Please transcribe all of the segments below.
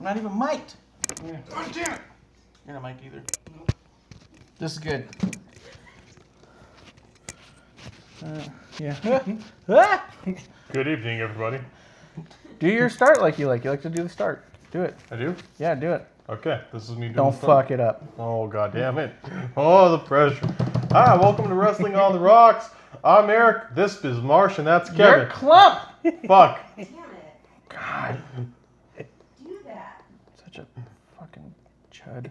not even mic'd. Yeah. God damn it. You're not mic'd either. This is good. Yeah. Good evening, everybody. Do your start like you like. You like to do the start. Do it. I do? Yeah, do it. Okay, this is me doing Don't the start. fuck it up. Oh, god damn it. Oh, the pressure. Hi, welcome to Wrestling on the Rocks. I'm Eric, this is Marsh, and that's You're Kevin. a clump. Fuck. Damn it. God, Do that. such a fucking chud.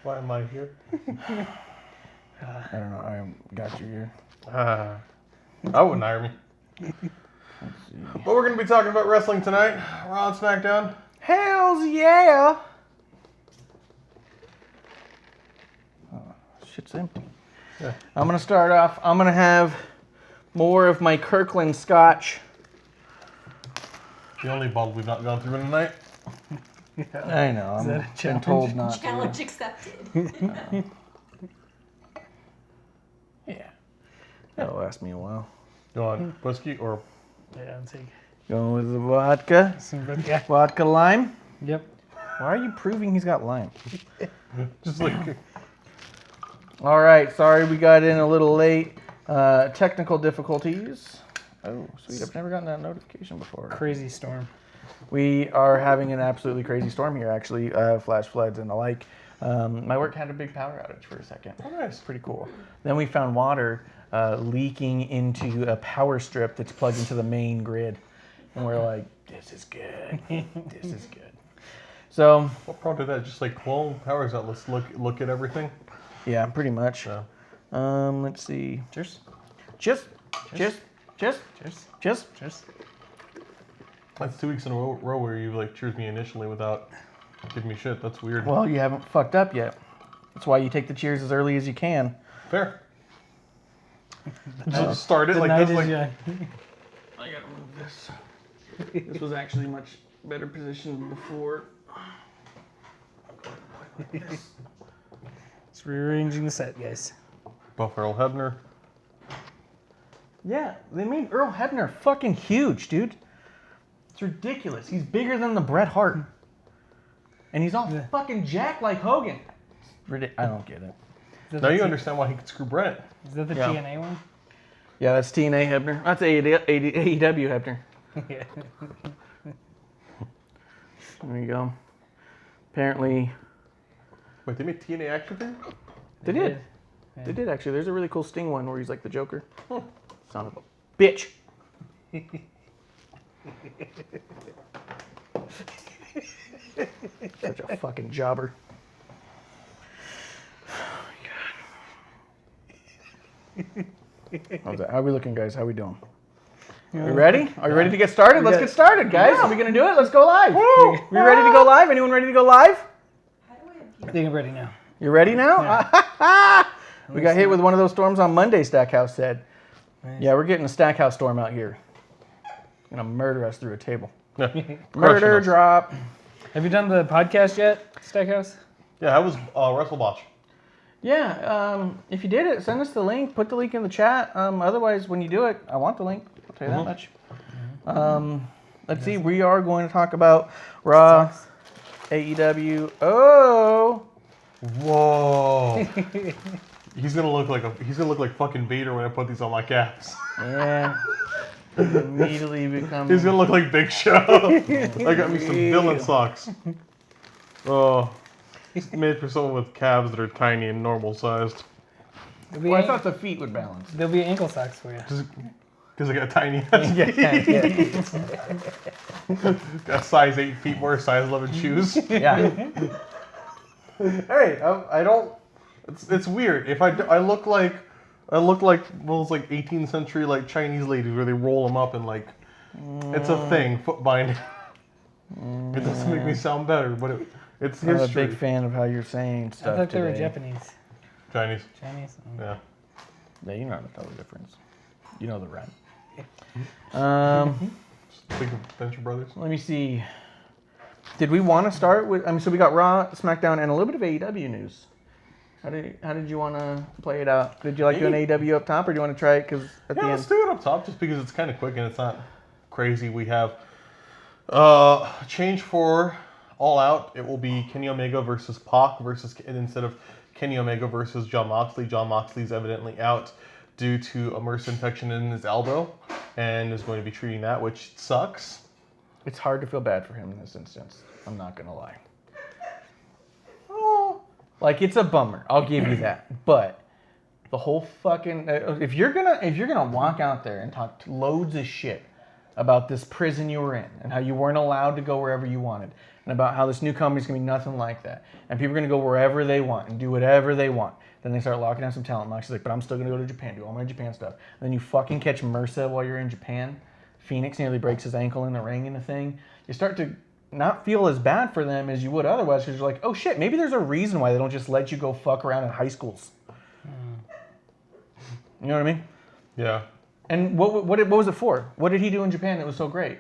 Why am I here? I don't know. I got you here. I wouldn't hire me. But we're going to be talking about wrestling tonight. Raw and SmackDown. Hells yeah. Oh, shit's empty. Yeah. I'm gonna start off. I'm gonna have more of my Kirkland Scotch. The only bottle we've not gone through tonight. I know. Is that a I'm been challenge? told not to. Challenge accepted. Yeah. That'll last me a while. You want whiskey or... Yeah, I'll take Going with the vodka. some vodka. Vodka lime. Yep. Why are you proving he's got lime? Just like... All right. Sorry we got in a little late. Technical difficulties. Oh, sweet. I've never gotten that notification before. Crazy storm. We are having an absolutely crazy storm here, actually. Flash floods and the like. My work had a big power outage for a second. Oh, nice. Pretty cool. Then we found water leaking into a power strip that's plugged into the main grid. And we're like, this is good. This is good. So, What prompted that? Just like clone powers out. Let's look at everything. yeah, pretty much. Yeah. Let's see. Cheers. Just. Cheers. Just. That's 2 weeks in a row where you like cheers me initially without giving me shit. That's weird. Well, you haven't fucked up yet. That's why you take the cheers as early as you can. Fair. Just start it The like night this. is Like, young. I gotta move this. This was actually much better positioned before. It's rearranging the set, guys. Buff Earl Hebner. Yeah, they made Earl Hebner fucking huge, dude. It's ridiculous. He's bigger than the Bret Hart. And he's all Yeah. fucking jacked like Hogan. I don't get it. Now you understand why he could screw Brett. Is that the Yeah. TNA one? Yeah, that's TNA Hebner. That's AEW Hebner. Yeah. There you go. Apparently, Wait, they made TNA action figure? they did. Yeah. They did actually. There's a really cool Sting one where he's like the Joker. Huh. Son of a bitch. Such a fucking jobber. How's that? How we looking, guys? How we doing? We ready? Are you ready to get started? Let's get started, guys. Are we gonna do it? Let's go live. Woo! We ready to go live? Anyone ready to go live? How do I I think I'm ready now. You ready now? We got hit with one of those storms on Monday, Stackhouse said. Nice. Yeah, we're getting a Stackhouse storm out here. Gonna murder us through a table. Yeah. Murder Crushing us. drop. Have you done the podcast yet, Stackhouse? Yeah, that was WrestleWatch. Yeah, if you did it, send us the link. Put the link in the chat. Otherwise, when you do it, I want the link. I'll tell you that much. Let's see. We are going to talk about Raw, Sucks. AEW. Oh, Whoa. He's gonna look like fucking Vader when I put these on my caps. yeah. Immediately become. He's gonna look like Big Show. I got me some villain socks. Oh. It's made for someone with calves that are tiny and normal sized. There'll be, Well, I thought the feet would balance. there'll be ankle socks for you. Because I got tiny Yeah. got size 8 feet more, size 11 shoes. Yeah. Hey, I don't. It's weird. If I look like those like 18th century like Chinese ladies where they roll them up and like it's a thing, foot binding. It doesn't make me sound better, but it's I'm a history. big fan of how you're saying I stuff thought they were today. Japanese. Chinese. Chinese? Yeah. Yeah, you know how to tell the difference. You know the rhyme. Think of Venture Brothers. Let me see. Did we want to start with? So we got Raw, SmackDown, and a little bit of AEW news. How did you want to play it out? Did you like doing AEW up top, or do you want to try it? Because at the Yeah, end, let's do it up top just because it's kind of quick and it's not crazy. We have Change for All Out. It will be Kenny Omega versus Pac instead of Kenny Omega versus John Moxley. John Moxley's evidently out due to a MRSA infection in his elbow and is going to be treating that, which sucks. It's hard to feel bad for him in this instance. I'm not gonna lie. Like, it's a bummer. I'll give you that. But the whole fucking if you're gonna walk out there and talk loads of shit about this prison you were in and how you weren't allowed to go wherever you wanted and about how this new company's gonna be nothing like that and people are gonna go wherever they want and do whatever they want, then they start locking down some talent. Moxie's like, but I'm still gonna go to Japan, do all my Japan stuff. And then you fucking catch MRSA while you're in Japan. Phoenix nearly breaks his ankle in the ring in the thing. You start to not feel as bad for them as you would otherwise because you're like, oh shit, maybe there's a reason why they don't just let you go fuck around in high schools. You know what I mean? Yeah. And what was it for? What did he do in Japan that was so great?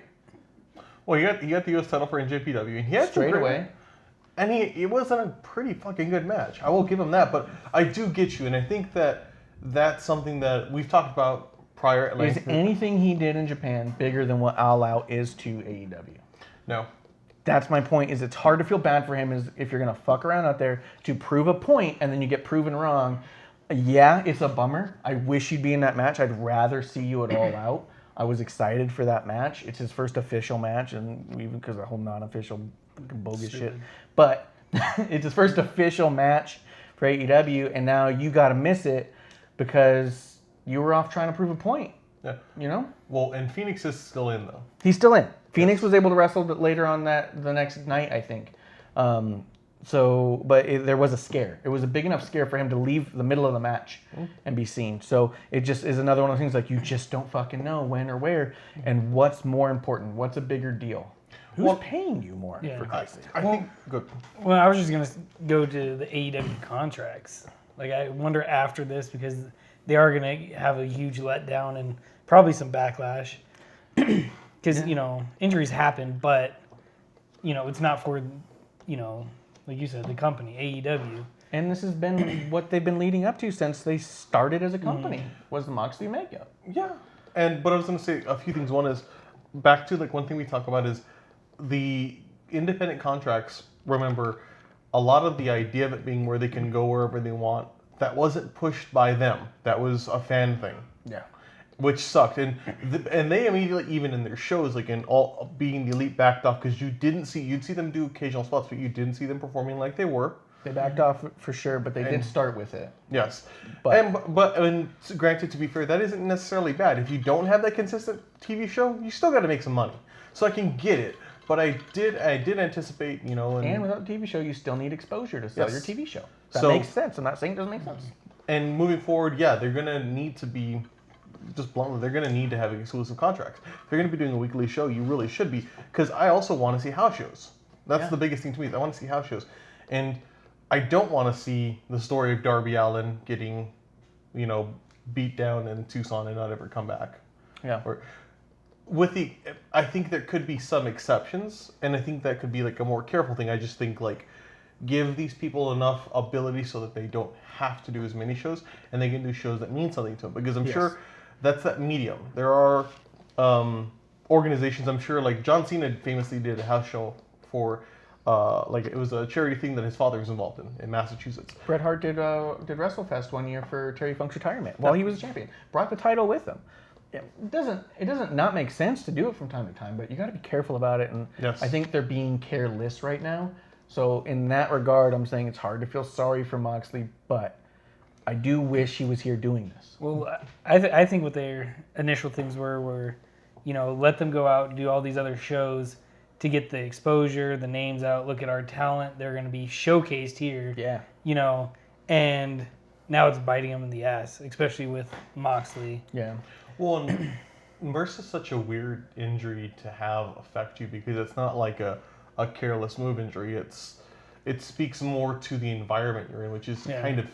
Well, he got the U.S. title for NJPW, and he had some Straight great- away. And it wasn't a pretty fucking good match. I will give him that, but I do get you, and I think that that's something that we've talked about prior. At Is length. anything he did in Japan bigger than what All Out is to AEW? No. That's my point. Is it's hard to feel bad for him is if you're gonna fuck around out there to prove a point and then you get proven wrong. Yeah, it's a bummer. I wish you'd be in that match. I'd rather see you at All Out. I was excited for that match. It's his first official match, and even because of the whole non-official bogus shit. But it's his first official match for AEW, and now you got to miss it because you were off trying to prove a point. Yeah. You know? Well, and Phoenix is still in though. He's still in. Phoenix was able to wrestle later on the next night, I think. There was a scare. It was a big enough scare for him to leave the middle of the match and be seen. So it just is another one of those things like you just don't fucking know when or where and what's more important. What's a bigger deal? Who's paying you more? Yeah. For Christ's sake? I think good. Well, I was just gonna go to the AEW contracts. Like, I wonder after this because they are gonna have a huge letdown and probably some backlash because injuries happen, but it's not for like you said, the company AEW. And this has been what they've been leading up to since they started as a company was the Moxley makeup. Yeah. But I was going to say a few things. One is back to like one thing we talk about is the independent contracts. Remember, a lot of the idea of it being where they can go wherever they want, that wasn't pushed by them. That was a fan thing. Yeah. Which sucked, and they immediately, even in their shows, like in all being the elite, backed off because you'd see them do occasional spots, but you didn't see them performing like they were. They backed off for sure, but they did start with it. Yes, But- but granted, to be fair, that isn't necessarily bad. If you don't have that consistent TV show, you still got to make some money. So I can get it, but I did anticipate, And without a TV show, you still need exposure to sell Yes. your TV show. That So- makes sense. I'm not saying it doesn't make sense. And moving forward, yeah, they're gonna need to be, just bluntly, they're gonna need to have exclusive contracts. If they're gonna be doing a weekly show, you really should be, because I also want to see house shows. That's the biggest thing to me. I want to see house shows, and I don't want to see the story of Darby Allin getting, beat down in Tucson and not ever come back. Yeah. Or I think there could be some exceptions, and I think that could be like a more careful thing. I just think like give these people enough ability so that they don't have to do as many shows, and they can do shows that mean something to them. Because I'm sure that's that medium. There are organizations. I'm sure like John Cena famously did a house show for. It was a charity thing that his father was involved in Massachusetts. Bret Hart did WrestleFest one year for Terry Funk's retirement while he was a champion. Brought the title with him. It doesn't not make sense to do it from time to time, but you got to be careful about it. And Yes. I think they're being careless right now. So in that regard, I'm saying it's hard to feel sorry for Moxley, but I do wish he was here doing this. Well, I think what their initial things were, let them go out and do all these other shows to get the exposure, the names out, look at our talent. They're going to be showcased here. Yeah. And now it's biting them in the ass, especially with Moxley. Yeah. Well, and MRSA is such a weird injury to have affect you because it's not like a careless move injury. It speaks more to the environment you're in, which is kind of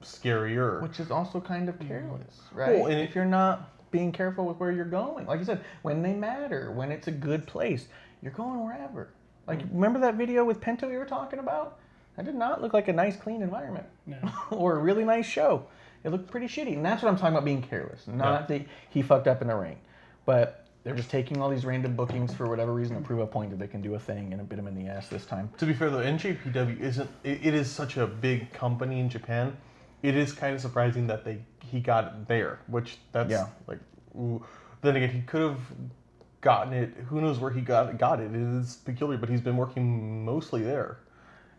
scarier. Which is also kind of careless, right? Well, and if you're not being careful with where you're going, like you said, when they matter, when it's a good place, you're going wherever. Like, remember that video with Pento you were talking about? That did not look like a nice, clean environment or a really nice show. It looked pretty shitty, and that's what I'm talking about being careless. Not that he fucked up in the ring, but they're just taking all these random bookings for whatever reason to prove a point that they can do a thing, and it bit them in the ass this time. To be fair though, NJPW isn't. It is such a big company in Japan. It is kind of surprising that he got it there, which that's Yeah. like. Ooh. Then again, he could have gotten it. Who knows where he got it? It is peculiar, but he's been working mostly there.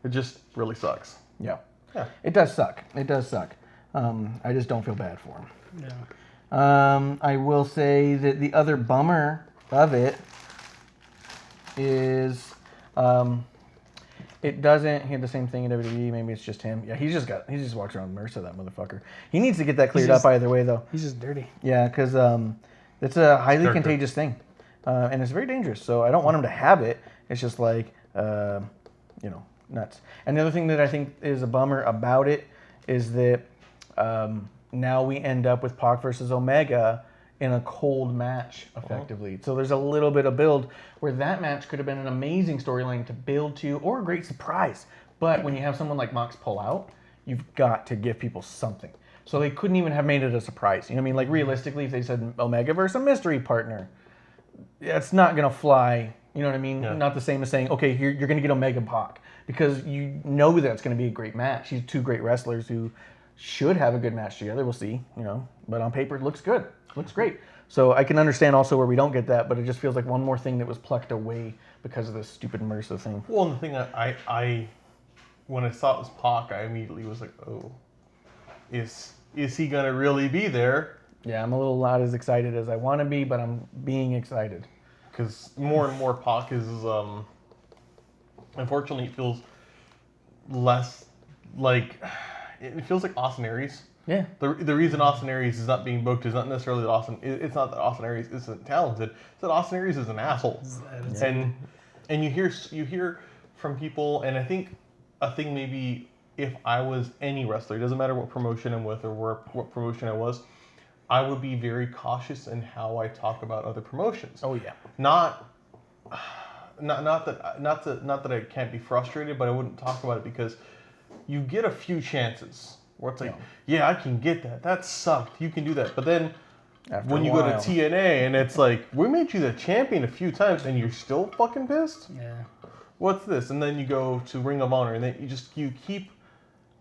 It just really sucks. Yeah. Yeah. It does suck. It does suck. I just don't feel bad for him. Yeah. I will say that the other bummer of it is it doesn't. He had the same thing in WWE. Maybe it's just him. Yeah, he just walks around with MRSA, that motherfucker. He needs to get that cleared up either way, though. He's just dirty. Yeah, because it's a highly Character. contagious thing, and it's very dangerous. So I don't want him to have it. It's just like, nuts. And the other thing that I think is a bummer about it is that now we end up with Pac versus Omega in a cold match, effectively. So there's a little bit of build where that match could have been an amazing storyline to build to, or a great surprise. But when you have someone like Mox pull out, you've got to give people something. So they couldn't even have made it a surprise. You know what I mean? Like realistically, if they said Omega versus a mystery partner, it's not gonna fly. You know what I mean? Yeah. Not the same as saying, okay, you're gonna get Omega Pac, because you know that's gonna be a great match. These two great wrestlers who should have a good match together. We'll see, but on paper it looks good. Looks great. So I can understand also where we don't get that, but it just feels like one more thing that was plucked away because of this stupid MRSA thing. Well, and the thing I when I saw it was Pac, I immediately was like, oh, is he gonna really be there? Yeah, I'm a little not as excited as I want to be, but I'm being excited. Because more and more Pac is, unfortunately, it feels less like, it feels like Austin Aries. Yeah. The reason Austin Aries is not being booked is not necessarily that it's not that Austin Aries isn't talented. It's that Austin Aries is an asshole. And you hear from people, and I think a thing maybe if I was any wrestler, it doesn't matter what promotion I'm with or what promotion I was, I would be very cautious in how I talk about other promotions. Oh yeah. Not that I can't be frustrated, but I wouldn't talk about it because you get a few chances where it's like, yeah, I can get that. That sucked. You can do that. But then After when a you go to while. TNA and it's like, we made you the champion a few times and you're still fucking pissed? Yeah. What's this? And then you go to Ring of Honor and then you keep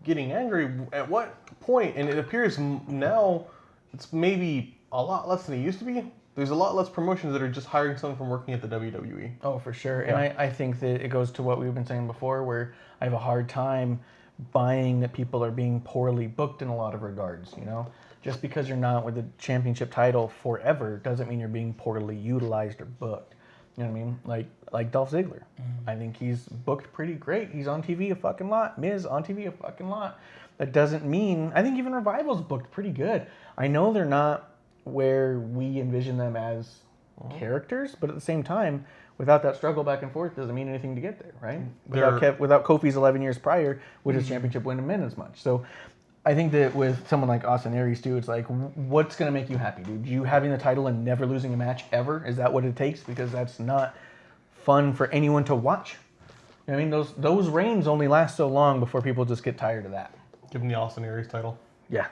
getting angry. At what point? And it appears now it's maybe a lot less than it used to be. There's a lot less promotions that are just hiring someone from working at the WWE. Oh, for sure. And I think that it goes to what we've been saying before, where I have a hard time buying that people are being poorly booked in a lot of regards, Just because you're not with the championship title forever doesn't mean you're being poorly utilized or booked. You know what I mean? Like Dolph Ziggler. I think he's booked pretty great. He's on TV a fucking lot. Miz on TV a fucking lot. That doesn't mean... I think even Revival's booked pretty good. I know they're not where we envision them as characters, but at the same time, without that struggle back and forth doesn't mean anything to get there, right? Without Kofi's 11 years prior, would his championship win mean as much? So I think that with someone like Austin Aries too, it's like, what's going to make you happy, dude? You having the title and never losing a match ever? Is that what it takes? Because that's not fun for anyone to watch. You know what I mean? Those reigns only last so long before people just get tired of that. Give him the Austin Aries title. Yeah.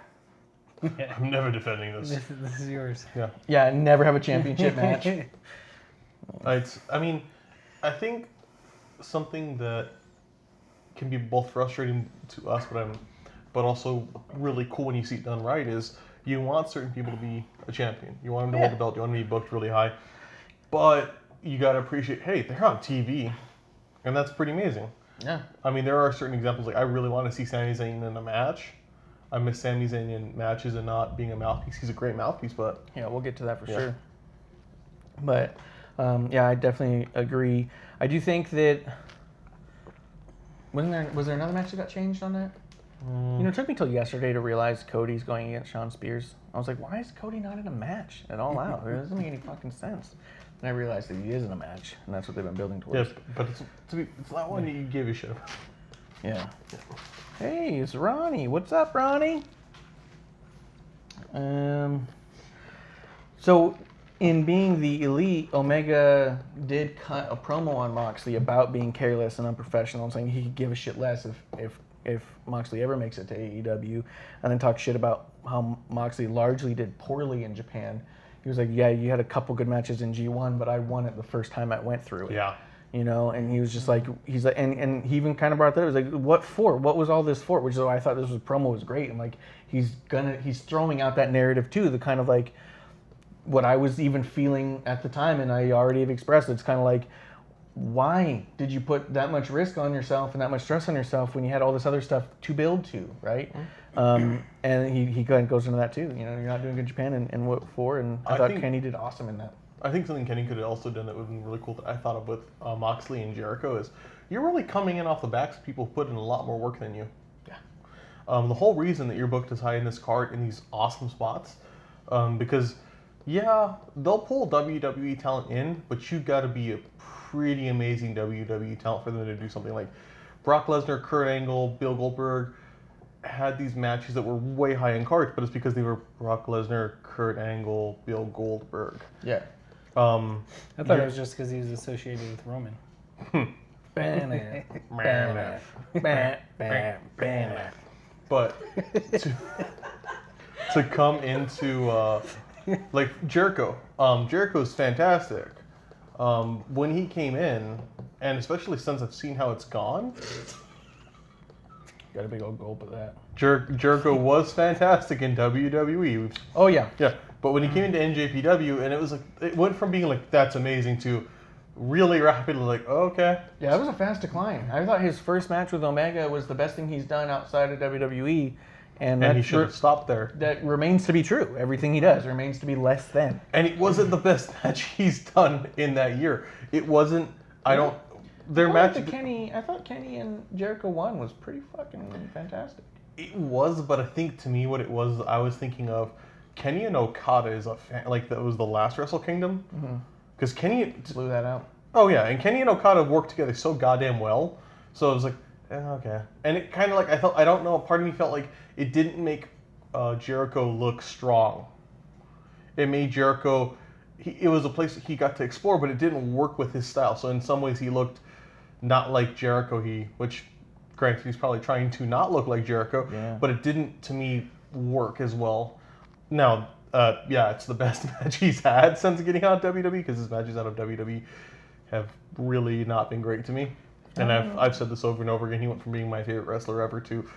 I'm never defending this. This is yours. Yeah. Yeah, never have a championship match. I think something that can be both frustrating to us, but also really cool when you see it done right is you want certain people to be a champion. You want them to hold the belt. You want them to be booked really high. But you got to appreciate, hey, they're on TV, and that's pretty amazing. Yeah. I mean, there are certain examples. Like I really want to see Sami Zayn in a match. I miss Sami Zayn in matches and not being a mouthpiece. He's a great mouthpiece, but Yeah, we'll get to that for sure. But I definitely agree. I do think that was there another match that got changed on that? It took me till yesterday to realize Cody's going against Sean Spears. I was like, why is Cody not in a match at all out? It doesn't make any fucking sense. And I realized that he is in a match, and that's what they've been building towards. yeah, but it's not one that you give a shit about. Yeah. Hey, it's Ronnie. What's up, Ronnie? So, in being the elite, Omega did cut a promo on Moxley about being careless and unprofessional, and saying he could give a shit less if Moxley ever makes it to AEW, and then talk shit about how Moxley largely did poorly in Japan. he was like, yeah, you had a couple good matches in G1, but I won it the first time I went through it. Yeah. You know, and he was just like, he's like, and he even kind of brought that up. He was like, what for? What was all this for? Which is why I thought this promo was great. And like, he's throwing out that narrative too, the kind of like what I was even feeling at the time, and I already have expressed. It's kind of like, why did you put that much risk on yourself and that much stress on yourself when you had all this other stuff to build to, right? And he kind of goes into that too. You know, you're not doing good in Japan, and what for? And I thought Kenny did awesome in that. I think something Kenny could have also done that would have been really cool that I thought of with Moxley and Jericho is you're really coming in off the backs of people who put in a lot more work than you. Yeah. The whole reason that you're booked as high in this card in these awesome spots, because, yeah, they'll pull WWE talent in, but you got to be a pretty amazing WWE talent for them to do something like Brock Lesnar, Kurt Angle, Bill Goldberg had these matches that were way high in cards, but it's because they were Brock Lesnar, Kurt Angle, Bill Goldberg. Yeah. I thought it was just because he was associated with Roman. But to come into like Jericho, Jericho's fantastic. When he came in, and especially since I've seen how it's gone, Got a big old gulp of that. Jericho was fantastic in WWE. Oh yeah. Yeah, but when he came into NJPW, and it was like it went from being like that's amazing to really rapidly like okay. Yeah, that was a fast decline. I thought his first match with Omega was the best thing he's done outside of WWE, and And he should have stopped there. that remains to be true. Everything he does remains to be less than. And it wasn't the best match he's done in that year. It wasn't. I don't. Their match. I thought Kenny and Jericho 1 was pretty fucking fantastic. It was, but I think to me what it was, I was thinking of Kenny and Okada is a fan, like that was the last Wrestle Kingdom. Because Kenny. Blew that out. Oh yeah, and Kenny and Okada worked together so goddamn well. So it was like, okay. And it kind of like I don't know. Part of me felt like it didn't make Jericho look strong. It made Jericho. It was a place that he got to explore, but it didn't work with his style. So in some ways, he looked not like Jericho. Which, granted, he's probably trying to not look like Jericho. Yeah. But it didn't, to me, work as well. Now, yeah, it's the best match he's had since getting out of WWE because his matches out of WWE have really not been great to me. And I've said this over and over again. He went from being my favorite wrestler ever to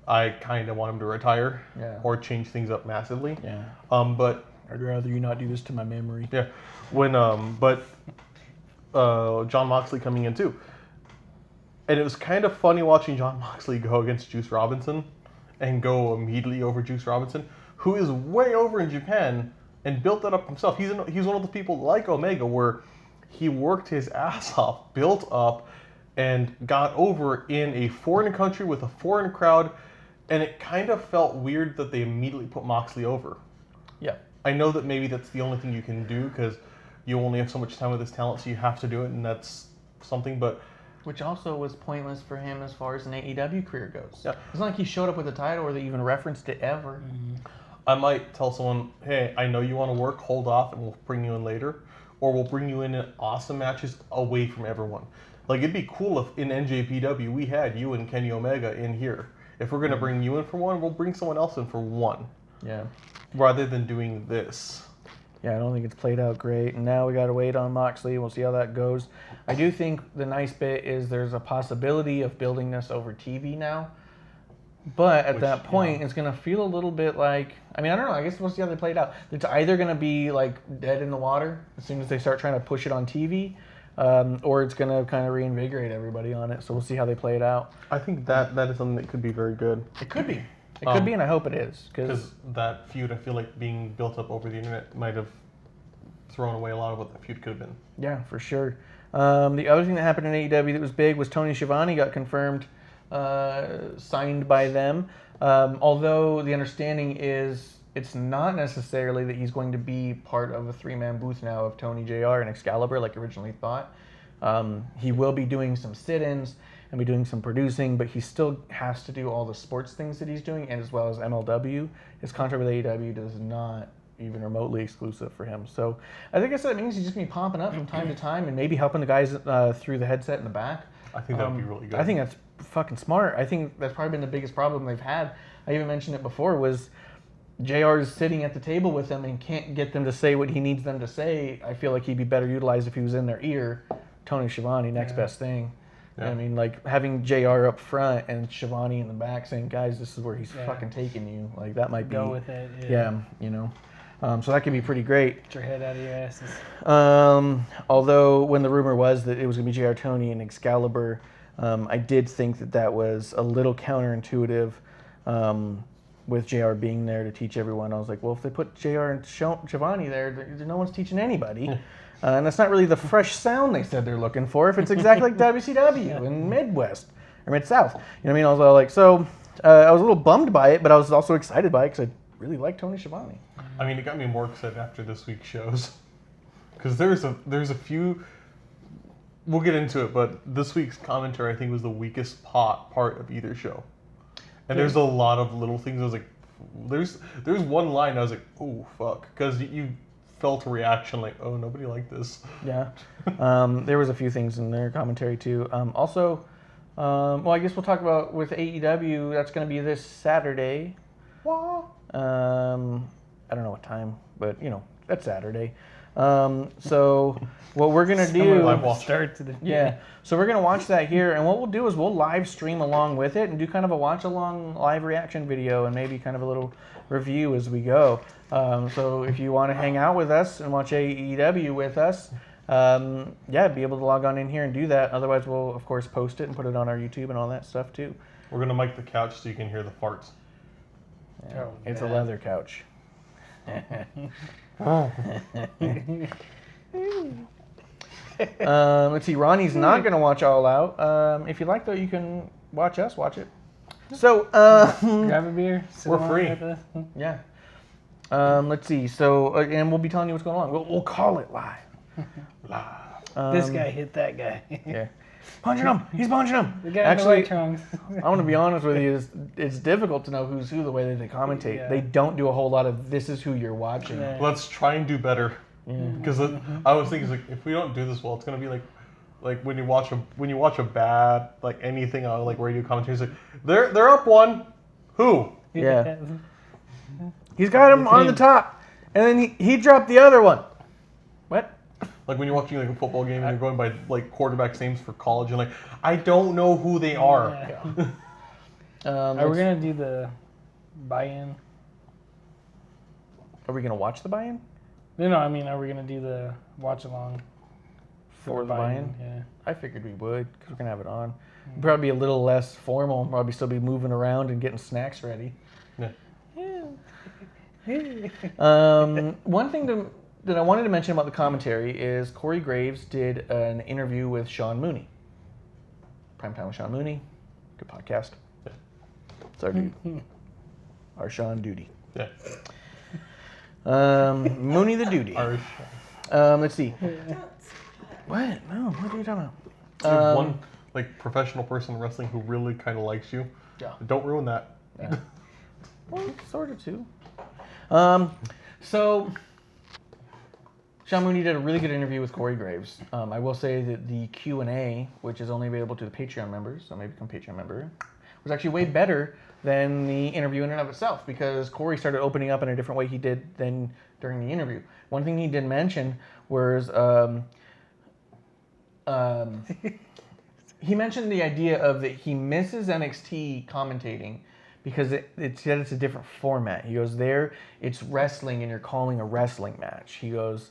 I kind of want him to retire or change things up massively. Yeah. But I'd rather you not do this to my memory. yeah, when John Moxley coming in too, and it was kind of funny watching John Moxley go against Juice Robinson, and go immediately over Juice Robinson, who is way over in Japan and built that up himself. He's one of those people like Omega where he worked his ass off, built up, and got over in a foreign country with a foreign crowd, and it kind of felt weird that they immediately put Moxley over. Yeah. I know that maybe that's the only thing you can do because you only have so much time with this talent, so you have to do it, and that's something, but... Which also was pointless for him as far as an AEW career goes. Yeah. It's not like he showed up with a title or they even referenced it ever. I might tell someone, hey, I know you want to work, hold off, and we'll bring you in later. Or we'll bring you in awesome matches away from everyone. Like, it'd be cool if in NJPW we had you and Kenny Omega in here. If we're going to bring you in for one, we'll bring someone else in for one. Yeah. Rather than doing this. Yeah, I don't think it's played out great. And now we got to wait on Moxley. We'll see how that goes. I do think the nice bit is there's a possibility of building this over TV now. But at that point, it's going to feel a little bit like... I mean, I don't know. I guess we'll see how they play it out. It's either going to be, like, dead in the water as soon as they start trying to push it on TV, or it's going to kind of reinvigorate everybody on it. So we'll see how they play it out. I think that is something that could be very good. It could be. It could be, and I hope it is. Because that feud, I feel like being built up over the internet might have thrown away a lot of what that feud could have been. Yeah, for sure. The other thing that happened in AEW that was big was Tony Schiavone got confirmed, signed by them. Although the understanding is it's not necessarily that he's going to be part of a three-man booth now of Tony Jr. and Excalibur like originally thought. He will be doing some sit-ins and be doing some producing, but he still has to do all the sports things that he's doing, and as well as MLW. His contract with AEW does not even remotely exclusive for him. So I think that means he's just going to be popping up from time to time and maybe helping the guys through the headset in the back. I think that would be really good. I think that's fucking smart. I think that's probably been the biggest problem they've had. I even mentioned it before was JR is sitting at the table with them and can't get them to say what he needs them to say, I feel like he'd be better utilized if he was in their ear. Tony Schiavone, next best thing. Yeah. I mean, like having JR up front and Schiavone in the back saying, guys, this is where he's Yeah. fucking taking you. Like that might Go be, with it. yeah, you know. So that could be pretty great. Get your head out of your asses. Although when the rumor was that it was going to be JR Tony and Excalibur, I did think that that was a little counterintuitive with JR being there to teach everyone. I was like, well, if they put JR and Schiavone there, no one's teaching anybody. And that's not really the fresh sound they said they're looking for if it's exactly like WCW in Midwest or Mid-South. You know what I mean? I was like, so I was a little bummed by it, but I was also excited by it because I really like Tony Schiavone. I mean, it got me more excited after this week's shows. Because there's a few... We'll get into it, but this week's commentary, I think, was the weakest part of either show. And there's a lot of little things. I was like, there's one line I was like, oh, fuck. Because you felt a reaction like, oh, nobody liked this. Yeah. There was a few things in their commentary, too. Also, well, I guess we'll talk about with AEW. That's going to be this Saturday. I don't know what time, but, you know, that's Saturday. So what we're going to do... Live watch. Start to the Yeah. So we're going to watch that here, and what we'll do is we'll live stream along with it and do kind of a watch-along live reaction video and maybe kind of a little review as we go. So if you want to hang out with us and watch AEW with us, yeah, be able to log on in here and do that. Otherwise, we'll, of course, post it and put it on our YouTube and all that stuff, too. We're going to mic the couch so you can hear the farts. Yeah. Oh, It's a man. leather couch. Let's see. Ronnie's not going to watch All Out. If you like, though, you can watch us watch it. So, Grab a beer. Sit We're along free. with us. yeah. Let's see. So, and we'll be telling you what's going on. We'll call it live. This guy hit that guy. Yeah. Punching him. He's punching him. The guy Actually, in the white trunks. I'm going to be honest with you. It's difficult to know who's who the way that they commentate. Yeah. They don't do a whole lot of this is who you're watching. Yeah. Let's try and do better. Because I was thinking, like, if we don't do this well, it's gonna be like when you watch a bad like anything on like radio commentary. It's like they're up one. Who? Yeah. He's got him on the top, and then he dropped the other one. What? Like when you're watching like a football game and you're going by like quarterback names for college and like I don't know who they are. Yeah. Are we gonna do the buy-in? Are we gonna watch the buy-in? No, I mean, are we gonna do the watch-along For the buy-in? Yeah. I figured we would, because we're gonna have it on. It'd probably be a little less formal. Probably still be moving around and getting snacks ready. Yeah. One thing that I wanted to mention about the commentary is Corey Graves did an interview with Sean Mooney. Primetime with Sean Mooney. Good podcast. It's our dude. Our Sean Duty. Yeah. Mooney the Duty. Irish. Let's see. Don't spot. What? No, what are you talking There's about? one like professional person in wrestling who really kind of likes you. Yeah. Don't ruin that. Yeah. Well, sort of too. So Sean Mooney did a really good interview with Corey Graves. I will say that the Q&A, which is only available to the Patreon members, so maybe become Patreon member, was actually way better than the interview in and of itself because Corey started opening up in a different way he did than during the interview. One thing he did mention was he mentioned the idea of that he misses NXT commentating because it said it's a different format. He goes, there, it's wrestling and you're calling a wrestling match. He goes,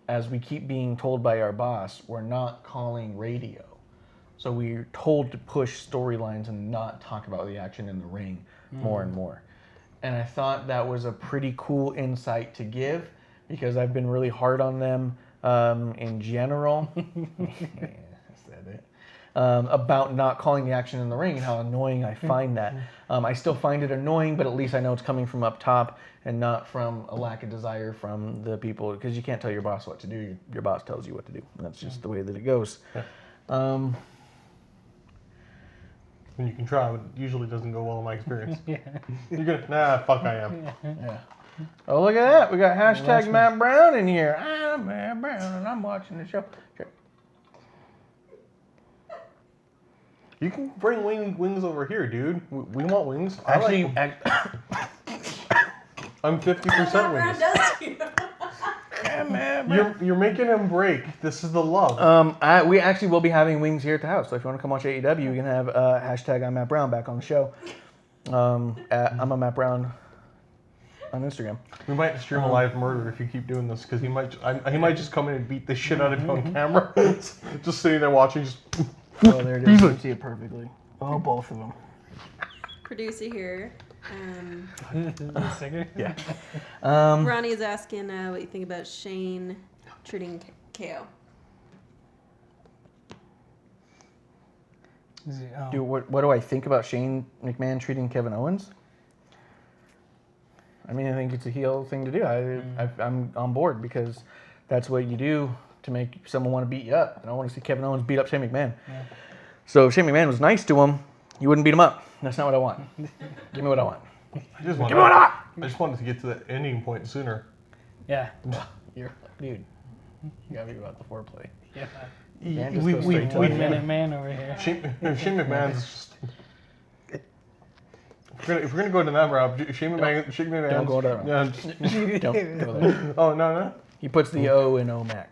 as we keep being told by our boss, we're not calling radio. So we're told to push storylines and not talk about the action in the ring more and more. And I thought that was a pretty cool insight to give because I've been really hard on them in general. Yeah, I said it. About not calling the action in the ring and how annoying I find that. I still find it annoying, but at least I know it's coming from up top and not from a lack of desire from the people because you can't tell your boss what to do. Your boss tells you what to do. That's just the way that it goes. And you can try, but it usually doesn't go well in my experience. Yeah. You're gonna fuck I am. Yeah. Oh, look at that. We got hashtag Matt Brown in here. I'm Matt Brown and I'm watching the show. Okay. You can bring wings over here, dude. We want wings. I Actually, like I'm 50% Brown wings. does you. You're making him break. This is the love. We actually will be having wings here at the house. So if you want to come watch AEW, you can have hashtag I'm Matt Brown back on the show. I'm a Matt Brown on Instagram. We might stream a live murder if you keep doing this, because he might just come in and beat the shit out of you on camera. Just sitting there watching. Just Oh, there it is. You can see it perfectly. Oh, both of them. Producer here. Sticker? Yeah. Ronnie is asking what you think about Shane treating KO. What do I think about Shane McMahon treating Kevin Owens? I mean, I think it's a heel thing to do. I'm on board because that's what you do to make someone want to beat you up. I don't want to see Kevin Owens beat up Shane McMahon. Yeah. So if Shane McMahon was nice to him, you wouldn't beat him up. That's not what I want. Give me what I want. I just wanted to get to that ending point sooner. Yeah. Dude, you gotta be about the foreplay. Yeah. Can't just go straight to 1 it. minute man over here. Shane McMahon's just. If we're gonna go to that route, Shane McMahon. Don't go that route. Yeah. just- Don't go there. oh no. He puts the O in OMAC.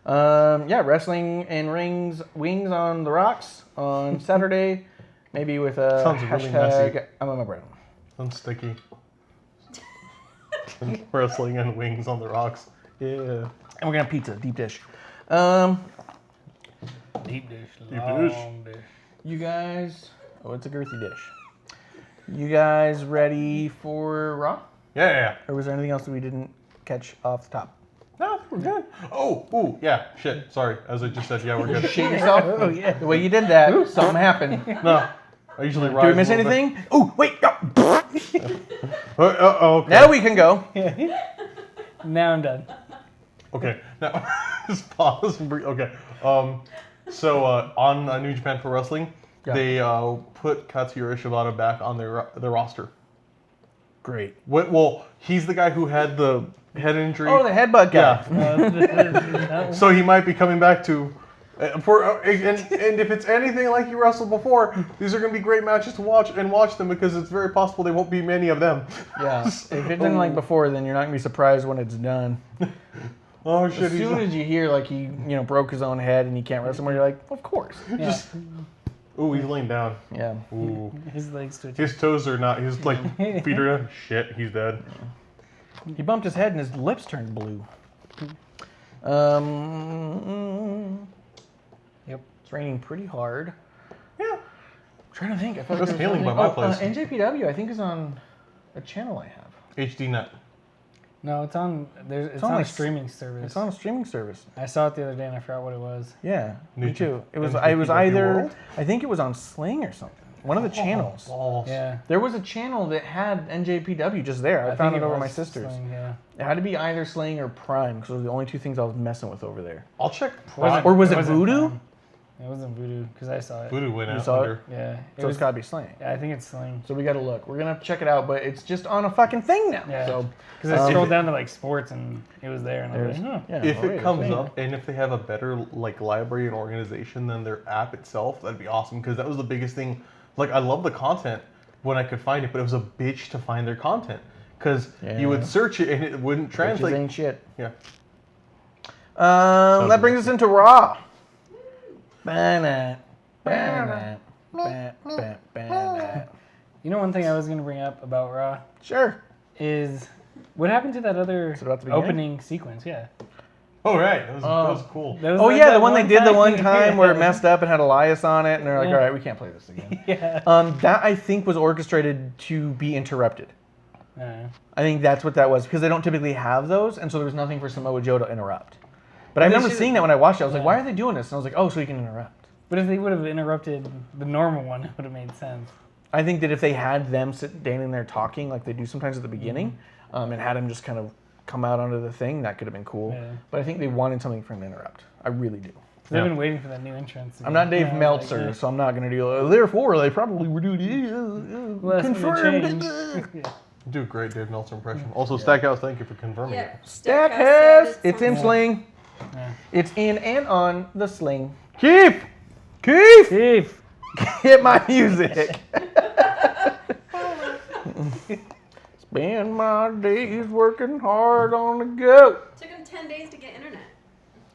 Yeah, wrestling and wings on the rocks on Saturday, maybe with a Sounds really hashtag messy. I'm on my brown. Sounds sticky. Wrestling and wings on the rocks. Yeah. And we're gonna have pizza, deep dish. Deep dish. Deep Long dish. You guys, it's a girthy dish. You guys ready for Raw? Yeah. Or was there anything else that we didn't catch off the top? No, I think we're good. Oh, yeah. Shit. Sorry. As I just said, yeah, we're good. Shit yourself. Oh, yeah. The way you did that, something happened. No. I usually rise. Did we miss a little bit. anything? Oh, wait. Okay. Now we can go. Now I'm done. Okay. Now, just pause and breathe. Okay. So on New Japan Pro Wrestling, Yeah. they put Katsuyori Shibata back on their roster. Great. Well, he's the guy who had the head injury. Oh, the headbutt guy. Yeah. So he might be coming back to. And if it's anything like you wrestled before, these are going to be great matches to watch them because it's very possible there won't be many of them. Yeah. If it didn't like before, then you're not gonna be surprised when it's done. Oh shit! As soon as you hear like he, broke his own head and he can't wrestle more, you're like, of course. Yeah. Ooh, he's laying down. Yeah. Ooh, His legs twitching. his toes are not. His like feet are down. Shit, he's dead. He bumped his head and his lips turned blue. Yep. It's raining pretty hard. Yeah. I'm trying to think. I felt It was like there hailing by something- my place. NJPW, I think, is on a channel I have. HD net. No, it's on. It's on on a like streaming service. It's on a streaming service. I saw it the other day and I forgot what it was. Yeah, me New too. It was. NJPW I was either. World? I think it was on Sling or something. One of the channels. Balls. Yeah. There was a channel that had NJPW just there. I found think it over was my sister's. Sling, yeah. It had to be either Sling or Prime because those were the only two things I was messing with over there. I'll check. Or was it wasn't Voodoo? Prime. It wasn't Voodoo because I saw it. Voodoo went You out saw it? under. Yeah. So it's got to be Sling. Yeah, I think it's Sling. So we got to look. We're gonna have to check it out, but it's just on a fucking thing now. Yeah. So Because I scrolled down to like sports and it was there and I was there's like, yeah. If oh, wait, it comes Sling. up and if they have a better like library and organization than their app itself, that'd be awesome because that was the biggest thing. Like I love the content when I could find it, but it was a bitch to find their content because you would Yeah. search it and it wouldn't Bitches translate. ain't shit. Yeah. That brings us into Raw. Ba-na, ba-na, ba-na. You know, one thing I was going to bring up about Raw Sure. is what happened to that other Is it about the beginning? opening sequence? Yeah. Oh right, that was cool. That was Oh like yeah, that the one they did the one time where it Yeah. messed up and had Elias on it, and they're like, Yeah. "All right, we can't play this again." Yeah. That I think was orchestrated to be interrupted. Yeah. I think that's what that was because they don't typically have those, and so there was nothing for Samoa Joe to interrupt. But I They remember should- seeing that when I watched it, I was like, Yeah. "Why are they doing this?" And I was like, "Oh, so he can interrupt." But if they would have interrupted the normal one, it would have made sense. I think that if they had them standing there talking like they do sometimes at the beginning, and had him just kind of come out onto the thing, that could have been cool. Yeah. But I think they wanted something for him to interrupt. I really do. They've Yeah. been waiting for that new entrance. I'm not Dave Yeah, Meltzer, like, so I'm not going to do. Therefore, they probably were doing Last minute confirmed. change. Yeah. You do a great Dave Meltzer impression. Also, Stackhouse, thank you for confirming Yeah. it. Stackhouse, it's in on- Sling. Yeah. It's in and on the Sling. Keith, Keith, Keith. hit my music. Spend my days working hard on the go. Took him 10 days to get internet.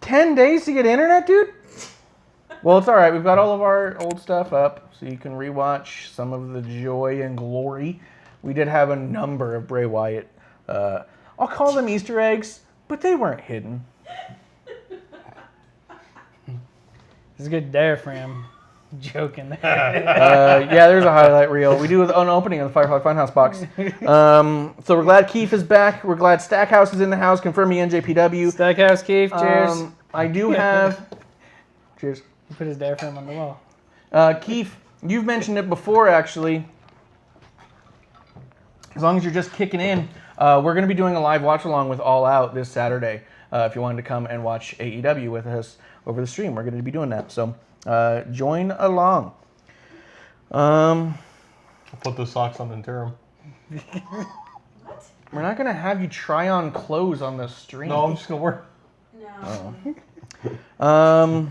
10 days to get internet, dude? Well, it's all right. We've got all of our old stuff up, so you can rewatch some of the joy and glory. We did have a number of Bray Wyatt. I'll call them Easter eggs, but they weren't hidden. It's a good diaphragm joke in there. Yeah, there's a highlight reel. We do an opening of the Firefly Funhouse box. So we're glad Keith is back. We're glad Stackhouse is in the house, confirming NJPW. Stackhouse Keith, cheers. I do have... Cheers. He put his diaphragm on the wall. Keith, you've mentioned it before, actually. As long as you're just kicking in, we're going to be doing a live watch-along with All Out this Saturday. If you wanted to come and watch AEW with us over the stream, we're going to be doing that. So join along. I'll put those socks on and tear them. What? We're not going to have you try on clothes on the stream. No, I'm just gonna wear. No.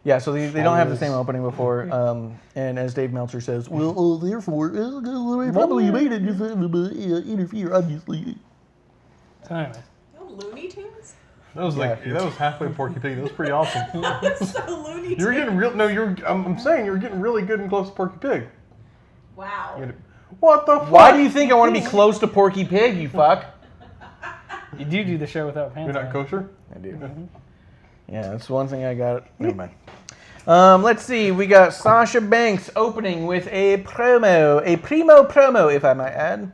Yeah, so they don't have the same opening before. And as Dave Meltzer says, well, therefore, probably made it just interfere, obviously. So anyway. No Looney Tunes? That was like that was halfway Porky Pig. That was pretty awesome. So Looney Tunes. You're getting real. No, I'm saying you're getting really good and close to Porky Pig. Wow. What the fuck? Why do you think I want to be close to Porky Pig, you fuck? You do the show without pants You're not on. kosher? I do. Yeah, that's one thing I got. Never mind. Let's see. We got Sasha Banks opening with a primo, a primo promo, if I might add.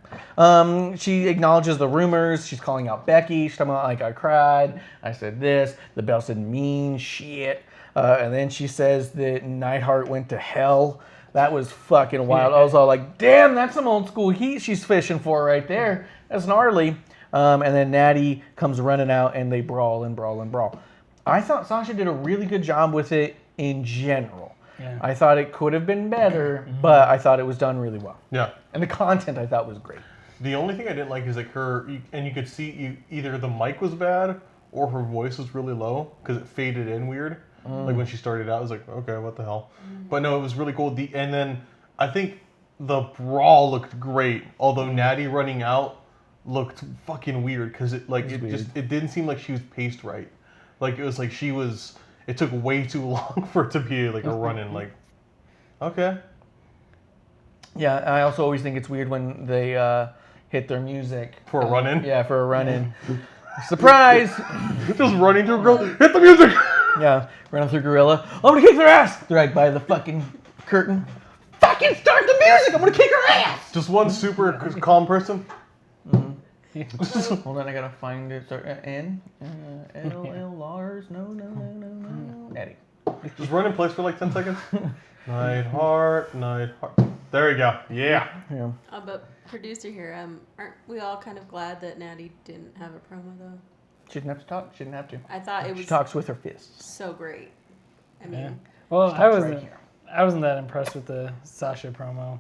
She acknowledges the rumors. She's calling out Becky. She's talking about, like, I cried. I said this. The bell said mean shit. And then she says that Neidhart went to hell. That was fucking wild. I was all like, damn, that's some old school heat she's fishing for right there. That's gnarly. And then Natty comes running out, and they brawl and brawl and brawl. I thought Sasha did a really good job with it in general. Yeah. I thought it could have been better, but I thought it was done really well. Yeah. And the content I thought was great. The only thing I didn't like is like and you could see either the mic was bad or her voice was really low because it faded in weird. Like when she started out, I was like, okay, what the hell? But no, it was really cool. And then I think the brawl looked great, although Natty running out looked fucking weird because it didn't seem like she was paced right. Like it was like it took way too long for it to be like a run-in. Like, okay. Yeah, I also always think it's weird when they hit their music. For a run-in? Yeah, for a run-in. Surprise! Just running through a girl, hit the music! Yeah, running through Gorilla. I'm gonna kick their ass! They're right by the fucking curtain. Fucking start the music! I'm gonna kick her ass! Just one super calm person. Hold on, I gotta find it. N? L, Lars? No. Natty. Just run in place for like 10 seconds. Neidhart. There you go. Yeah. Yeah. But producer here, aren't we all kind of glad that Natty didn't have a promo though? She didn't have to talk. She didn't have to. I thought it She was talks with her fists. so great. I mean, Yeah. Well, Stops I right wasn't. here. I wasn't that impressed with the Sasha promo.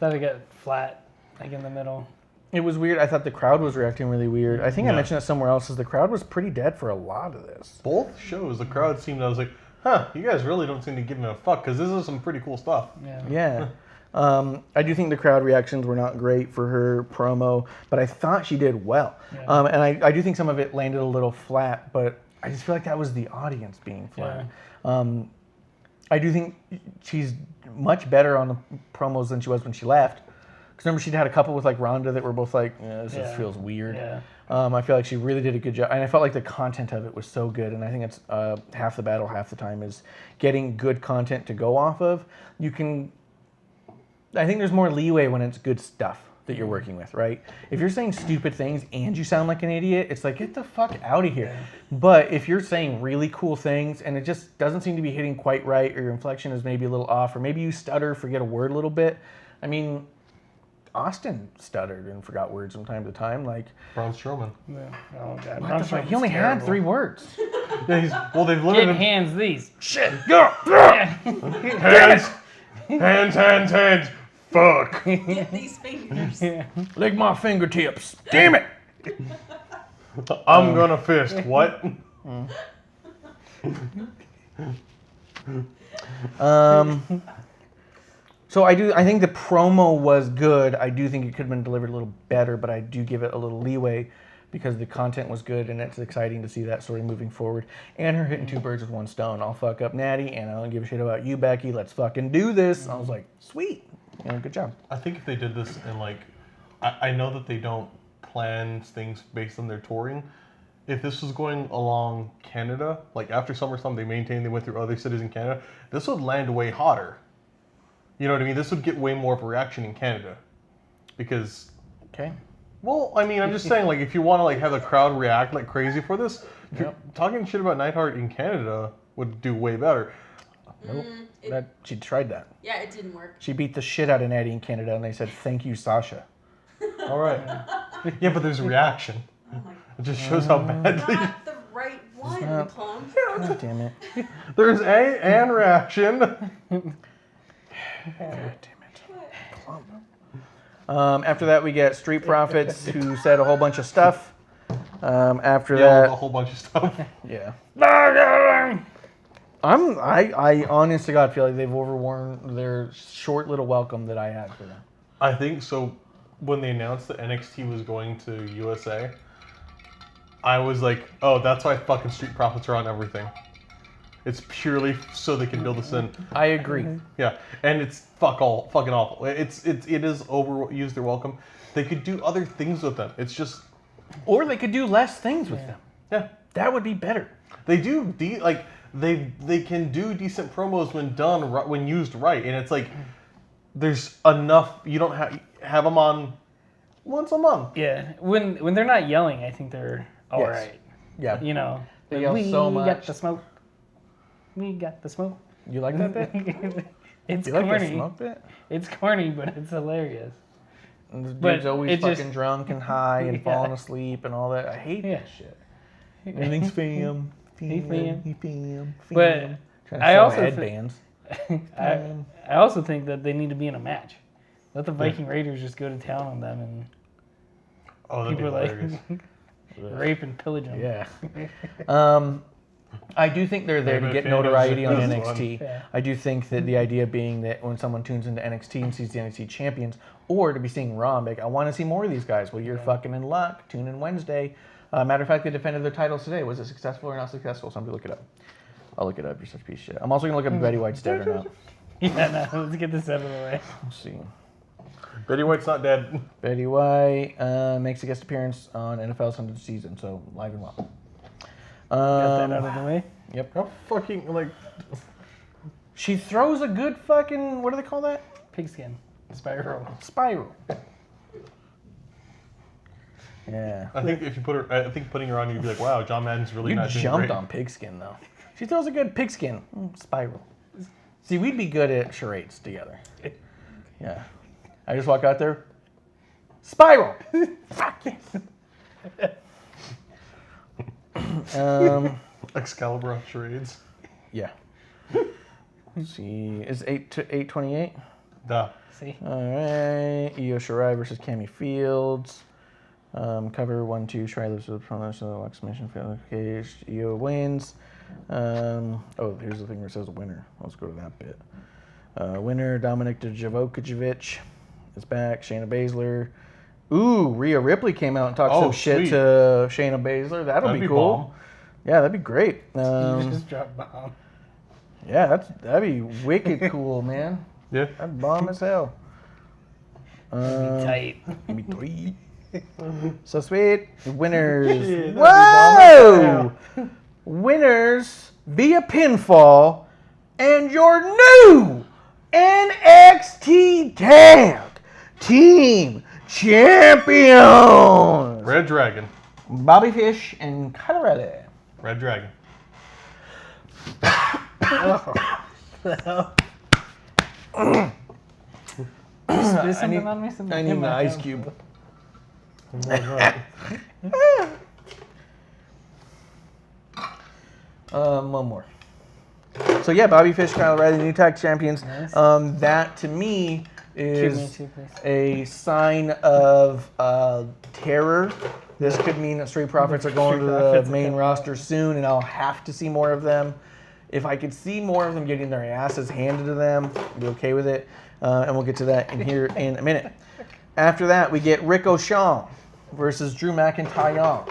Thought it got flat, like in the middle. It was weird. I thought the crowd was reacting really weird. I think I Yeah. mentioned it somewhere else. Is the crowd was pretty dead for a lot of this. Both shows, the crowd seemed, I was like, huh, you guys really don't seem to give me a fuck because this is some pretty cool stuff. Yeah. Yeah. I do think the crowd reactions were not great for her promo, but I thought she did well. Yeah. And I do think some of it landed a little flat, but I just feel like that was the audience being flat. I do think she's much better on the promos than she was when she left. Because remember, she'd had a couple with like Rhonda that were both like, this just feels weird. Yeah. I feel like she really did a good job. And I felt like the content of it was so good. And I think it's half the battle, half the time is getting good content to go off of. I think there's more leeway when it's good stuff that you're working with, right? If you're saying stupid things and you sound like an idiot, it's like, get the fuck out of here. But if you're saying really cool things and it just doesn't seem to be hitting quite right, or your inflection is maybe a little off, or maybe you stutter, forget a word a little bit. I mean, Austin stuttered and forgot words from time to time. Like, Braun Strowman. Yeah. Oh god. what the fuck? He only had 3 words. Yeah, they've Get limited him. hands these. Shit. Go. Hands. Fuck. get these fingers. Lick my fingertips. Damn it. I'm gonna fist. What? So I think the promo was good. I do think it could have been delivered a little better, but I do give it a little leeway because the content was good and it's exciting to see that story moving forward. And her hitting two birds with one stone. I'll fuck up Natty and I don't give a shit about you, Becky. Let's fucking do this. I was like, sweet. Good job. I think if they did this in like, I know that they don't plan things based on their touring. If this was going along Canada, like after SummerSlam, they went through other cities in Canada, this would land way hotter. You know what I mean? This would get way more of a reaction in Canada. Because, Okay. well, I mean, I'm just saying, like, if you want to, like, have the crowd react like crazy for this, talking shit about Neidhart in Canada would do way better. Nope. She tried that. Yeah, it didn't work. She beat the shit out of Natty in Canada and they said, thank you, Sasha. All right. Yeah, but there's reaction. Oh my It just shows how badly. Not the right one, not- Plum. God damn it. There's A and reaction. God damn it. After that, we get Street Profits, who said a whole bunch of stuff. After Yeah, a that, whole bunch of stuff. yeah. I honest to God feel like they've overworn their short little welcome that I had for them. I think so. When they announced that NXT was going to USA, I was like, oh, that's why fucking Street Profits are on everything. It's purely so they can build this in. I agree. Yeah, and it's fucking awful. It is overused their welcome. They could do other things with them. It's just, Or they could do less things with them. yeah, That would be better. they do they can do decent promos when done when used right, and it's like there's enough. You don't have them on once a month. Yeah, when they're not yelling, I think they're all right. Yes. Yeah. You know, They like, yell we so much. got the smoke. We got the smoke. You like that bit? It's You like the corny. smoke bit? It's corny, but it's hilarious. And the But dude's always it just- fucking drunk and high and Yeah. falling asleep and all that. I hate Yeah. that shit. Everything's fam. Hey, fam. Fam. But Trying to I sell also thi- headbands. I also think that they need to be in a match. Let the Viking Raiders just go to town on them and Oh, that'd be people hilarious. rape and pillage them. Yeah. I do think they're there to Maybe get a fan notoriety on knows NXT. one. Yeah. I do think that the idea being that when someone tunes into NXT and sees the NXT champions, or to be seeing Raw, and be like, I want to see more of these guys. Well, you're fucking in luck. Tune in Wednesday. Matter of fact, they defended their titles today. Was it successful or not successful? Somebody look it up. I'll look it up. You're such a piece of shit. I'm also going to look up if Betty White's dead or not. Yeah, no, let's get this out of the way. Let's see. Betty White's not dead. Betty White makes a guest appearance on NFL's 100th season, so live and well. Got that out of the way. Yep. How fucking like. She throws a good fucking, what do they call that? Pigskin. Spiral. Spiral. Yeah. I think if you put her, I think putting her on, you'd be like, wow, John Madden's really You not doing jumped great. on pigskin, though. She throws a good pigskin. Spiral. See, we'd be good at charades together. Yeah. I just walk out there. Spiral! Fuck yes. Excalibur on charades. Yeah. Let's see. Is 828? Duh. See? All right. Io Shirai versus Cammy Fields. Cover 1-2. Shirai lives with promotion. Exclamation field. Okay. Io wins. Oh, here's the thing where it says winner. Let's go to that bit. Winner Dominik Dijakovic is back. Shayna Baszler. Ooh, Rhea Ripley came out and talked some shit sweet. to Shayna Baszler. That'll That'd be be cool. bomb. Yeah, that'd be great. You just dropped bomb. Yeah, that'd be wicked cool, man. Yeah. That'd bomb as hell. Tight. Be tight. So sweet. Winners. that'd be Whoa! Winners via pinfall and your new NXT Tag Team Champions. Red Dragon. Bobby Fish and Kyle O'Reilly. Red Dragon. Spit something on me? Something I need in an my ice mouth. cube. One more. So yeah, Bobby Fish, Kyle O'Reilly, new tag champions. Nice. That to me Shoot me is too, please. a sign of terror. This could mean that Street Profits are going to the Profits. main roster soon, and I'll have to see more of them. If I could see more of them getting their asses handed to them, I'd be okay with it. And we'll get to that in here in a minute. After that, we get Ricochet versus Drew McIntyre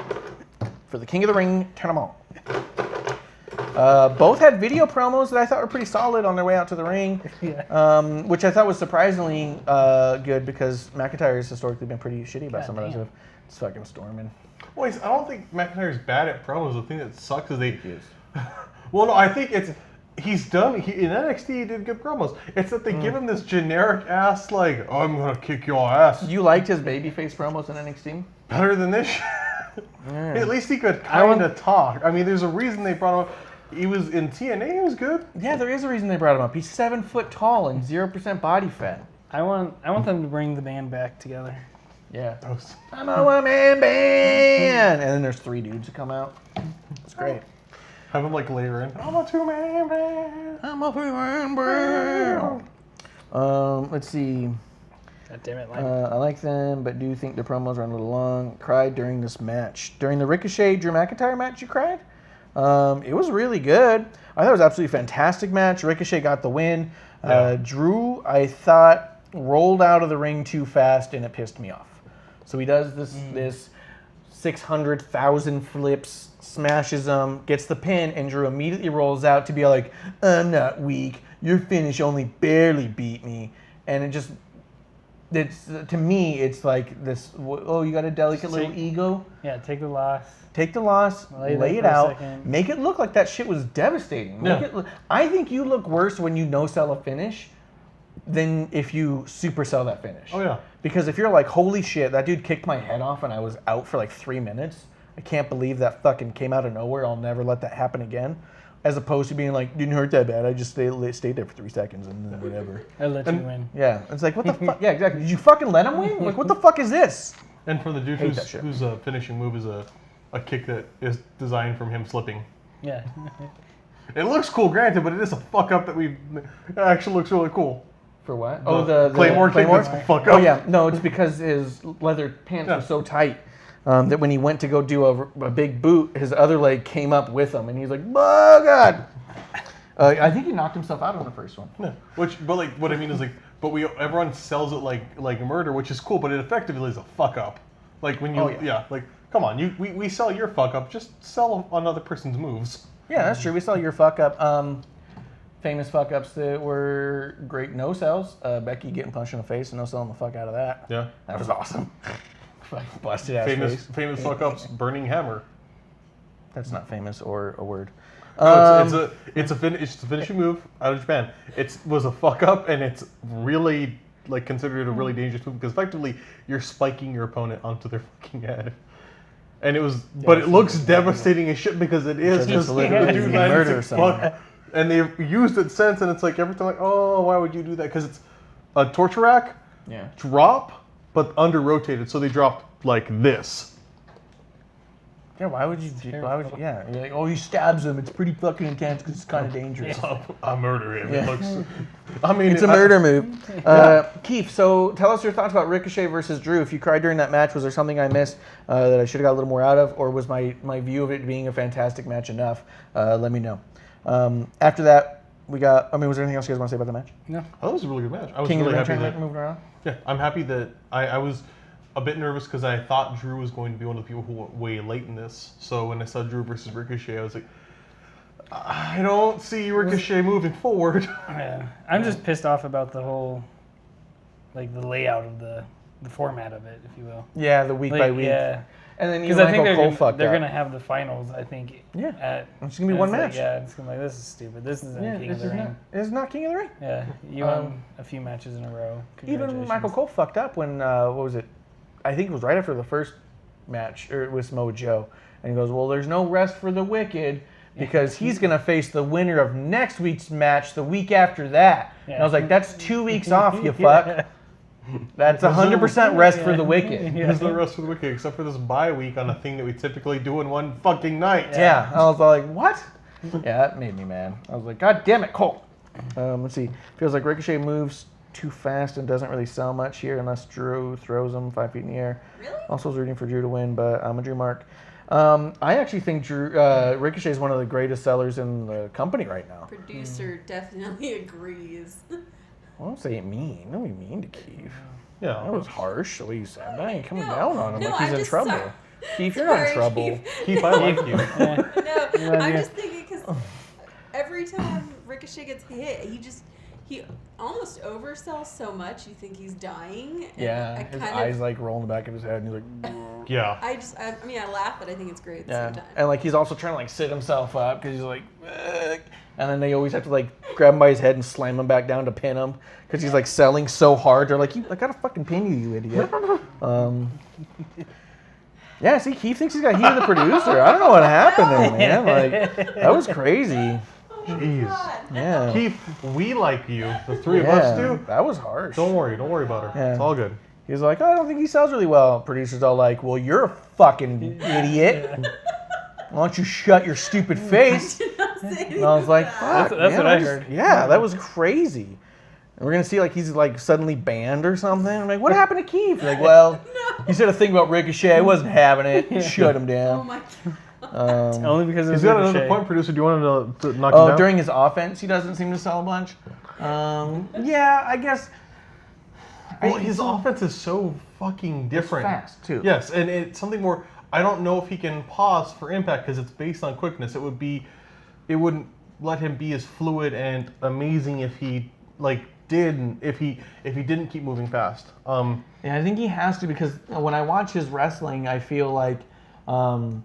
for the King of the Ring tournament. Both had video promos that I thought were pretty solid on their way out to the ring, which I thought was surprisingly good because McIntyre has historically been pretty shitty about some of that stuff. It's fucking storming. Well, I don't think McIntyre's bad at promos. The thing that sucks is they. Well, no, I think it's he's done. In NXT, he did good promos. It's that they give him this generic ass like, "I'm gonna kick your ass." You liked his babyface promos in NXT? Better than this. At least he could kind of talk. I mean, there's a reason they brought him up. He was in TNA. He was good. Yeah, there is a reason they brought him up. He's 7 foot tall and 0% body fat. I want them to bring the band back together. Yeah. I'm a one-man band! And then there's 3 dudes that come out. It's great. Have him like later in. I'm a 2-man band. I'm a 3-man band. Let's see. God damn it, I like them, but do think their promos are a little long. Cried during this match. During the Ricochet Drew McIntyre match, you cried? It was really good. I thought it was an absolutely fantastic match. Ricochet got the win. Drew, I thought, rolled out of the ring too fast, and it pissed me off. So he does this 600,000 flips, smashes them, gets the pin, and Drew immediately rolls out to be like, I'm not weak. Your finish only barely beat me. And it just, to me, it's like this, oh, you got a delicate little ego? Yeah, take the loss. Take the loss, lay it out, make it look like that shit was devastating. I think you look worse when you no-sell a finish than if you supersell that finish. Oh, yeah. Because if you're like, holy shit, that dude kicked my head off and I was out for like 3 minutes. I can't believe that fucking came out of nowhere. I'll never let that happen again. As opposed to being like, didn't hurt that bad. I just stayed there for 3 seconds and then whatever. I let you win. Yeah. It's like, what the fuck? Yeah, exactly. Did you fucking let him win? Like, what the fuck is this? And for the dude whose finishing move is a kick that is designed from him slipping. Yeah. It looks cool, granted, but it is a fuck up that it actually looks really cool. For what? The Claymore kick that's a fuck up. Oh, yeah. No, it's because his leather pants were so tight that when he went to go do a big boot, his other leg came up with him, and he's like, oh, God. I think he knocked himself out on the first one. Yeah. But like, what I mean is like, everyone sells it like murder, which is cool, but it effectively is a fuck up. Like when you, like, come on, we sell your fuck up, just sell another person's moves. Yeah, that's true. We sell your fuck up. Famous fuck ups that were great no sells. Becky getting punched in the face and no selling the fuck out of that. Yeah, that was awesome. Busted ass face. Famous fuck ups. Burning Hammer. That's not famous or a word. No, it's a finishing move out of Japan. It was a fuck up, and it's really like considered a really dangerous move because effectively you're spiking your opponent onto their fucking head. And it was, but it looks devastating as shit because it is just literally dude murder someone. And they've used it since, and it's like every time, like, oh, why would you do that? Because it's a torture rack drop, but under rotated, so they dropped like this. Yeah, why would you? Yeah, you're like, oh, he stabs him. It's pretty fucking intense because it's kind of dangerous. I murder him. Yeah. It looks. I mean, it's a murder move. Keith, so tell us your thoughts about Ricochet versus Drew. If you cried during that match, was there something I missed that I should have got a little more out of, or was my view of it being a fantastic match enough? Let me know. After that, we got. I mean, was there anything else you guys want to say about the match? No. Oh, that was a really good match. I was King really of the happy Ring that moving around. Yeah, I'm happy that I was a bit nervous because I thought Drew was going to be one of the people who went way late in this. So when I saw Drew versus Ricochet, I was like, I don't see Ricochet moving forward. Yeah, I'm just pissed off about the whole, like the layout of the format of it, if you will. Yeah, the week by week. Yeah. And then because I think they're gonna have the finals. I think. Yeah. It's gonna be one match. It's gonna be like, this is stupid. This isn't King of the Ring. It's not King of the Ring. Yeah, you won a few matches in a row. Even Michael Cole fucked up when what was it? I think it was right after the first match with Samoa Joe, and he goes, "Well, there's no rest for the wicked because he's gonna face the winner of next week's match the week after that." Yeah. And I was like, "That's 2 weeks off, you fuck." That's 100% rest for the wicked. There's no rest for the wicked except for this bye week on a thing that we typically do in one fucking night. Yeah, I was like, what? Yeah, that made me mad. I was like, God damn it, Cole. Let's see. Feels like Ricochet moves too fast and doesn't really sell much here unless Drew throws him 5 feet in the air. Really? Also was rooting for Drew to win, but I'm a Drew mark. I actually think Ricochet is one of the greatest sellers in the company right now. Producer definitely agrees. I won't say it mean. No, we mean to Keith. Yeah. That was harsh the way you said that. You're coming No, down on him no, like he's I'm in just trouble. sorry. Keith, you're not in Sorry, trouble. Keith. Keith, I like you. No, I'm just thinking because every time Ricochet gets hit, he almost oversells so much you think he's dying. And Yeah, I his kind eyes of, like roll in the back of his head, and he's like, Yeah. I mean, I laugh, but I think it's great at the yeah. same time. And like he's also trying to like sit himself up because he's like, ugh. And then they always have to like grab him by his head and slam him back down to pin him because he's like selling so hard. They're like, I gotta fucking pin you, you idiot. Yeah, see, Keith thinks he's got heat of the producer. I don't know what happened there, man. Like, that was crazy. Jeez. Yeah. Keith, we like you. The three of us do. That was harsh. Don't worry about her. Yeah. It's all good. He's like, I don't think he sells really well. Producer's all like, well, you're a fucking idiot. Why don't you shut your stupid face? And I was like, fuck, That's man, what I heard. Yeah, that was crazy. And we're gonna see like he's like suddenly banned or something. I'm like, what happened to Keith? Like, well, he said a thing about Ricochet. I wasn't having it. Shut him Oh down. my god. Only because it He's was got another Ricochet. point, producer. Do you want to knock him Oh, down? during his offense, he doesn't seem to sell a bunch. Yeah, I guess. Well, his offense is so fucking different. fast, too. Yes, and it's something more. I don't know if he can pause for impact because it's based on quickness. It wouldn't let him be as fluid and amazing if he if he didn't keep moving fast. Yeah, I think he has to because when I watch his wrestling, I feel like, oh,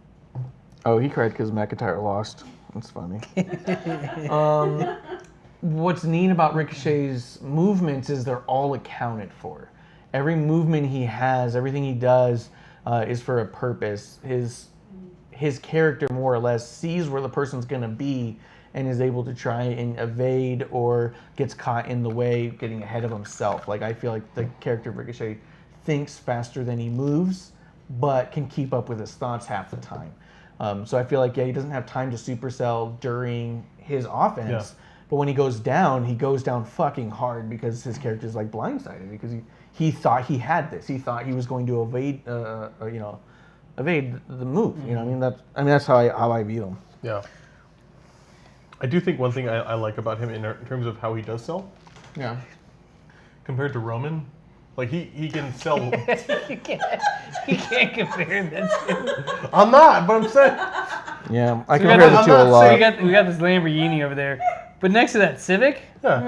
he cried because McIntyre lost. That's funny. What's neat about Ricochet's movements is they're all accounted for. Every movement he has, everything he does, is for a purpose. His character more or less sees where the person's gonna be and is able to try and evade or gets caught in the way, getting ahead of himself. Like I feel like the character of Ricochet thinks faster than he moves, but can keep up with his thoughts half the time. So I feel like he doesn't have time to supercell during his offense. Yeah. But when he goes down fucking hard because his character's like blindsided because he thought he had this. He thought he was going to evade evade the move. You know, that's how I view him. Yeah. I do think one thing I like about him in terms of how he does sell, Yeah. compared to Roman, like he can sell. You can't compare this. I'm not, but I'm saying. Yeah, I We got, compare the two a not lot. we got this Lamborghini over there, but next to that Civic, Yeah.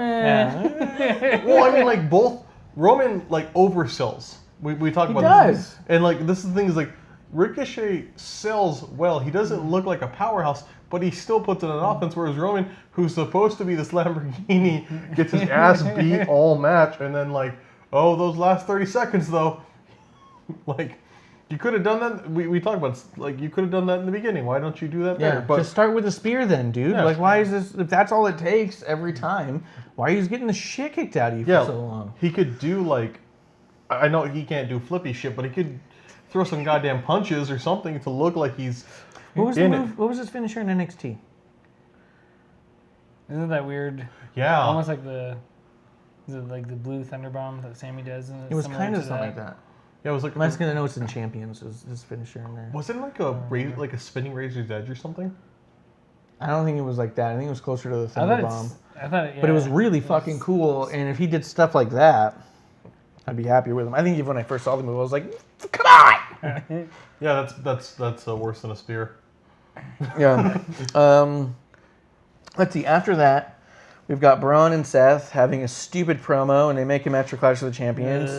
yeah. Well, I mean, like both Roman like oversells. We talk He about this, does. and like this is the thing is like Ricochet sells well. He doesn't look like a powerhouse, but he still puts in an offense. Whereas Roman, who's supposed to be this Lamborghini, gets his ass beat all match, and then like, oh, those last 30 seconds though, like. You could have done that. We talked about like you could have done that in the beginning. Why don't you do that Yeah, there? But just start with a spear then, dude. Yeah. Like, why is this? If that's all it takes every time, why are you getting the shit kicked out of you yeah, for so long? he could do like, I know he can't do flippy shit, but he could throw some goddamn punches or something to look like he's What was the in move? it. What was his finisher in NXT? Isn't that weird? Yeah. Almost like the blue thunder bomb that Sammy does. It was kind of something like that. Yeah, it was like I'm just gonna know it's in Champions. Is his finisher in there? was it like like a spinning razor's edge or something? I don't think it was like that. I think it was closer to the I Thunder thought Bomb. yeah, But it was really fucking cool. And if he did stuff like that, I'd be happier with him. I think even when I first saw the movie, I was like, come on! Yeah, that's worse than a spear. Yeah. Let's see. After that, we've got Braun and Seth having a stupid promo, and they make a match for Clash of the Champions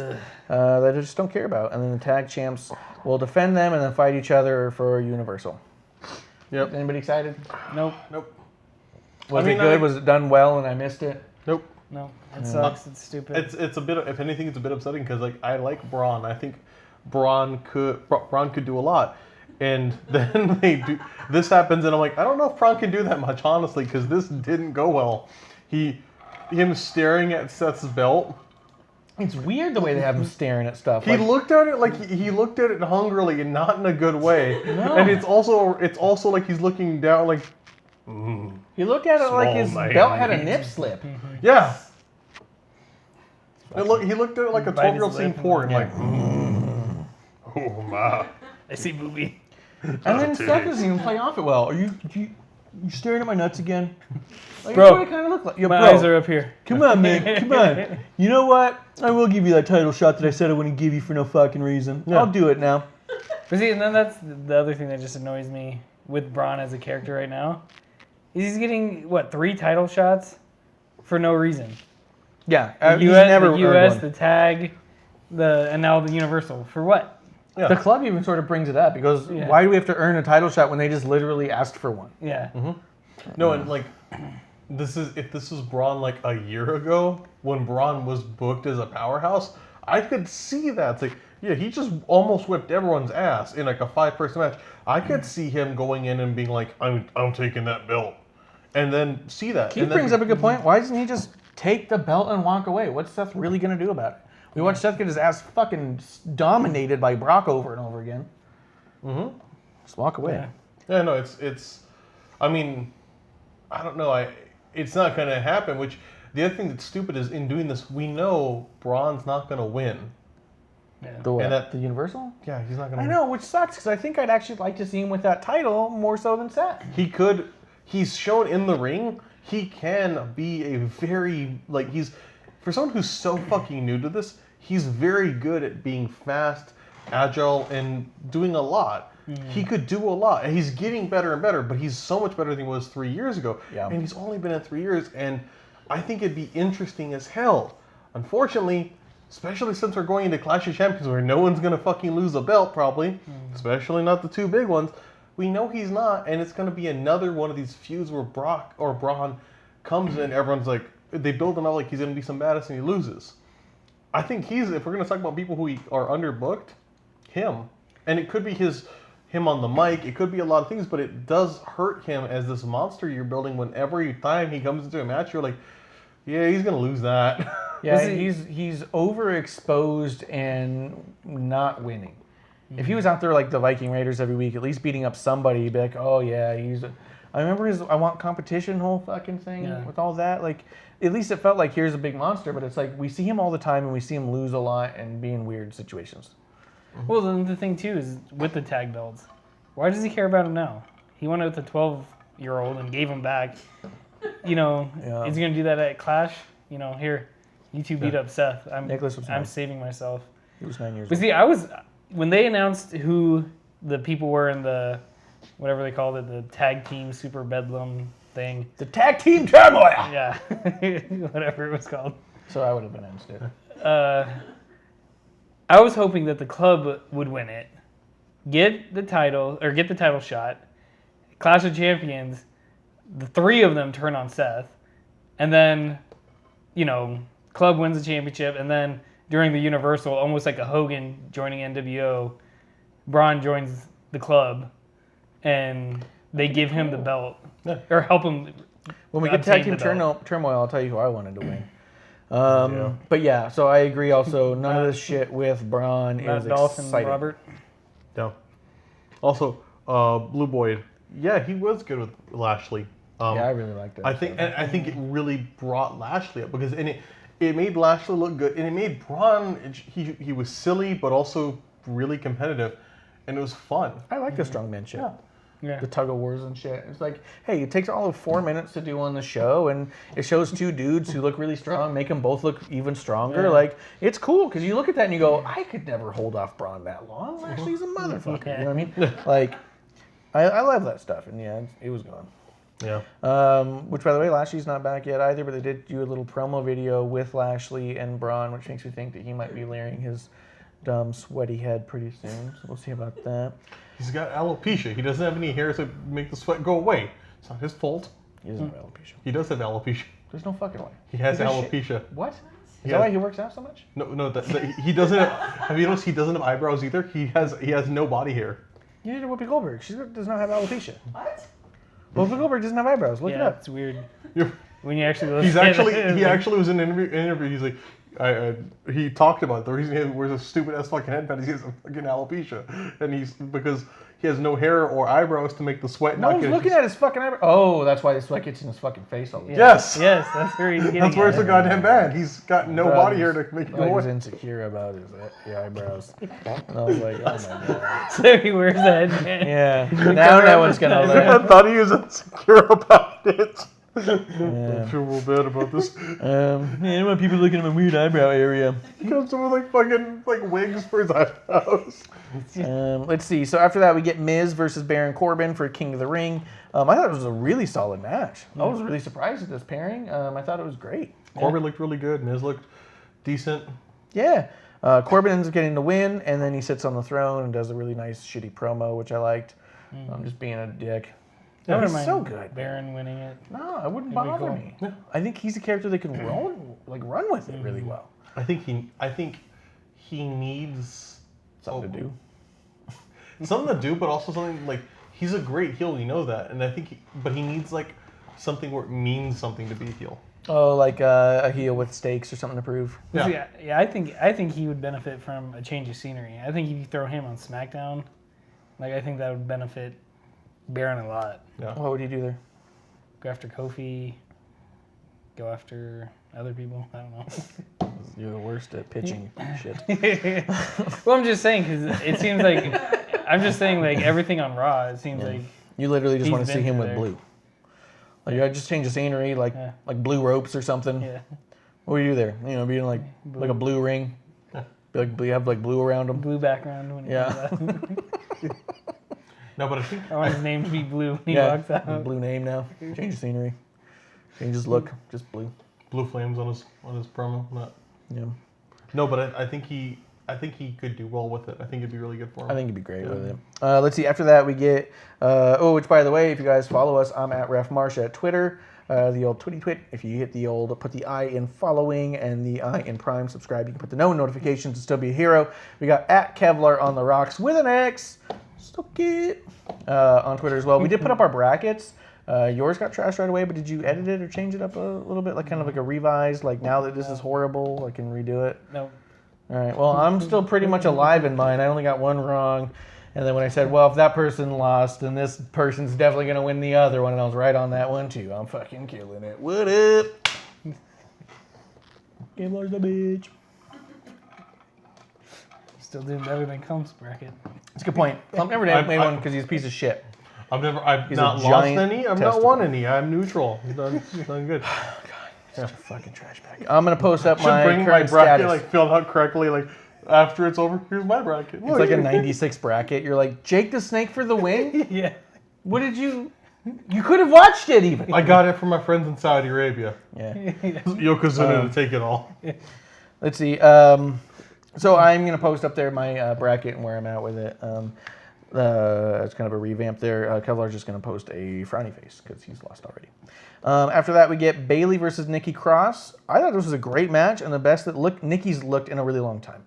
that I just don't care about. And then the tag champs will defend them and then fight each other for Universal. Yep. Anybody excited? Nope. Nope. Was I it mean, good? Was it done well and I missed it? Nope. No. It sucks. It's stupid. It's a bit. If anything, it's a bit upsetting because like I like Braun. I think Braun could do a lot, and then this happens, and I'm like, I don't know if Braun can do that much, honestly, because this didn't go well. Him staring at Seth's belt. It's weird the way they have him staring at stuff. He looked at it like he looked at it hungrily and not in a good way. No. And it's also like he's looking down like. He looked at it like his Small belt had a man. nip slip. Yeah. He looked at it like a Bite his 12-year-old seeing lip. porn. Yeah. Like, oh my. I see booby. And then Seth doesn't even play off it well. Are you staring at my nuts again? Like, Bro, that's what it kind of looked like. Yo, My bro, eyes are up here. come on, man. Come on. You know what? I will give you that title shot that I said I wouldn't give you for no fucking reason. Yeah. I'll do it now. But see, and then that's the other thing that just annoys me with Braun as a character right now. Is he's getting, 3 title shots for no reason. Yeah. The he's US, never the, earned US one. the tag, and now the Universal. For what? Yeah. The club even sort of brings it up because Yeah. why do we have to earn a title shot when they just literally asked for one? Yeah. No, and like, if this was Braun like a year ago, when Braun was booked as a powerhouse, I could see that. It's like, yeah, he just almost whipped everyone's ass in like a 5-person match. I could see him going in and being like, I'm taking that belt. And then see that. Keith and then, brings up a good point. Why doesn't he just take the belt and walk away? What's Seth really going to do about it? We watched Seth get his ass fucking dominated by Brock over and over again. Mm-hmm. Just walk away. Yeah. Yeah, no, it's. I mean, I don't know. It's not going to happen. Which the other thing that's stupid is in doing this, we know Braun's not going to win. Yeah. The what? And that- the Universal? Yeah, he's not going to. I know, which sucks because I think I'd actually like to see him with that title more so than Seth. He could. He's shown in the ring. He can be a very he's for someone who's so fucking new to this. He's very good at being fast, agile, and doing a lot. He could do a lot, and he's getting better and better. But he's so much better than he was 3 years ago. Yeah. And he's only been in 3 years, and I think it'd be interesting as hell. Unfortunately, especially since we're going into Clash of Champions, where no one's gonna fucking lose a belt, probably, especially not the 2 big ones. We know he's not, and it's gonna be another one of these feuds where Brock or Braun comes in, everyone's like, they build him out like he's gonna be some badass, and he loses. I think if we're gonna talk about people who are underbooked, him, and it could be him on the mic, it could be a lot of things, but it does hurt him as this monster you're building. When every time he comes into a match, you're like, yeah, he's gonna lose that. Yeah, he's overexposed and not winning. If he was out there like the Viking Raiders every week, at least beating up somebody, you'd be like, oh yeah, I remember his I want competition whole fucking thing with all that. Like, at least it felt like here's a big monster, but it's like we see him all the time and we see him lose a lot and be in weird situations. Well, then the thing too is with the tag belts. Why does he care about him now? He went with the 12-year-old and gave him back. Is he gonna do that at Clash? Here, you two beat up Seth. Nicholas was I'm nice. saving myself. He was 9 years But old. see, when they announced who the people were in the whatever they called it, the tag team Super Bedlam thing. The tag team turmoil. Yeah, whatever it was called. So I would have announced it. I was hoping that the club would win it, get the title shot, Clash of Champions, the 3 of them turn on Seth, and then, club wins the championship, and then during the Universal, almost like a Hogan joining NWO, Braun joins the club, and they give him the belt, or help him. When we get tag obtain team the belt. turmoil, I'll tell you who I wanted to win. But yeah, so I agree also, none of this shit with Braun Matt is Dolphin, exciting. Robert. Yeah. Also, Blue Boyd. Yeah, he was good with Lashley. Yeah, I really liked it. I think it really brought Lashley up because it made Lashley look good, and it made Braun. He was silly but also really competitive, and it was fun. I like the strongman shit. Yeah. The tug of wars and shit. It's like, hey, it takes all of 4 minutes to do on the show, and it shows 2 dudes who look really strong, make them both look even stronger. Yeah. Like, it's cool because you look at that and you go, I could never hold off Braun that long. Lashley's a motherfucker. Yeah. You know what I mean? Like, I love that stuff, and yeah, it was gone. Yeah. Which, by the way, Lashley's not back yet either, but they did do a little promo video with Lashley and Braun, which makes me think that he might be layering his dumb, sweaty head pretty soon. So we'll see about that. He's got alopecia. He doesn't have any hair to make the sweat go away. It's not his fault. He doesn't have alopecia. He does have alopecia. There's no fucking way. He has He does alopecia. shit. What? Is Yeah. that why he works out so much? No, he doesn't have you noticed he doesn't have eyebrows either? He has no body hair. You need to Whoopi Goldberg. She does not have alopecia. What? Whoopi Goldberg doesn't have eyebrows. Look it Yeah, up. it's weird. You're- When you actually look He at it. actually was in an interview. He's like, he talked about it. The reason he wears a stupid ass fucking headband is he has a fucking alopecia, and because he has no hair or eyebrows to make the sweat No not one's get looking at his fucking eyebrow. Oh, that's why the sweat gets in his fucking face all the time. Yes. Yes, that's where he's getting That's where at. it's so goddamn bad. He's got no Bro, body he's- hair to make it Like go he's away. insecure about his eyebrows. And I was like, oh my god. So he wears the headband. Yeah. Now that one's gonna I learn. thought he was insecure about it. Yeah. I feel real bad about this. Yeah, I don't want people looking at my weird eyebrow area. He comes in with like fucking like wigs for his eyebrows. Let's see. So after that, we get Miz versus Baron Corbin for King of the Ring. I thought it was a really solid match. I was really surprised at this pairing. I thought it was great. Corbin looked really good. Miz looked decent. Yeah. Corbin ends up getting the win, and then he sits on the throne and does a really nice, shitty promo, which I liked. I'm just being a dick. I wouldn't he's mind so good. Baron winning it. No, it wouldn't It'd be bother cool. me. I think he's a character that can run with it really well. I think he needs Something to do. something to do, but also something like he's a great heel. You know that, and I think, but he needs like something where it means something to be a heel. Oh, like a heel with stakes or something to prove. Yeah. Yeah, I think he would benefit from a change of scenery. I think if you throw him on SmackDown, like I think that would benefit Baron a lot. Yeah. What would you do there? Go after Kofi. Go after other people. I don't know. You're the worst at pitching shit. Well, I'm just saying because it seems like I'm just saying like everything on Raw. It seems like You literally just He's want to see been him with there. blue. Like, I just change the scenery, like Yeah. like blue ropes or something. yeah, What do you do there? You know, being like a blue ring. Be like, you have like blue around them. blue background when he Yeah. does that. No, but I think I want his name to be blue when he Yeah, walks out. blue name now. Change the scenery. Change his look, just blue. blue flames on his promo. Not. Yeah, No, but I think he could do well with it. I think it'd be really good for him. I think he'd be great with it. Let's see. After that, we get. Which by the way, if you guys follow us, I'm at Ref Marsh at Twitter. The old twit. If you hit the old, put the I in following and the I in Prime, subscribe. You can put the no notifications to still be a hero. We got at Kevlar on the rocks with an X. Stuck it on Twitter as well. We did put up our brackets. Yours got trashed right away, but did you edit it or change it up a little bit, like kind of like a revised, like now that this is horrible, I can redo it? No, All right. Well, I'm still pretty much alive in mine. I only got one wrong. And then when I said, well, if that person lost, then this person's definitely going to win the other one. And I was right on that one, too. I'm fucking killing it. What up? Kevlar's the bitch. still doing better than Clump's bracket. That's a good point. Clump never made one because he's a piece of shit. I've He's not a lost giant any. I've testicle. not won any. I'm neutral. Done good. Such a fucking trash bag. I'm going to post up Should my bring my current bracket status. like filled out correctly. Like after it's over, here's my bracket. It's like a 96 bracket. You're like, Jake the Snake for the win? Yeah. What did you... You could have watched it even. I got it from my friends in Saudi Arabia. Yeah. Yokozuna to take it all. Let's see. So I'm going to post up there my bracket and where I'm at with it. It's kind of a revamp there. Kevlar's just going to post a frowny face because he's lost already. After that, we get Bailey versus Nikki Cross. I thought this was a great match and the best that Nikki's looked in a really long time.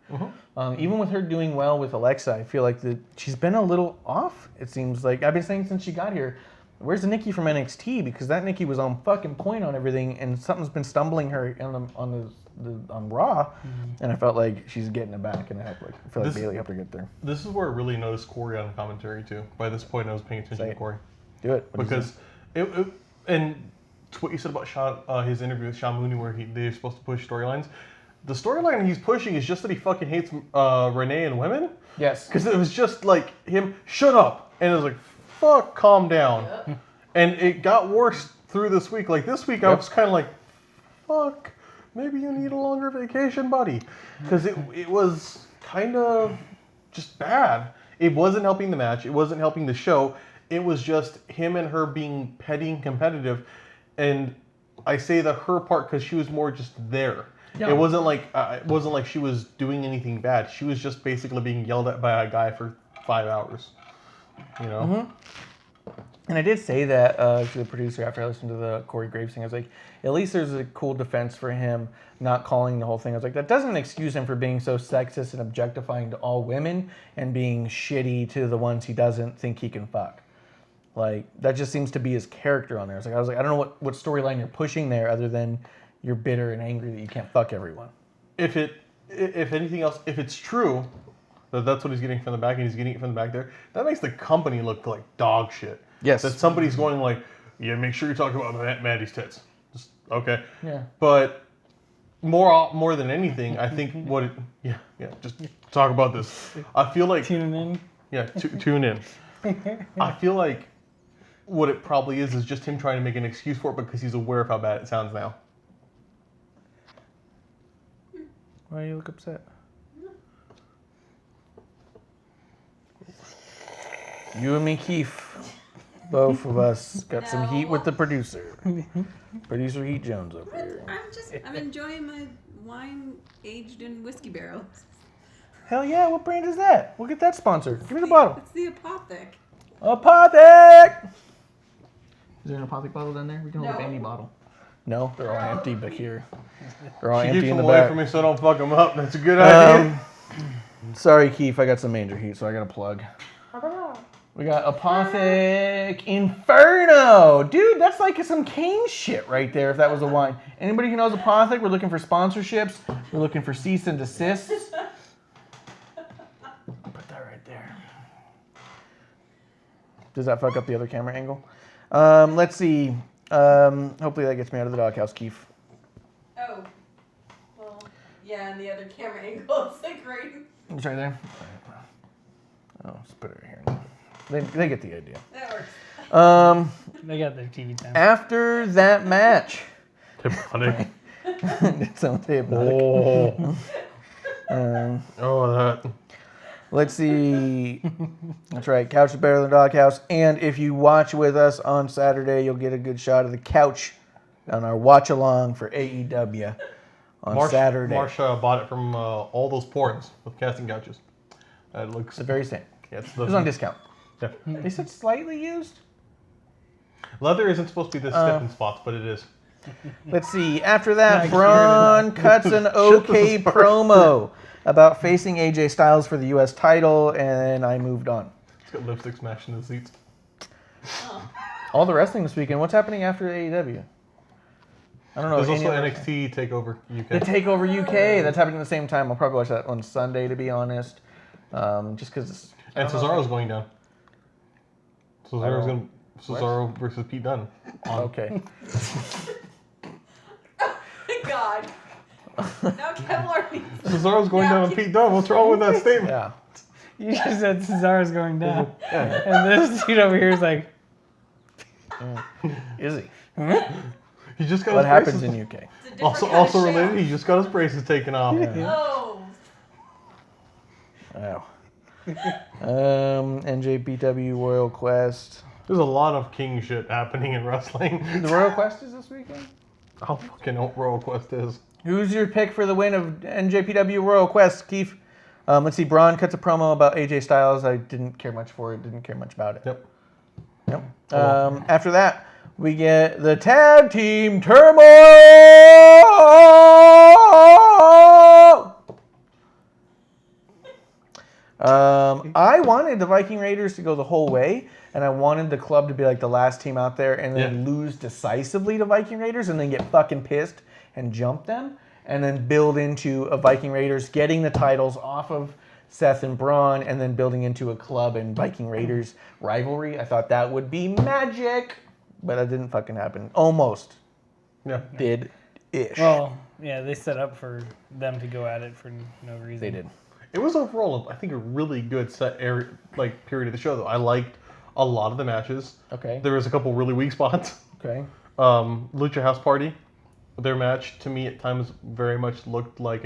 Even with her doing well with Alexa, I feel like she's been a little off. It seems like I've been saying since she got here. Where's the Nikki from NXT? Because that Nikki was on fucking point on everything, and something's been stumbling her on Raw, and I felt like she's getting it back, and I feel like Bailey helped her get there. This is where I really noticed Corey on commentary too. By this point, I was paying attention Say to it. Corey Do it. What do you because and to what you said about his interview with Sean Mooney, where they're supposed to push storylines. The storyline he's pushing is just that he fucking hates Renee and women. think? Yes. Because it was just like him, shut up, and it was like, fuck, calm down. And it got worse through this week. Like this week, I was kind of like, fuck, maybe you need a longer vacation, buddy. Because it was kind of just bad. It wasn't helping the match. It wasn't helping the show. It was just him and her being petty and competitive. And I say the her part because she was more just there. Yeah. It wasn't like she was doing anything bad. She was just basically being yelled at by a guy for 5 hours. You know. And I did say that to the producer after I listened to the Corey Graves thing. I was like, at least there's a cool defense for him not calling the whole thing. I was like, that doesn't excuse him for being so sexist and objectifying to all women and being shitty to the ones he doesn't think he can fuck. Like, that just seems to be his character on there. I was like, I don't know what storyline you're pushing there other than you're bitter and angry that you can't fuck everyone. If anything else, if it's true, That's what he's getting from the back, and he's getting it from the back there. That makes the company look like dog shit. Yes. That somebody's going like, yeah, make sure you talk about Maddie's tits. Just okay. Yeah. But more than anything, I think just talk about this. I feel like Tuning in. yeah, tune in. I feel like what it probably is just him trying to make an excuse for it because he's aware of how bad it sounds now. Why do you look upset? You and me, Keith. Both of us got some heat with the producer. Producer Heat Jones up here. I'm enjoying my wine aged in whiskey barrels. Hell yeah, what brand is that? We'll get that sponsored. Give me the bottle. It's the Apothic. Apothic! Is there an Apothic bottle down there? We can hold up No. any bottle. No, they're all empty back here. They're all She empty keeps in them the away back. from me so I don't fuck them up. That's a good idea. Sorry, Keith, I got some Manger heat, so I got a plug. We got Apothic Inferno. Dude, that's like some Kane shit right there if that was a wine. Anybody who knows Apothic, we're looking for sponsorships. We're looking for cease and desists. Put that right there. Does that fuck up the other camera angle? Let's see. Hopefully that gets me out of the doghouse, Keith. Oh. Well, yeah, and the other camera angle is like right. It's right there. Oh, let's put it right here. They get the idea. That works. They got their TV time. After that match, Hypnotic. it sounds hypnotic. Oh. That. Let's see. That's right. Couch is better than doghouse. And if you watch with us on Saturday, you'll get a good shot of the couch on our watch along for AEW on Saturday. Marsha bought it from all those ports with casting couches. It looks. It's the very same. Yeah, it's It was on discount. yeah. They said slightly used. Leather isn't supposed to be this stiff in spots, but it is. Let's see. After that, Braun cuts an okay promo about facing AJ Styles for the U.S. title, and I moved on. It's got lipstick smashed in the seats. All the wrestling this weekend. What's happening after AEW? I don't know. There's any also other- NXT Takeover UK. The Takeover UK. That's happening at the same time. I'll probably watch that on Sunday, to be honest. Just because. And Cesaro's going down. Cesaro's Oh. going Cesaro versus Pete Dunne. Okay. Thank God. Now Kevlar needs. Cesaro's going Now down with Pete Dunne. What's wrong with that statement? Yeah. You just said Cesaro's going down. And this dude over here is like, Is he? He just got What his happens braces. in UK? It's a different Also, kind of show. related, he just got his braces taken off. Oh. Wow. NJPW Royal Quest. There's a lot of king shit happening in wrestling. The Royal Quest is this weekend? How fucking what Royal Quest is. Who's your pick for the win of NJPW Royal Quest, Keith? Let's see. Braun cuts a promo about AJ Styles. I didn't care much for it. Didn't care much about it. Yep. Yep. After that, we get the tag team turmoil. I wanted the Viking Raiders to go the whole way, and I wanted the club to be like the last team out there and then lose decisively to Viking Raiders and then get fucking pissed and jump them and then build into a Viking Raiders getting the titles off of Seth and Braun and then building into a club and Viking Raiders rivalry. I thought that would be magic, but that didn't fucking happen. Almost Yeah. did-ish. well, yeah, they set up for them to go at it for no reason. They did. It was overall, I think, a really good period of the show. Though I liked a lot of the matches. Okay. There was a couple really weak spots. Okay. Lucha House Party, their match to me at times very much looked like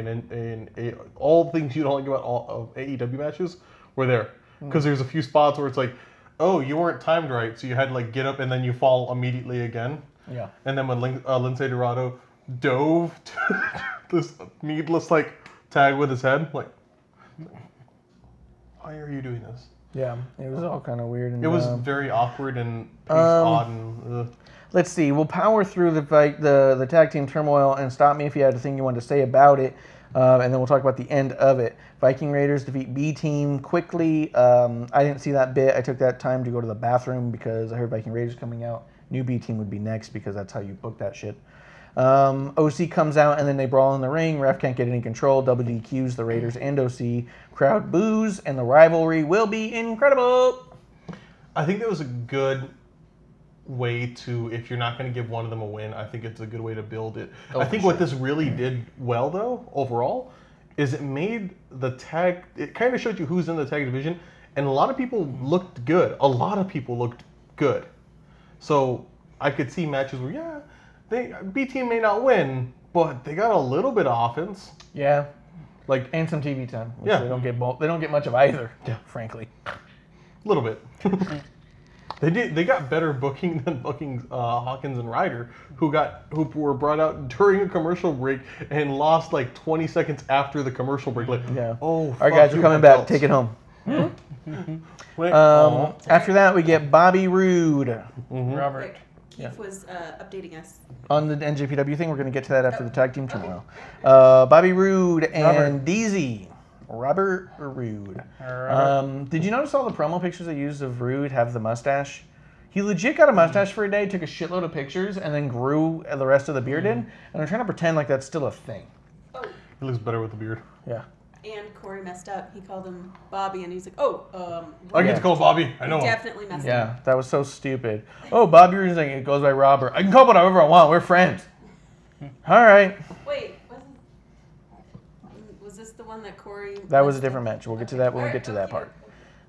all the things you don't like about all of AEW matches were there because there's a few spots where it's like, oh, you weren't timed right, so you had to like get up and then you fall immediately again. Yeah. And then when Lindsay Dorado dove to this needless like tag with his head, like, why are you doing this? Yeah. It was all kind of weird. And, It was very awkward and odd and. Let's see. We'll power through the tag team turmoil and stop me if you had a thing you wanted to say about it, and then we'll talk about the end of it. Viking Raiders defeat B Team quickly. I didn't see that bit. I took that time to go to the bathroom because I heard Viking Raiders coming out. New B Team would be next because that's how you book that shit. OC comes out and then they brawl in the ring. Ref can't get any control. WDQs the Raiders and OC. Crowd boos, and the rivalry will be incredible. I think that was a good way to, if you're not going to give one of them a win, I think it's a good way to build it. Oh, I think for what this really did well, though, overall, is it made the tag, it kind of showed you who's in the tag division, and a lot of people looked good. A lot of people looked good. So I could see matches where, B team may not win, but they got a little bit of offense. Yeah, Like, and some TV time. Which Yeah. they don't get. They don't get much of either. Yeah. Frankly. a little bit. They got better booking than booking Hawkins and Ryder, who were brought out during a commercial break and lost like 20 seconds after the commercial break. Like, Yeah. oh, All right, fuck, guys, you we're coming have back. belts. Take it home. Wait, oh. After that, we get Bobby Roode Robert. Quick. Keith was updating us. on the NJPW thing. We're going to get to that after the tag team turmoil. Bobby Roode and DZ. Robert Roode. Did you notice all the promo pictures they used of Roode have the mustache? He legit got a mustache for a day, took a shitload of pictures, and then grew the rest of the beard in. And they're trying to pretend like that's still a thing. Oh, He looks better with the beard. Yeah. and Corey messed up. He called him Bobby, and he's like, I get to call Bobby. I know him. definitely messed up. Yeah, that was so stupid. Oh, Bobby Roode's like, it goes by Robert. I can call whatever I want. We're friends. All right. Wait, was this the one that Corey? That was a messed different up? match. We'll get to that when we Alright, get to that okay. part.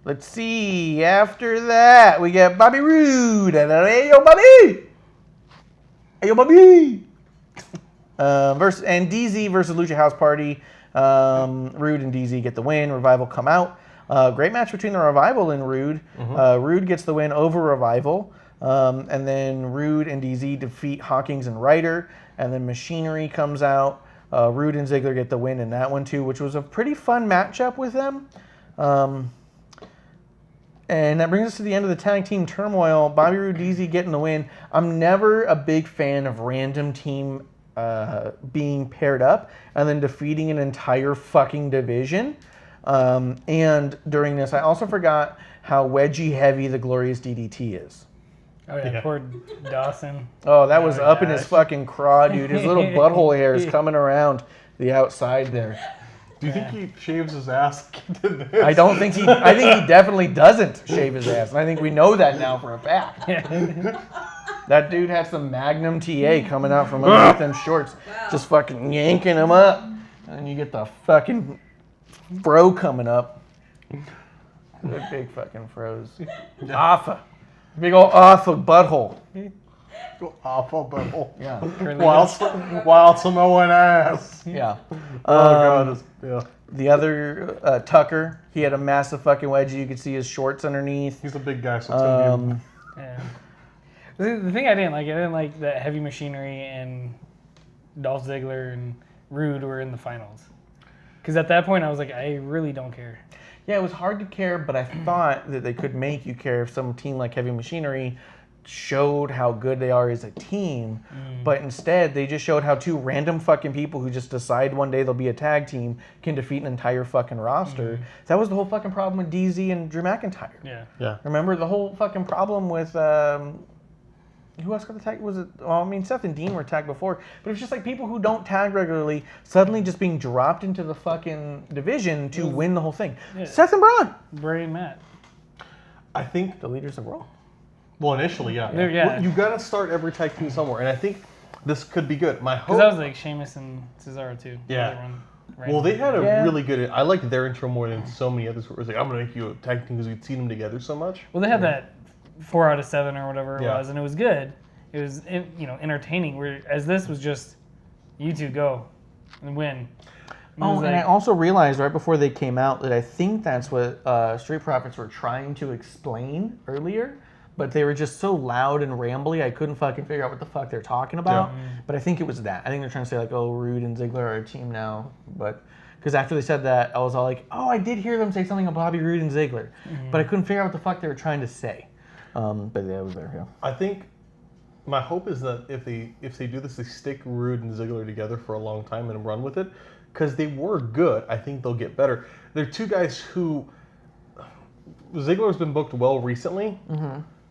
Let's see. After that, we get Bobby Roode. And hey, yo, Bobby! Hey, yo, Bobby! And DZ versus Lucha House Party. Roode and DZ get the win. Revival come out. Great match between the Revival and Roode. Roode gets the win over Revival. And then Roode and DZ defeat Hawkins and Ryder. And then Machinery comes out. Roode and Ziggler get the win in that one too, which was a pretty fun matchup with them. And that brings us to the end of the tag team turmoil. Bobby Roode, DZ getting the win. I'm never a big fan of random team being paired up and then defeating an entire fucking division. And during this, I also forgot how wedgie heavy the Glorious DDT is. Oh yeah, Yeah. poor Dawson. Oh, that was Oh, up in his gosh. fucking craw, dude. His little butthole hair is coming around the outside there. Do you think he shaves his ass? to this? I don't think I think he definitely doesn't shave his ass. And I think we know that now for a fact. That dude had some Magnum TA coming out from underneath them shorts, Wow. just fucking yanking him up. And you get the fucking fro coming up. The big fucking froze. Alpha. Big old alpha butthole. Go awful butthole. Yeah. Wild Samoan ass. Yeah. Oh god. Yeah. The other, Tucker, he had a massive fucking wedgie. You could see his shorts underneath. He's a big guy, so it's gonna be. Yeah. The thing I didn't like that Heavy Machinery and Dolph Ziggler and Rude were in the finals. Because at that point I was like, I really don't care. Yeah, it was hard to care, but I thought that they could make you care if some team like Heavy Machinery showed how good they are as a team. But instead, they just showed how two random fucking people who just decide one day they'll be a tag team can defeat an entire fucking roster. That was the whole fucking problem with DZ and Drew McIntyre. Yeah. Yeah. Remember the whole fucking problem with who else got the tag? Was it? Well, I mean, Seth and Dean were tagged before, but it was just like people who don't tag regularly suddenly just being dropped into the fucking division to win the whole thing. Yeah. Seth and Braun, Bray and Matt. I think. the leaders of Raw. Well, initially, yeah. They're- yeah. Well, you gotta start every tag team somewhere, and I think this could be good. My Because hope. that was like Sheamus and Cesaro too. The Yeah. other one, right? Well, they had a Yeah. really good. I liked their intro more than so many others. Where it was like, I'm gonna make you a tag team because we'd seen them together so much. Well, they had that 4 out of 7 or whatever it Yeah. was, and it was good. It was entertaining. Whereas this was just you two go and win. And it Oh, was and I like- also realized right before they came out that I think that's what Street Profits were trying to explain earlier, but they were just so loud and rambly I couldn't fucking figure out what the fuck they're talking about. But I think it was that. I think they're trying to say like, oh, Rude and Ziggler are a team now, but because after they said that, I was all like, oh, I did hear them say something about Bobby Roode and Ziggler, but I couldn't figure out what the fuck they were trying to say. But yeah, it was there. Yeah. I think my hope is that if they do this, they stick Rude and Ziggler together for a long time and run with it, because they were good. I think they'll get better. They're two guys who Ziggler's been booked well recently.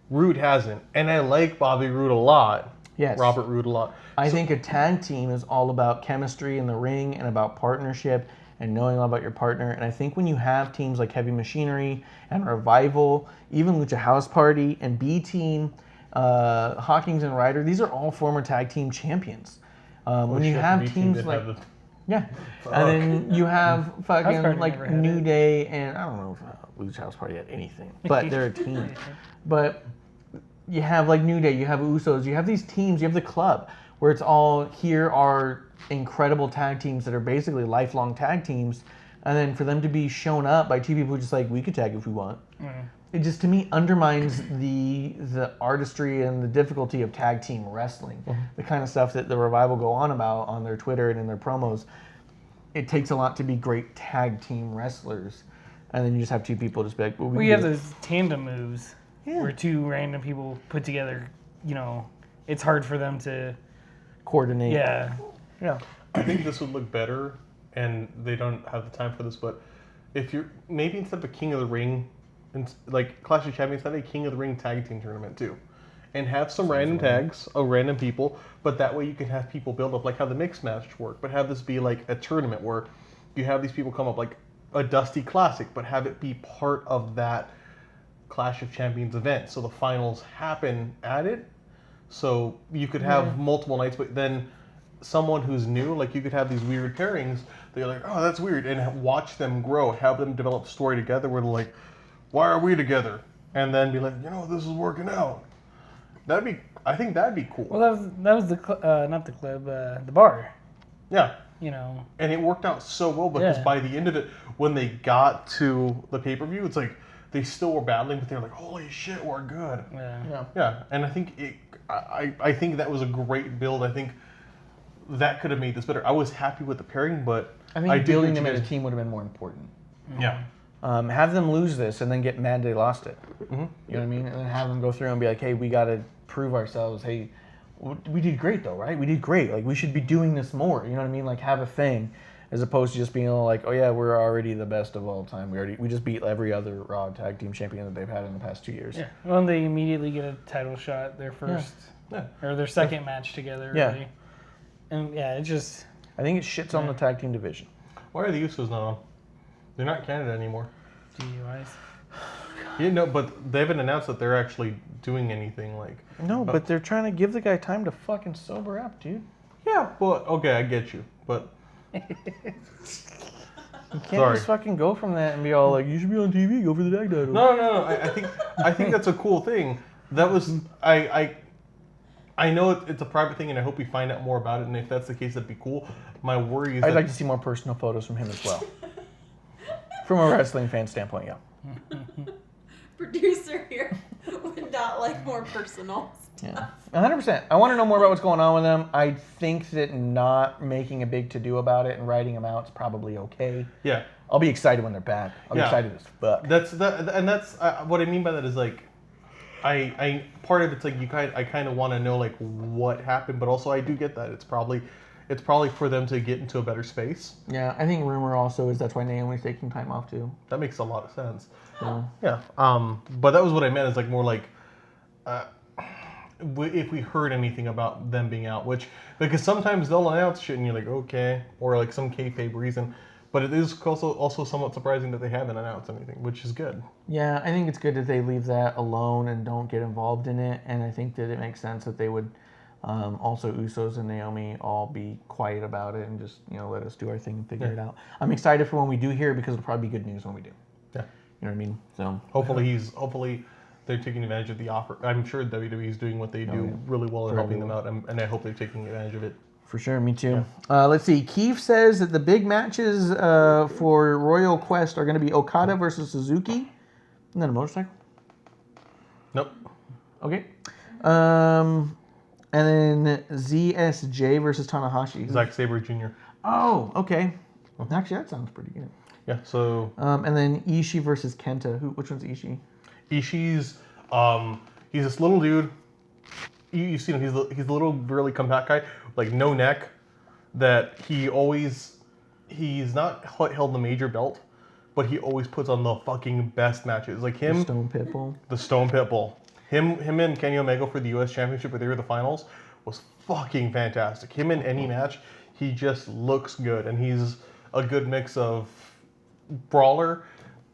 Rude hasn't, and I like Bobby Roode a lot. Yes. Robert Roode a lot. I think a tag team is all about chemistry in the ring and about partnership and knowing all about your partner. And I think when you have teams like Heavy Machinery and Revival, even Lucha House Party and B Team, Hawkins and Ryder, these are all former tag team champions. When you Shit, have B-Team teams did like have the- yeah, and then you have House Party fucking like never had New it. Day and I don't know if Lucha House Party had anything, but they're a team. But you have like New Day, you have Usos, you have these teams, you have the club where it's all here are incredible tag teams that are basically lifelong tag teams, and then for them to be shown up by two people who just like we could tag if we want. It just to me undermines the artistry and the difficulty of tag team wrestling. The kind of stuff that the Revival go on about on their Twitter and in their promos. It takes a lot to be great tag team wrestlers, and then you just have two people just be like, well, Well, we you have can do those tandem moves Yeah. where two random people put together. You know, it's hard for them to. coordinate. Yeah. Yeah. I think this would look better, and they don't have the time for this. But if you're maybe instead of a King of the Ring, and like Clash of Champions, have a King of the Ring tag team tournament too, and have some random tags of random people. But that way you can have people build up like how the mixed match work. But have this be like a tournament where you have these people come up like a Dusty Classic, but have it be part of that Clash of Champions event. So the finals happen at it. So you could have multiple nights, but then someone who's new, like you could have these weird pairings. They're like, oh, that's weird, and watch them grow, have them develop a story together. Where they're like, why are we together? And then be like, this is working out. I think that'd be cool. Well, that was the not the club, the bar. Yeah, You know. and it worked out so well because Yeah. by the end of it, when they got to the pay-per-view, it's like they still were battling, but they're like, holy shit, we're good. Yeah. Yeah, and I think I think that was a great build. I think that could have made this better. I was happy with the pairing, but I think did building what them you as a guys- team would have been more important. Yeah, Have them lose this and then get mad they lost it. Mm-hmm. You know what I mean? And then have them go through and be like, hey, we got to prove ourselves. Hey, we did great though, right? We did great. Like we should be doing this more. You know what I mean? Like have a thing, as opposed to just being all like, oh yeah, we're already the best of all time. We just beat every other Raw tag team champion that they've had in the past 2 years. Yeah. Well, they immediately get a title shot, their first Yeah. or their second match together. Yeah. Really. And yeah, it just I think it shits on the tag team division. Why are the Usos not on? They're not Canada anymore. DUIs. You know, but they haven't announced that they're actually doing anything like. No, but they're trying to give the guy time to fucking sober up, dude. Yeah, well, okay, I get you, but You can't Sorry. just fucking go from that and be all like, you should be on TV, go for the tag title. no. I think that's a cool thing. That was I know it's a private thing, and I hope we find out more about it. And if that's the case, that'd be cool. My worry is I'd that like to see more personal photos from him as well. From a wrestling fan standpoint, yeah. Producer here would not like more personal. Yeah, 100%. I want to know more about what's going on with them. I think that not making a big to-do about it and writing them out is probably okay. yeah. I'll be excited when they're back. I'll be Yeah. excited as fuck. That's what I mean by that is like, I part of it's like I kind of want to know like what happened, but also I do get that it's probably for them to get into a better space. Yeah, I think rumor also is that's why Naomi's taking time off too. That makes a lot of sense. Yeah. Yeah. But that was what I meant. Is like more like, if we heard anything about them being out, which because sometimes they'll announce shit and you're like okay, or like some kayfabe reason. But it is also somewhat surprising that they haven't announced anything, which is good. Yeah, I think it's good that they leave that alone and don't get involved in it. And I think that it makes sense that they would also Usos and Naomi all be quiet about it and just let us do our thing and figure it out. I'm excited for when we do hear it because it'll probably be good news when we do. Yeah. You know what I mean? So Hopefully they're taking advantage of the offer. I'm sure WWE is doing what they do really well in helping them out, and I hope they're taking advantage of it. for sure, me too. Let's see. Keith says that the big matches for Royal Quest are going to be Okada versus Suzuki. Isn't that a motorcycle? Nope. Okay. And then ZSJ versus Tanahashi. Zack Sabre Jr. Oh, okay. Actually, that sounds pretty good. Yeah. So And then Ishii versus Kenta. Which one's Ishii? Ishii's he's this little dude. You've seen him. He's the little really compact guy, like no neck. That he's not held the major belt, but he always puts on the fucking best matches. Like him, Stone Pitbull. the Stone Pitbull. Him and Kenny Omega for the U.S. Championship, but they were the finals. was fucking fantastic. Him in any match, he just looks good, and he's a good mix of brawler,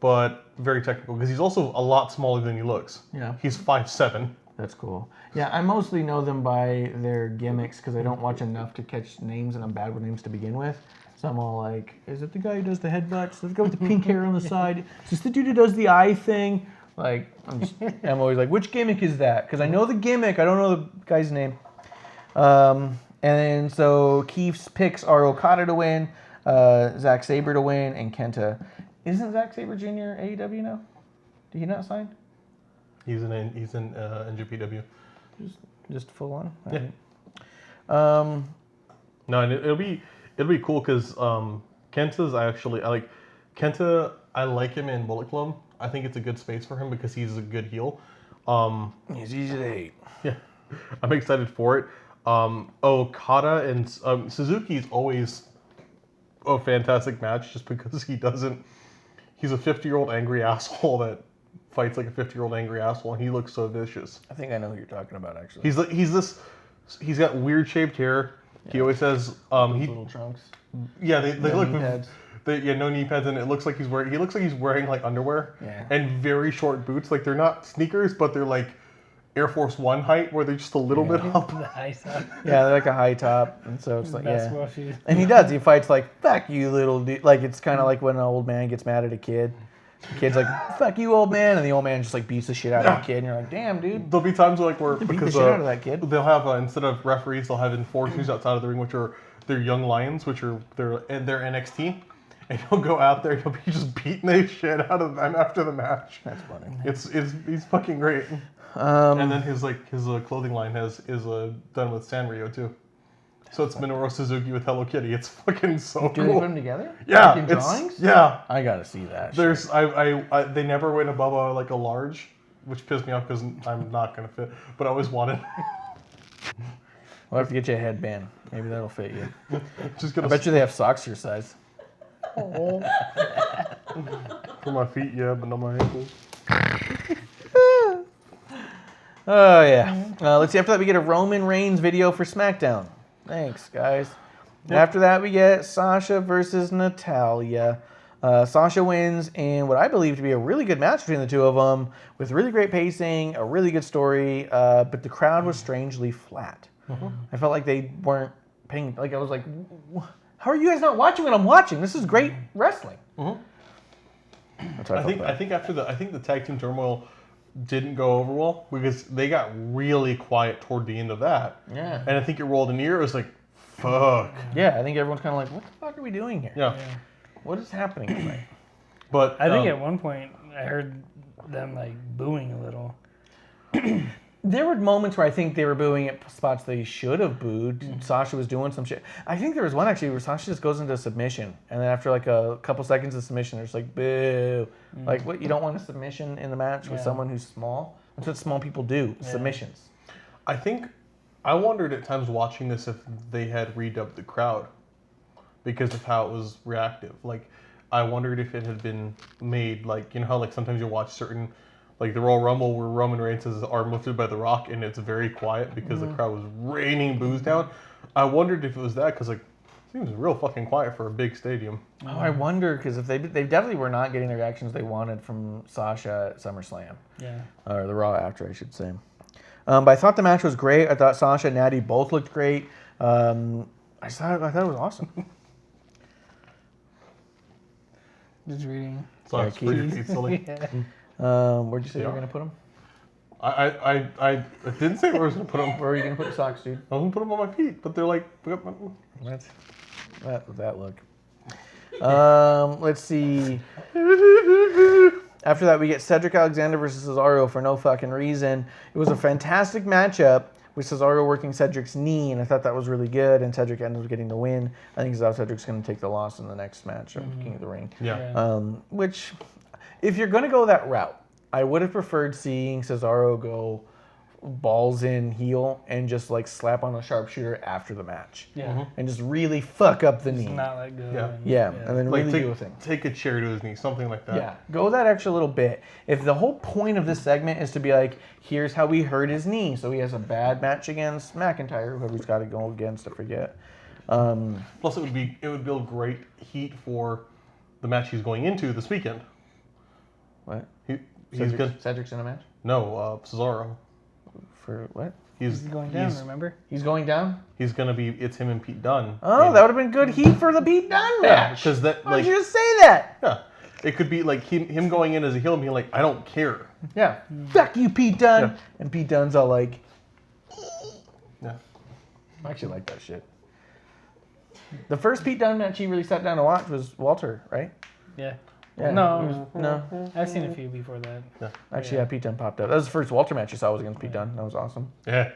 but very technical because he's also a lot smaller than he looks. Yeah. He's 5'7". That's cool. Yeah, I mostly know them by their gimmicks because I don't watch enough to catch names, and I'm bad with names to begin with. So I'm all like, is it the guy who does the headbutts? Let's go with the pink hair on the side. Is this the dude who does the eye thing? Like, I'm always like, which gimmick is that? Because I know the gimmick, I don't know the guy's name. And then so Keith's picks are Okada to win, Zack Sabre to win, and Kenta. Isn't Zack Sabre Jr. AEW now? Did he not sign? He's in NJPW. Just full on. Yeah. Um, No, and it'll be cool because Kenta's I like Kenta. I like him in Bullet Club. I think it's a good space for him because he's a good heel. he's easy to hate. Yeah, I'm excited for it. Okada and Suzuki's always a fantastic match just because he's a 50-year-old angry asshole that fights like a 50-year-old angry asshole, and he looks so vicious. I think I know who you're talking about, actually. He's got weird shaped hair. Yeah. He always has little trunks. Yeah, they No look knee pads. No knee pads, and it looks like he's wearing like underwear and very short boots. Like they're not sneakers, but they're like Air Force One height, where they're just a little bit up. The high side. Yeah, they're like a high top, and so it's like Basketball shoes. And he does. He fights like fuck you, little dude. Like it's kind of like when an old man gets mad at a kid. The kid's like fuck you, old man, and the old man just like beats the shit out of the kid, and you're like, damn, dude. There'll be times where beat the because shit out of that kid. they'll have instead of referees, they'll have enforcers outside of the ring, which are they're young lions, which are they're NXT, and he'll go out there, and he'll be just beating the shit out of them after the match. That's funny. He's fucking great. And then his clothing line is done with Sanrio too. So it's Minoru Suzuki with Hello Kitty. It's fucking so Do they cool. put them together? Yeah, Like in it's- drawings? Yeah, I gotta see that. there's they never went above a large, which pissed me off because I'm not gonna fit. But I always wanted. We'll have to get you a headband. Maybe that'll fit you. Just I gonna bet you they have socks your size. for my feet, yeah, but not my ankles. Oh yeah. Let's see. After that, we get a Roman Reigns video for SmackDown. Thanks, guys. And after that, we get Sasha versus Natalya. Sasha wins in what I believe to be a really good match between the two of them, with really great pacing, a really good story, but the crowd was strangely flat. I felt like they weren't paying. Like I was like, how are you guys not watching what I'm watching? This is great wrestling. That's what I think the tag team turmoil didn't go over well because they got really quiet toward the end of that. Yeah. And I think it rolled in the ear. It was like, fuck. Yeah, I think everyone's kind of like, what the fuck are we doing here? Yeah. What is happening tonight? But I think at one point I heard them like booing a little. There were moments where I think they were booing at spots they should have booed. Sasha was doing some shit. I think there was one actually where Sasha just goes into submission, and then after like a couple seconds of submission, there's like boo. Like what? You don't want a submission in the match with someone who's small? That's what small people do. Submissions. I think I wondered at times watching this if they had redubbed the crowd because of how it was reactive. Like I wondered if it had been made like how like sometimes you watch certain like the Royal Rumble where Roman Reigns has his arm lifted by The Rock and it's very quiet because the crowd was raining boos down. I wondered if it was that because like it seems real fucking quiet for a big stadium. Oh, I wonder because if they definitely were not getting the reactions they wanted from Sasha at SummerSlam. Yeah. Or the Raw after, I should say. But I thought the match was great. I thought Sasha and Natty both looked great. I thought it was awesome. Just reading. So Yeah, it's pretty Keith. silly. Where'd you say you were Yeah. going to put them? I didn't say where I was gonna put them. Where are you going to put the socks, dude? I was gonna put them on my feet, but they're like. What? That look. Let's see. After that, we get Cedric Alexander versus Cesaro for no fucking reason. It was a fantastic matchup with Cesaro working Cedric's knee, and I thought that was really good, and Cedric ended up getting the win. I think Cedric's going to take the loss in the next match of King of the Ring. Yeah. Which, if you're going to go that route, I would have preferred seeing Cesaro go balls in heel and just like slap on a sharpshooter after the match. Yeah. And just really fuck up the Just knee. not let go. Yeah. and- Yeah, and then Like really do a thing. take a chair to his knee, something like that. Yeah, go that extra little bit. If the whole point of this segment is to be like, here's how we hurt his knee, so he has a bad match against McIntyre, whoever he's got to go against, I forget. Plus, it would build great heat for the match he's going into this weekend. What? He's Cedric, good. Cedric's in a match? Cesaro. For what? He's going down, remember? He's going down? He's gonna be. It's him and Pete Dunne. Oh, that would have been good heat for the Pete Dunne match. because that Why like did you just say that? yeah, it could be like him going in as a heel and being like, I don't care. Yeah. Fuck you, Pete Dunne. Yeah. And Pete Dunne's all like, Yeah. I actually like that shit. The first Pete Dunne match he really sat down to watch was Walter, right? Yeah. Yeah. No, No. I've seen a few before that. Actually, yeah, Pete Dunne popped up. That was the first Walter match you saw was against Pete Dunne. That was awesome. Yeah.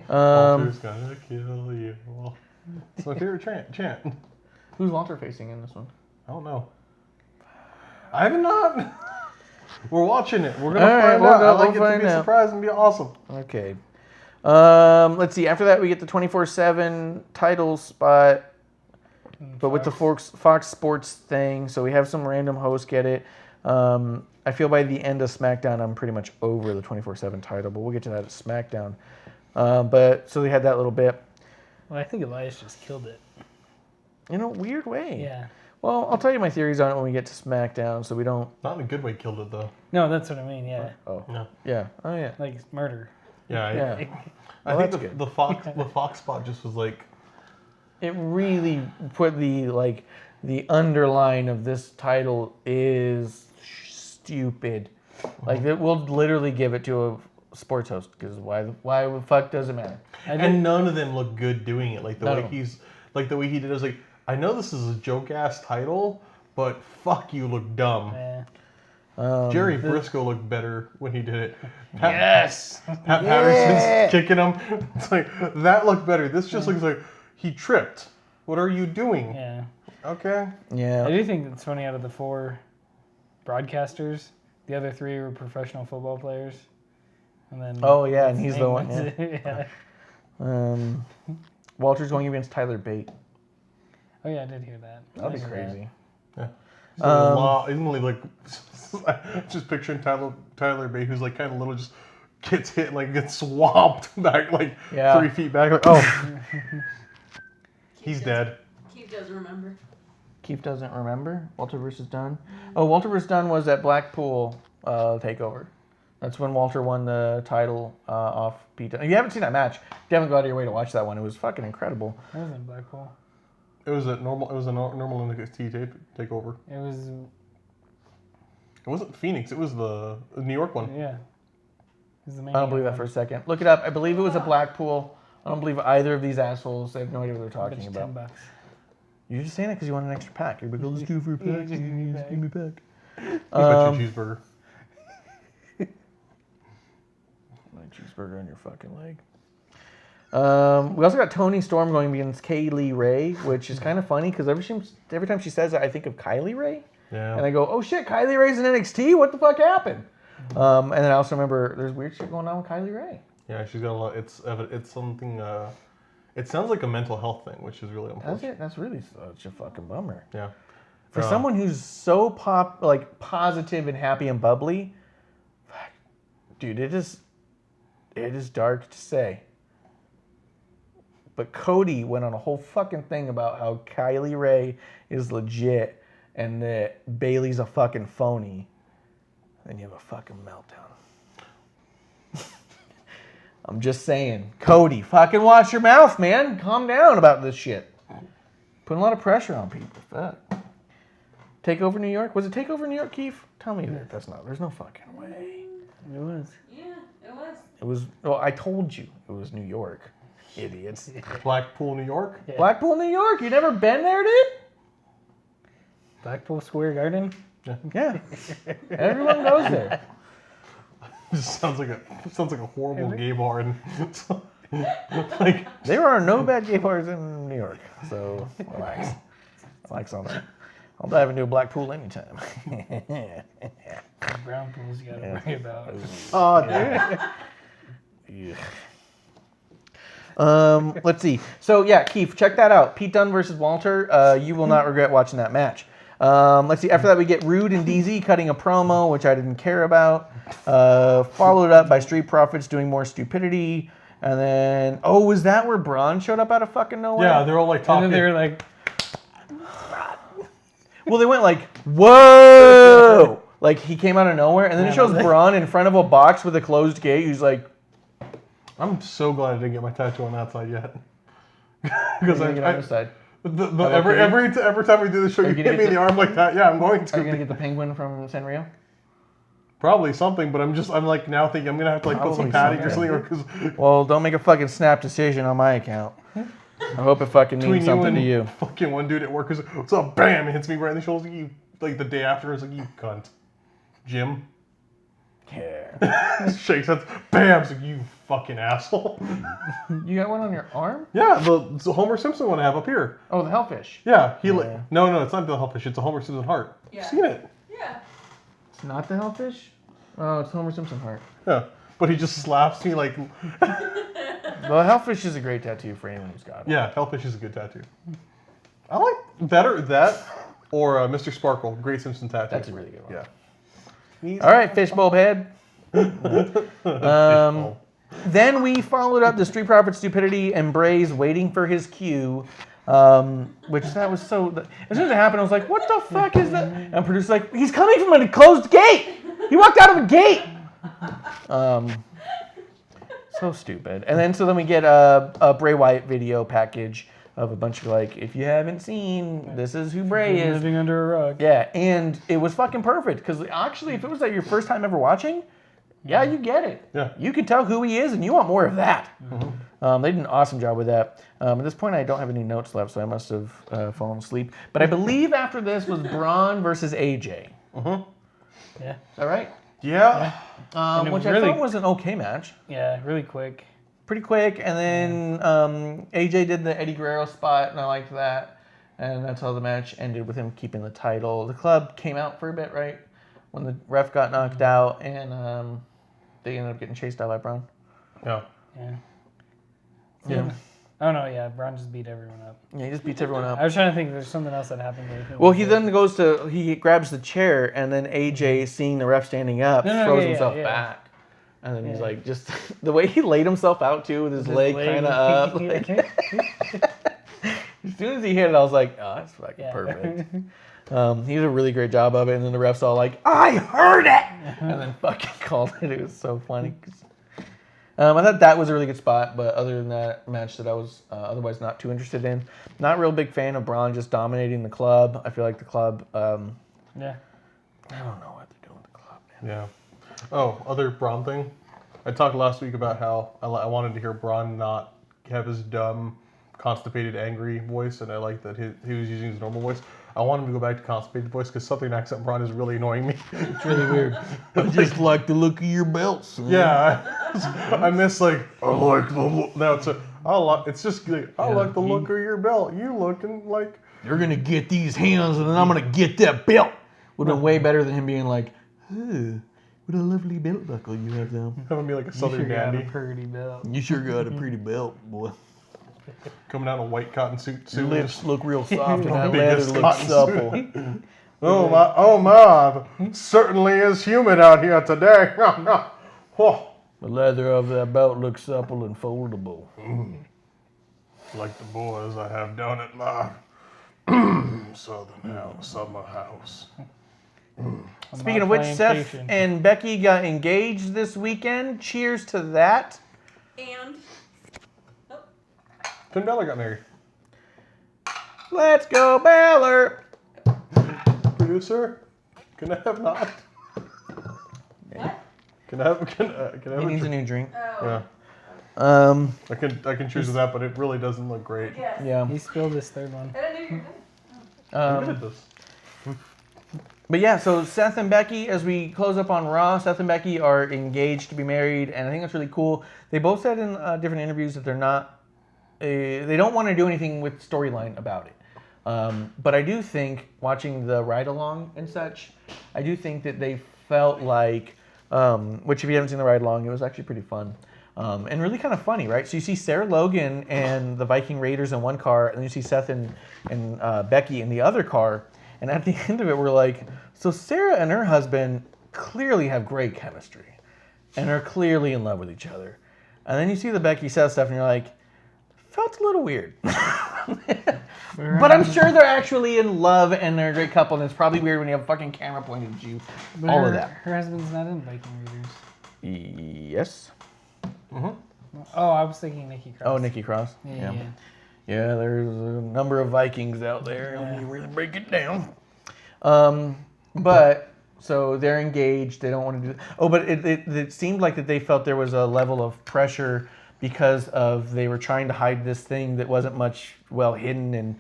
Um, Walter's gonna kill you. It's my favorite chant. who's Walter facing in this one? I don't know. I have not. We're watching it. We're gonna All right, find we'll out. go- I like we'll it to find be a out. surprise and be awesome. Okay. Let's see. After that, we get the 24/7 title spot, but with the Fox Sports thing. So we have some random host get it. I feel by the end of SmackDown, I'm pretty much over the 24/7 title, but we'll get to that at SmackDown. But so they had that little bit Well, I think Elias just killed it. in a weird way. Yeah. Well, I'll tell you my theories on it when we get to SmackDown, so we don't. Not in a good way. Killed it though. No, that's what I mean. Yeah. Oh. Yeah. Yeah. Oh yeah. Like murder. Yeah. Yeah. I Well, think that's good. the Fox spot just was like. It really put the underline of this title is stupid. Like it will literally give it to a sports host because why the fuck does it matter? And none of them look good doing it. Like the None way of them. the way he did it was like, I know this is a joke ass title, but fuck you look dumb. Yeah. Jerry Briscoe looked better when he did it. Yes. Pat Patterson's kicking him. It's like that looked better. This just looks like he tripped. What are you doing? Yeah. Okay. I Yeah. do think it's funny out of the 4 broadcasters, the other 3 were professional football players. And then Oh yeah, and he's the one. Yeah. Yeah. Walter's going against Tyler Bate. Oh yeah, I did hear that. That'd be I saw that. crazy. Yeah. Isn't he like just picturing Tyler Bate, who's like kind of little, just gets hit and like gets swamped back like Yeah. 3 feet back. Like, oh, he's dead. Keith does remember. Keith doesn't remember Walter versus Dunn. Oh, Walter versus Dunn was at Blackpool Takeover. That's when Walter won the title off Pete Dunne. If you haven't seen that match, definitely go out of your way to watch that one. It was fucking incredible. I was in Blackpool. It was a normal NXT takeover. It was It wasn't Phoenix. It was the New York one. yeah. It was the main I don't believe that for a second. Look it up. I believe it was at Blackpool. I don't believe either of these assholes. They have no idea what they're talking about. $10. You're just saying that because you want an extra pack. You're like, oh, let's do it for a pack. just give me a Just give me a pack. I bet you cheeseburger. Like cheeseburger on your fucking leg. We also got Toni Storm going against Kaylee Ray, which is kind of funny because every time she says it, I think of Kylie Ray. Yeah. And I go, oh shit, Kylie Ray's in NXT? What the fuck happened? And then I also remember there's weird shit going on with Kylie Ray. Yeah, she's got a lot. It's something. It sounds like a mental health thing, which is really That's unfortunate. it. That's really such a fucking bummer. Yeah. For someone who's so positive and happy and bubbly, fuck, dude, it is dark to say. But Cody went on a whole fucking thing about how Kylie Ray is legit and that Bailey's a fucking phony. Then you have a fucking meltdown. I'm just saying, Cody, fucking watch your mouth, man. Calm down about this shit. Putting a lot of pressure on people. Fuck. Takeover New York? Was it Takeover New York, Keith? Tell me that. There's no fucking way. It was. Yeah, it was. It was, well, I told you it was New York. Idiots. Blackpool, New York. Yeah. Blackpool, New York? You never been there, dude? Blackpool Square Garden. Yeah. Everyone goes there. Just sounds like a horrible gay bar, and like There are no bad gay bars in New York, so relax. Relax on that. I'll dive into a black pool anytime. Brown pools you gotta worry about. Oh, damn. Let's see. So yeah, Keith, check that out. Pete Dunne versus Walter. You will not regret watching that match. Let's see. After that, we get Rude and DZ cutting a promo, which I didn't care about. Followed up by Street Profits doing more stupidity, and then was that where Braun showed up out of fucking nowhere? Yeah, they're all like And talking. then they were like, Well, they went like, whoa! Like he came out of nowhere, and then it shows Braun in front of a box with a closed gate. He's like, I'm so glad I didn't get my tattoo on that side yet. Because "Are you gonna get on this side? every time we do the show, you you gonna hit me in get the arm like that. Yeah, I'm going Are you gonna to. get the penguin from Sanrio?" Probably something, but I'm like now thinking I'm gonna have to like put some Probably padding or something. Because Well, don't make a fucking snap decision on my account. I hope it fucking means between you something and to you. fucking one dude at work is what's up? Bam! It hits me right in the shoulder. You like the day after. It's like you cunt, Jim. Yeah. Shakes hands. Bam! It's like you fucking asshole. You got one on your arm? Yeah, the Homer Simpson one I have up here. Oh, the hellfish. Yeah, he Yeah. no, it's not the Hellfish. It's a Homer Simpson heart. Yeah. You've seen it? Yeah. It's not the hellfish? Oh, it's Homer Simpson heart. Yeah, but he just slaps me like. Well, hellfish is a great tattoo for anyone who's got it. Yeah, Hellfish is a good tattoo. I like that or Mr. Sparkle, Great Simpson tattoo. That's a really good one. Yeah. All right, fishbowl head. Fishbowl. Then we followed up the Street Profit stupidity and Bray's waiting for his cue, which that was so. As soon as it happened, I was like, "What the fuck is that?" And producer's like, "He's coming from a closed gate. He walked out of a gate." So stupid. And then we get a Bray Wyatt video package of a bunch of like, if you haven't seen, this is who Bray is. living under a rug. Yeah, and it was fucking perfect because actually, if it was like your first time ever watching, yeah, you get it. Yeah. You can tell who he is, and you want more of that. They did an awesome job with that. At this point, I don't have any notes left, so I must have fallen asleep. But I believe after this was Braun versus AJ. Yeah. Is that right? Yeah. And it Which was I really- thought was an okay match. Yeah, really quick. Pretty quick, and then AJ did the Eddie Guerrero spot, and I liked that. And that's how the match ended with him keeping the title. The club came out for a bit, right? When the ref got knocked out, and they ended up getting chased out by Braun. Yeah. Yeah. Yeah. Oh no, yeah, Braun just beat everyone up. Yeah, he just beats everyone up. I was trying to think if there's something else that happened there. Well, he then he grabs the chair, and then AJ, seeing the ref standing up, No, throws yeah, himself yeah. back. And then he's Yeah. like, just the way he laid himself out too, with his leg kind of up. Like, as soon as he hit it, I was like, oh, that's fucking Yeah. perfect. He did a really great job of it, and then the ref's all like, I heard it! And then fucking called it. It was so funny. I thought that was a really good spot, but other than that match that I was otherwise not too interested in. Not real big fan of Braun just dominating the club. I feel like the club, Yeah. I don't know what they're doing with the club, man. Yeah. Oh, other Braun thing. I talked last week about how I wanted to hear Braun not have his dumb, constipated, angry voice, and I like that he was using his normal voice. I want him to go back to constipated voice because Southern accent Braun is really annoying me. It's really weird. I just like the look of your belts. Yeah, I miss like I like the look. No, it's just like I like the look of your belt. You looking like You're gonna get these hands, and then I'm gonna get that belt. Would have been way better than him being like, "Oh, what a lovely belt buckle you have there. having me like a Sure Southern got a dandy pretty belt. You sure got a pretty belt, boy. coming out in a white cotton suit. Your lips look real soft, and that Biggest leather looks cotton supple." Oh my! Certainly is humid out here today. Oh, The leather of that belt looks supple and foldable. like the boys I have down at my Southern house, summer house. Speaking of which, Seth and Becky got engaged this weekend. Cheers to that. And Finn Balor got married. Let's go, Balor. Producer, can I have not? what? Can I have? Can I have He needs a drink? new drink. Oh. Yeah, I can choose that, but it really doesn't look great. Yes. Yeah. He spilled his third one. I didn't know you were I'm good at Um, this. but yeah, so Seth and Becky, as we close up on Raw, Seth and Becky are engaged to be married, and I think that's really cool. They both said in different interviews that they're not, they don't want to do anything with storyline about it. But I do think, watching the ride-along and such, I do think that they felt like, which if you haven't seen the ride-along, it was actually pretty fun. And really kind of funny, right? So you see Sarah Logan and the Viking Raiders in one car, and then you see Seth and Becky in the other car. And at the end of it, we're like, so Sarah and her husband clearly have great chemistry and are clearly in love with each other. And then you see the Becky Seth stuff, and you're like, felt a little weird. But I'm sure they're actually in love and they're a great couple, and it's probably weird when you have a fucking camera pointed at you. But All her, of that. Her husband's not in Viking Raiders. Yes. Oh, I was thinking Nikki Cross. Oh, Nikki Cross. Yeah. Yeah, there's a number of Vikings out there when you really break it down. But so they're engaged. They don't want to do. Oh, but it seemed like that they felt there was a level of pressure because of they were trying to hide this thing that wasn't much well hidden, and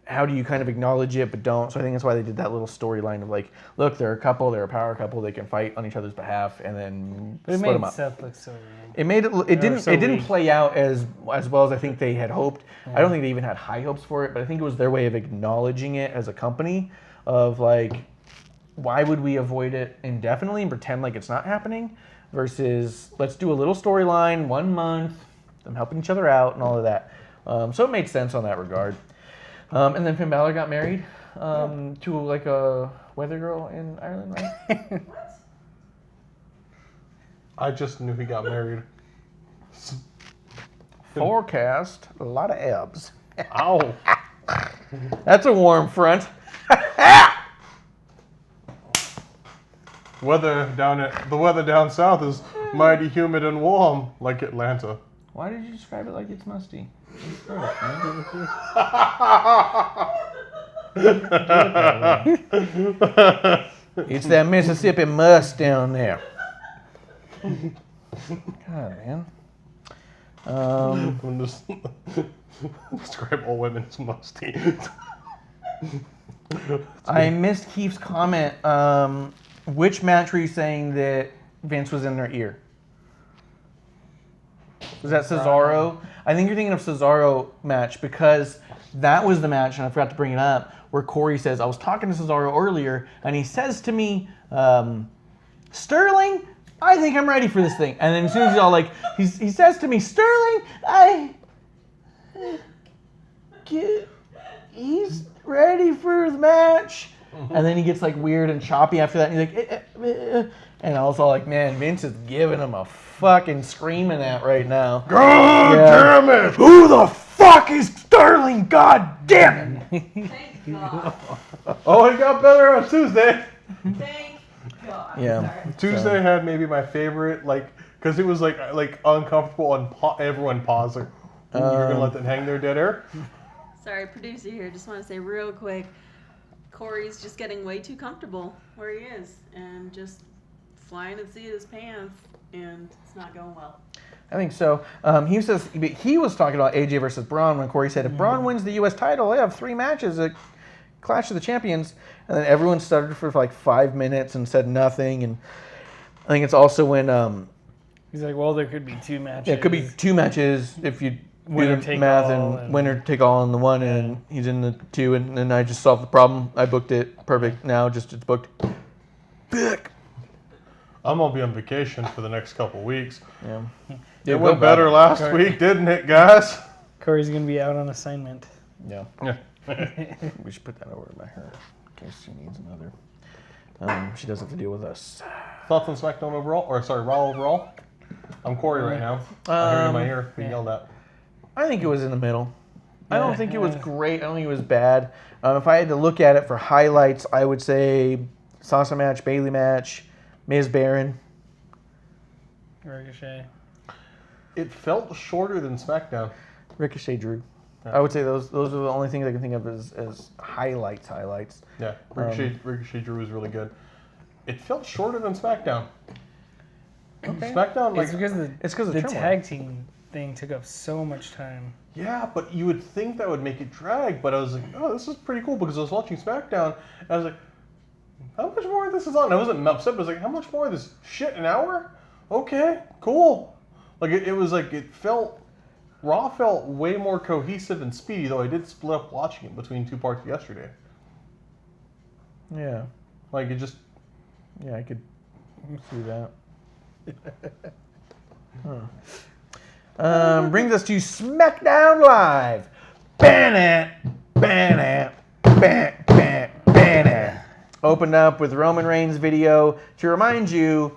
how do you kind of acknowledge it but don't? So I think that's why they did that little storyline of like, look, they're a couple, they're a power couple, they can fight on each other's behalf, and then But it split them made up. Seth look so wrong. It made it. It didn't. so It didn't weak. play out as well as I think they had hoped. I don't think they even had high hopes for it, but I think it was their way of acknowledging it as a company. Of like, why would we avoid it indefinitely and pretend like it's not happening? Versus let's do a little storyline, 1 month, them helping each other out and all of that. So it made sense on that regard. And then Finn Balor got married to like a weather girl in Ireland, right? I just knew he got married. Forecast a lot of ebbs. Ow. That's a warm front. The weather down south is mighty humid and warm, like Atlanta. Why did you describe it like it's musty? It's that Mississippi must down there. God, man. I'm just describe all women as musty. I missed Keith's comment. Which match were you saying that Vince was in their ear? Was that Cesaro? I think you're thinking of Cesaro match because that was the match, and I forgot to bring it up, where Corey says, I was talking to Cesaro earlier, and he says to me, Sterling, I think I'm ready for this thing. And then as soon as y'all like, he says to me, Sterling, he's ready for the match. And then he gets like weird and choppy after that, and he's like, and I was all like, man, Vince is giving him a fucking screaming at right now. God damn it! Who the fuck is Sterling? God damn it! Thank God. Oh, it got better on Tuesday. Thank God. Yeah. Sorry. Tuesday had maybe my favorite, like, because it was like uncomfortable and everyone paused, like, "Ooh, you're gonna let them hang their dead air." Sorry, producer here. Just want to say real quick, Corey's just getting way too comfortable where he is and just flying at the seat of his pants, and it's not going well. I think so. He was talking about AJ versus Braun when Corey said, if Braun wins the U.S. title, they have 3 matches at Clash of the Champions. And then everyone stuttered for like 5 minutes and said nothing. And I think it's also when He's like, well, there could be 2 matches. it could be 2 matches if you do Winner the take math all and and- winner take all in the one, and he's in the 2, and then I just solved the problem. I booked it perfect. Now it's booked. Bick. I'm gonna be on vacation for the next couple weeks. Yeah. It went better last week, didn't it, guys? Corey's going to be out on assignment. Yeah. Yeah. We should put that over by her in case she needs another. She doesn't have to deal with us. Thoughts on SmackDown overall, or sorry, Raw overall? I'm Corey right now. I hear you in my ear being yelled at. I think it was in the middle. I don't Yeah. think it was great. I don't think it was bad. If I had to look at it for highlights, I would say Sasha match, Bailey match, Miz Baron. Ricochet. It felt shorter than SmackDown. Ricochet Drew. Yeah. I would say those are the only things I can think of as highlights. Yeah, Ricochet Drew was really good. It felt shorter than SmackDown. Okay. SmackDown, like, It's because of the Trimble. tag team thing took up so much time. yeah, but you would think that would make it drag. But I was like, oh, this is pretty cool because I was watching SmackDown and I was like, how much more of this is on? I wasn't upset, but I was like, how much more of this shit, an hour? Okay, cool. Like it was like it felt Raw felt way more cohesive and speedy, though I did split up watching it between two parts yesterday. Yeah. Like, it just... Yeah, I could see that. Brings us to SmackDown Live. Ban it. Opened up with Roman Reigns video to remind you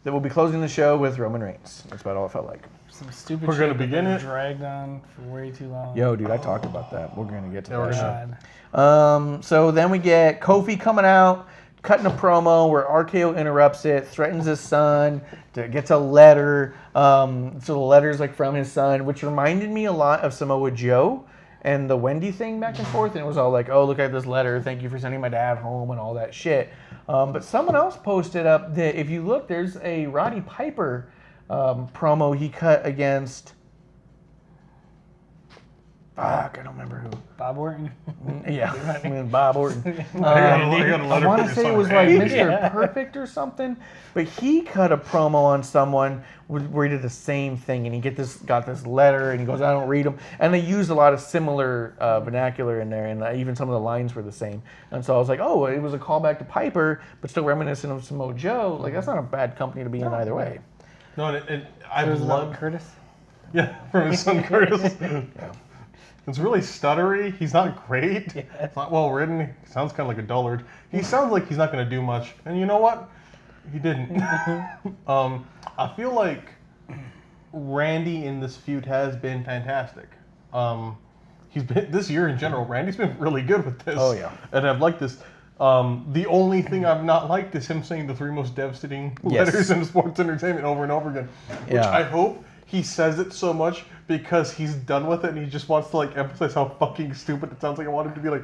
that we'll be closing the show with Roman Reigns. That's about all it felt like. Some stupid We're shit gonna that begin they it. Dragged on for way too long. Yo, dude, I talked about that. We're gonna get to Yeah, we're that. gonna. God. So then we get Kofi coming out, cutting a promo where RKO interrupts it, threatens his son, gets a letter. So the letter's like from his son, which reminded me a lot of Samoa Joe and the Wendy thing back and forth. And it was all like, oh, look at this letter. Thank you for sending my dad home and all that shit. But someone else posted up that if you look, there's a Roddy Piper promo he cut against... Fuck, I don't remember who. Bob Orton. Yeah, I mean, Bob Orton. I got a I letter want from to your say it son. was like Hey. Mr. Yeah. Perfect or something, but he cut a promo on someone where he did the same thing, and he got this letter, and he goes, I don't read them, and they used a lot of similar vernacular in there, and even some of the lines were the same, and so I was like, oh, it was a callback to Piper, but still reminiscent of Samoa Joe. Like, that's not a bad company to be in either way. No, and I It was about love... Curtis. Yeah, from his son Curtis. It's really stuttery. He's not great. Yeah. It's not well written. He sounds kind of like a dullard. He sounds like he's not going to do much. And you know what? He didn't. I feel like Randy in this feud has been fantastic. He's been this year in general. Randy's been really good with this. Oh, yeah. And I've liked this. The only thing I've not liked is him saying the three most devastating Yes. letters in sports entertainment over and over again. Which Yeah. I hope he says it so much because he's done with it and he just wants to like emphasize how fucking stupid it sounds. Like I want him to be like,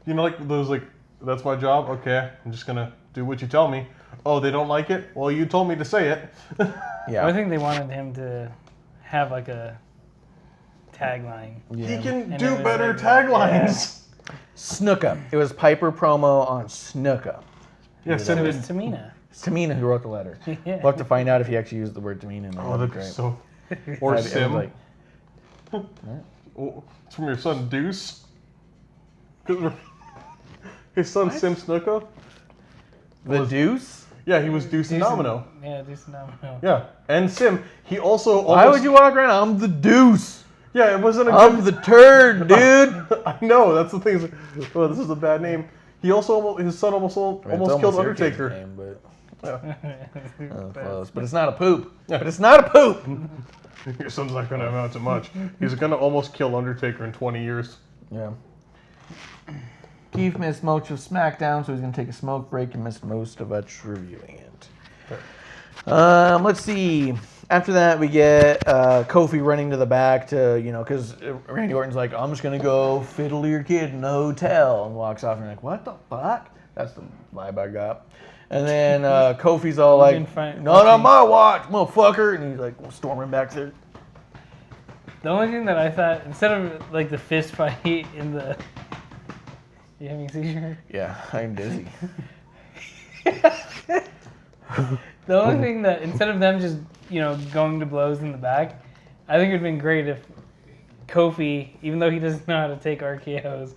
you know, like those like, that's my job. Okay, I'm just gonna do what you tell me. Oh, they don't like it? Well, you told me to say it. Yeah. I think they wanted him to have like a tagline. He can And do it was better like, taglines. Snuka. It was Piper promo on Snuka. Yeah, It send was it. Tamina. It's Tamina who wrote the letter. Yeah. We'll have to find out if he actually used the word Tamina in there. Oh, That'd that'd be be great. so. Or It was Sim. like- Oh, it's from your son Deuce. 'Cause his son Sim Snuka. the Deuce? Yeah, he was Deuce and Domino. Yeah, Deuce and Domino. Yeah, and Sim. He also. Why almost- would you walk around? I'm the Deuce. Yeah, it wasn't a I'm good. the turd, dude. I know that's the thing. Is, oh, this is a bad name. He also his son almost killed Undertaker. Name, but Yeah. close. But it's not a poop. But it's not a poop. Your son's not gonna amount to much. He's gonna almost kill Undertaker in 20 years. Yeah. Keith missed most of SmackDown, so he's gonna take a smoke break and miss most of us reviewing it. Let's see. After that, we get Kofi running to the back to, because Randy Orton's like, I'm just going to go fiddle your kid in the hotel, and walks off, and you're like, what the fuck? That's the vibe I got. And then Kofi's all like, been fine- not on my watch, motherfucker, and he's like storming back there. The only thing that I thought, instead of like the fist fight in the, you having a seizure? Yeah, I'm dizzy. The only thing that instead of them just going to blows in the back, I think it'd been great if Kofi, even though he doesn't know how to take RKO's,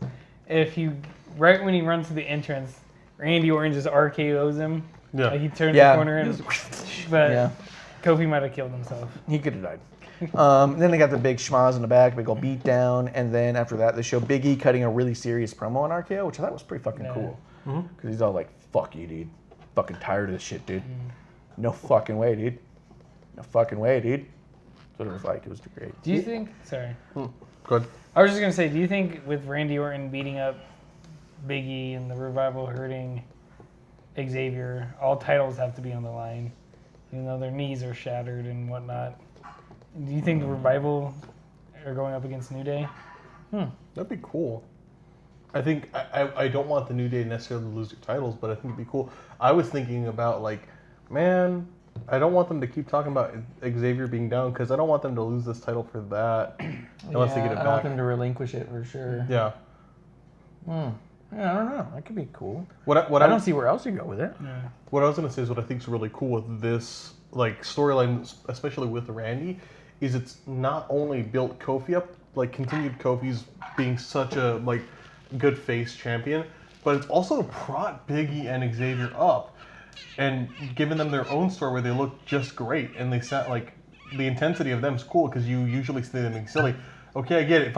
if he right when he runs to the entrance, Randy Orton just RKO's him. Yeah. Like he turns Yeah. the corner and but Yeah. Kofi might have killed himself. He could have died. Then they got the big schmaz in the back, big old beat down, and then after that, they show Big E cutting a really serious promo on RKO, which I thought was pretty fucking Yeah. cool. Because he's all like, fuck you, dude. Fucking tired of this shit, dude. No fucking way, dude. No fucking way, dude. That's what it was like. It was great. Do you think? Sorry, Good. I was just gonna say, do you think with Randy Orton beating up Big E and the Revival hurting Xavier, all titles have to be on the line, even though their knees are shattered and whatnot? Do you think the Revival are going up against New Day? That'd be cool. I think I don't want the New Day necessarily to lose their titles, but I think it'd be cool. I was thinking about like, man, I don't want them to keep talking about Xavier being down because I don't want them to lose this title for that unless they get it I don't want back. them to relinquish it for sure. Yeah. Yeah, I don't know. That could be cool. What I don't see where else you go with it. Yeah. What I was gonna say is what I think is really cool with this like storyline, especially with Randy, is it's not only built Kofi up, like continued Kofi's being such a like good face champion, but it's also brought Biggie and Xavier up and given them their own story where they look just great and they sound like the intensity of them is cool because you usually see them being silly. Okay, I get it.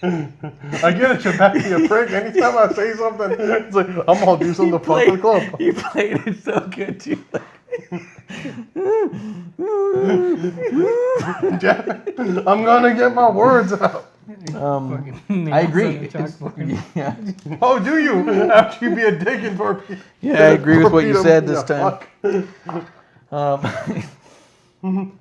I get it, you're back to your prick. Anytime I say something, it's like, I'm gonna do something to fuck the club. You played it so good too. I'm gonna get my words out. I agree. Yeah. Oh, do you? After you be a dick and torpedo. Yeah, I agree with what you torpedo said me, this yeah, time.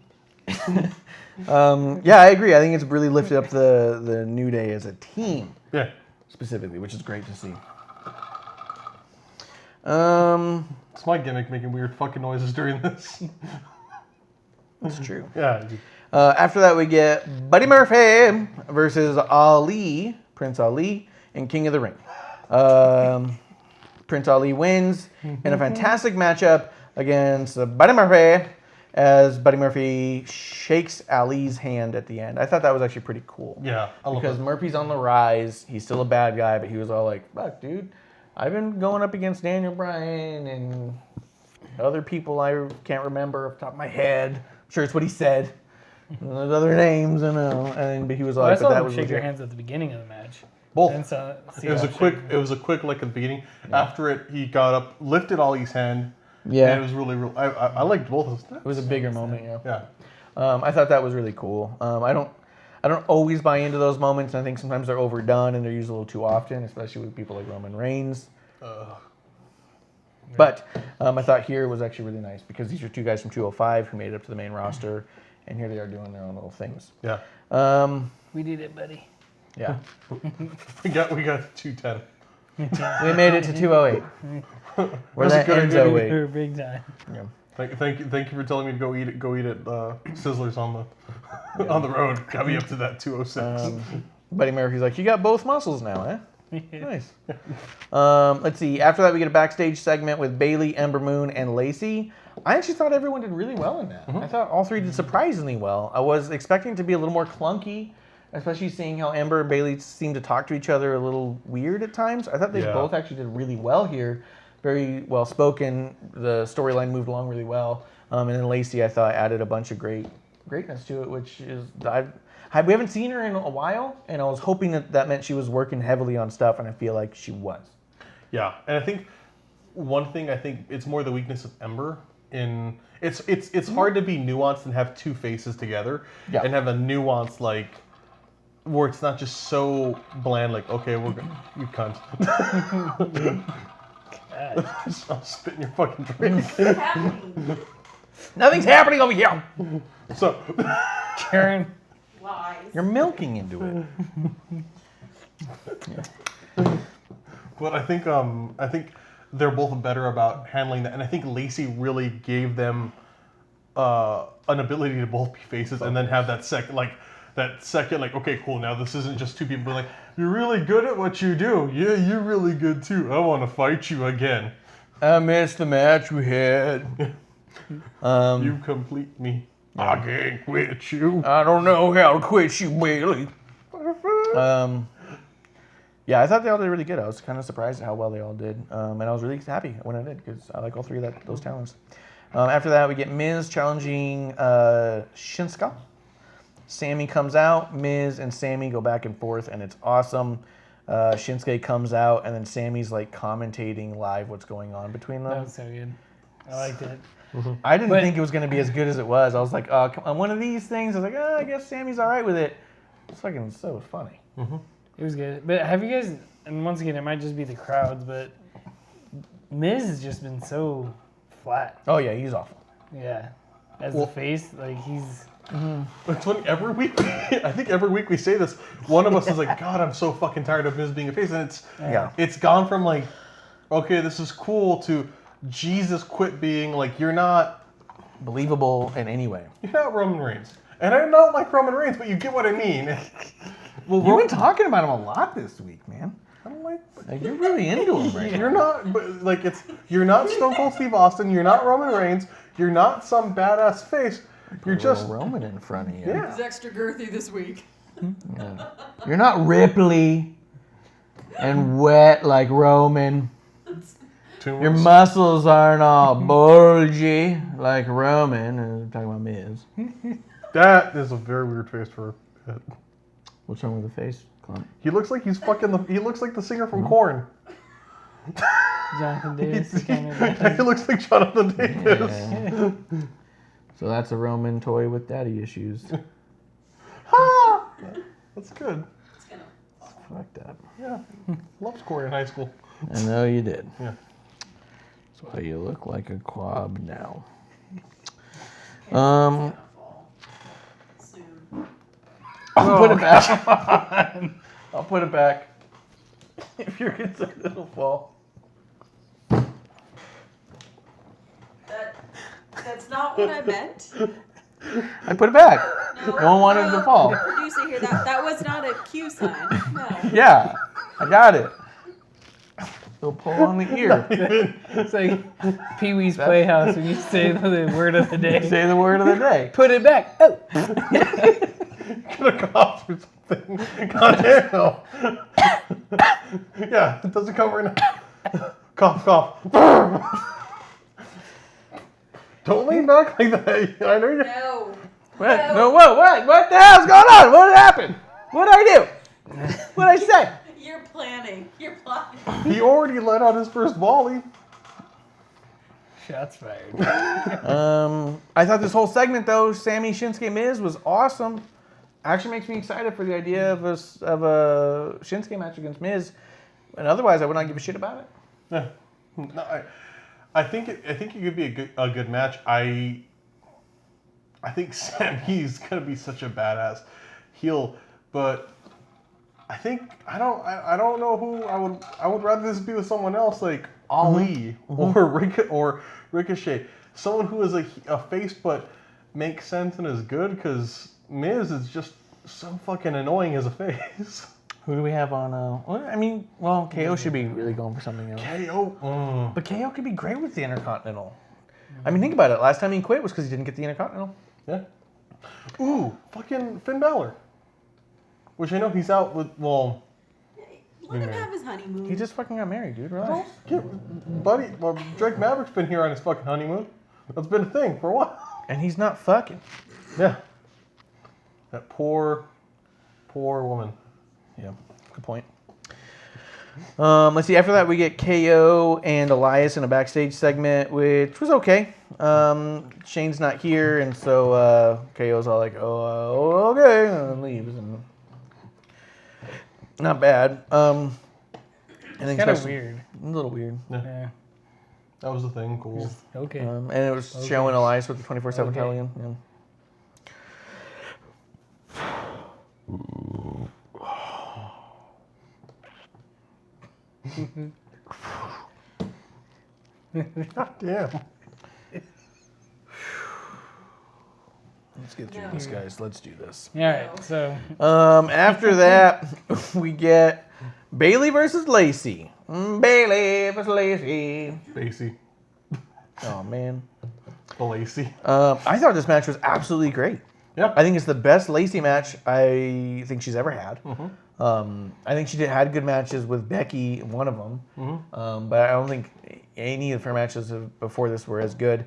Yeah, I agree. I think it's really lifted up the New Day as a team, Yeah. specifically, which is great to see. It's my gimmick making weird fucking noises during this. That's true. Yeah. After that, we get Buddy Murphy versus Ali, Prince Ali, in King of the Ring. Prince Ali wins in a fantastic matchup against Buddy Murphy as Buddy Murphy shakes Ali's hand at the end. I thought that was actually pretty cool. Yeah. I love Because that. Murphy's on the rise. He's still a bad guy, but he was all like, fuck, dude. I've been going up against Daniel Bryan and other people I can't remember off the top of my head. I'm sure it's what he said. And there's other names, I know. But he was I like, saw but that them was shake their legit. hands at the beginning of the match. Both. And see It was a that quick. shake. It was a quick like at the beginning. After it, he got up, lifted Ali's hand. Yeah. And it was really. I liked both of them. It was a bigger moment, yeah. Yeah. I thought that was really cool. I don't always buy into those moments. I think sometimes they're overdone and they're used a little too often, especially with people like Roman Reigns. But I thought here was actually really nice because these are two guys from 205 who made it up to the main roster, and here they are doing their own little things. Yeah. We did it, buddy. Yeah, We got 210. we made it to 208. Where That's a that good ends idea. 08. We were big time. Yeah. Thank you for telling me to go eat at Sizzlers on the on the road. Got me up to that 206. Buddy Murphy's like, you got both muscles now, eh? Nice. Let's see. After that, we get a backstage segment with Bailey, Ember Moon, and Lacey. I actually thought everyone did really well in that. I thought all three did surprisingly well. I was expecting it to be a little more clunky, especially seeing how Ember and Bailey seem to talk to each other a little weird at times. I thought they Yeah. both actually did really well here. Very well spoken. The storyline moved along really well. And then Lacey, I thought, added a bunch of greatness to it, which is we haven't seen her in a while, and I was hoping that meant she was working heavily on stuff, and I feel like she was. Yeah, and I think one thing it's more the weakness of Ember in it's hard to be nuanced and have two faces together Yeah. and have a nuance like where it's not just so bland like okay we're gonna you cunt. I'll spit in your fucking drink. What's happening? Nothing's happening over here. So Karen, Lies. You're milking into it. but I think they're both better about handling that, and I think Lacey really gave them an ability to both be faces, and then have that second okay cool now this isn't just two people being like you're really good at what you do, yeah you're really good too, I want to fight you again, I missed the match we had. you complete me, I can't quit you. I don't know how to quit you, Bailey. Yeah, I thought they all did really good. I was kind of surprised at how well they all did, and I was really happy when I did because I like all three of those talents. After that, we get Miz challenging Shinsuke. Sammy comes out. Miz and Sammy go back and forth, and it's awesome. Shinsuke comes out, and then Sammy's like commentating live what's going on between that them. was so good. I liked it. I didn't But- think it was going to be as good as it was. I was like, on one of these things, I was like, I guess Sammy's all right with it. It's fucking so funny. It was good. But have you guys, and once again, it might just be the crowds, but Miz has just been so flat. Oh yeah, he's awful. Yeah. As the face, like he's. It's funny, every week I think every week we say this, one of us is like God I'm so fucking tired of Miz being a face, and it's gone from like okay this is cool to Jesus quit being like you're not Believable in any way. Roman Reigns, and I don't like Roman Reigns, but you get what I mean. Well, you've been talking about him a lot this week, man. I don't like. Like, you're really into him right now. You're not, but like you're not Stone Cold Steve Austin. You're not Roman Reigns. You're not some badass face. You're just Roman in front of you. yeah. He's extra girthy this week. Yeah. You're not ripply and wet like Roman. Too Your much. muscles aren't all bulgy like Roman. I'm talking about Miz. That is a very weird face for. What's wrong with the face? Clump? He looks like he's fucking. He looks like the singer from Korn. Jonathan Davis is kind of He looks like Jonathan Davis. Yeah. So that's a Roman toy with daddy issues. Ha! That's good. It's gonna. Fucked up. Yeah, loved Korn in high school. I know you did. Yeah. So you look like a quab now. Gonna fall soon. I'll put it back. I'll put it back. If you're concerned it'll fall. That's not what I meant. I put it back. No one wanted it to fall. Producer here, that was not a Q sign. No. Yeah, I got it. It'll pull on the ear. It's like Pee Wee's Playhouse when you say the word of the day. Say the word of the day. Put it back. Oh. Gonna cough or something. God damn. Yeah, it doesn't come right now. Cough, cough. Don't lean back like that. I know you're. No. What? No, what the hell's going on? What happened? What did I do? What did I say? You're planning. You're plotting. He already let out his first volley. Shots fired. I thought this whole segment though, Sammy Shinsuke Miz, was awesome. Actually makes me excited for the idea of a Shinsuke match against Miz. And otherwise, I would not give a shit about it. Yeah. No, I think it could be a good match. I think Sammy's gonna be such a badass heel, but I don't know who I would rather this be with someone else like Ali or Ricochet, someone who is a face but makes sense and is good, because Miz is just so fucking annoying as a face. Who do we have on? KO should be really going for something else. KO. But KO could be great with the Intercontinental. I mean, think about it. Last time he quit was because he didn't get the Intercontinental. Yeah. Ooh, fucking Finn Balor. Which I know he's out with, well... Let him have his honeymoon. He just fucking got married, dude. Relax. Buddy, well, Drake Maverick's been here on his fucking honeymoon. That's been a thing for a while. And he's not fucking. Yeah. That poor woman. Yeah, good point. Let's see. After that, we get KO and Elias in a backstage segment, which was okay. Shane's not here, and so KO's all like, "Oh, okay," and leaves. And not bad. I think Kind of especially- weird. A little weird. Yeah. That was the thing. Cool. Okay. And it was showing Elias with the 24/7 Okay. Italian. God damn. Let's get through this, guys. Let's do this. All right. So After that, we get Bailey versus Lacey. Bailey versus Lacey. Basie. Oh man. Lacey. I thought this match was absolutely great. Yeah. I think it's the best Lacey match I think she's ever had. I think she had good matches with Becky, one of them. But I don't think any of her matches before this were as good.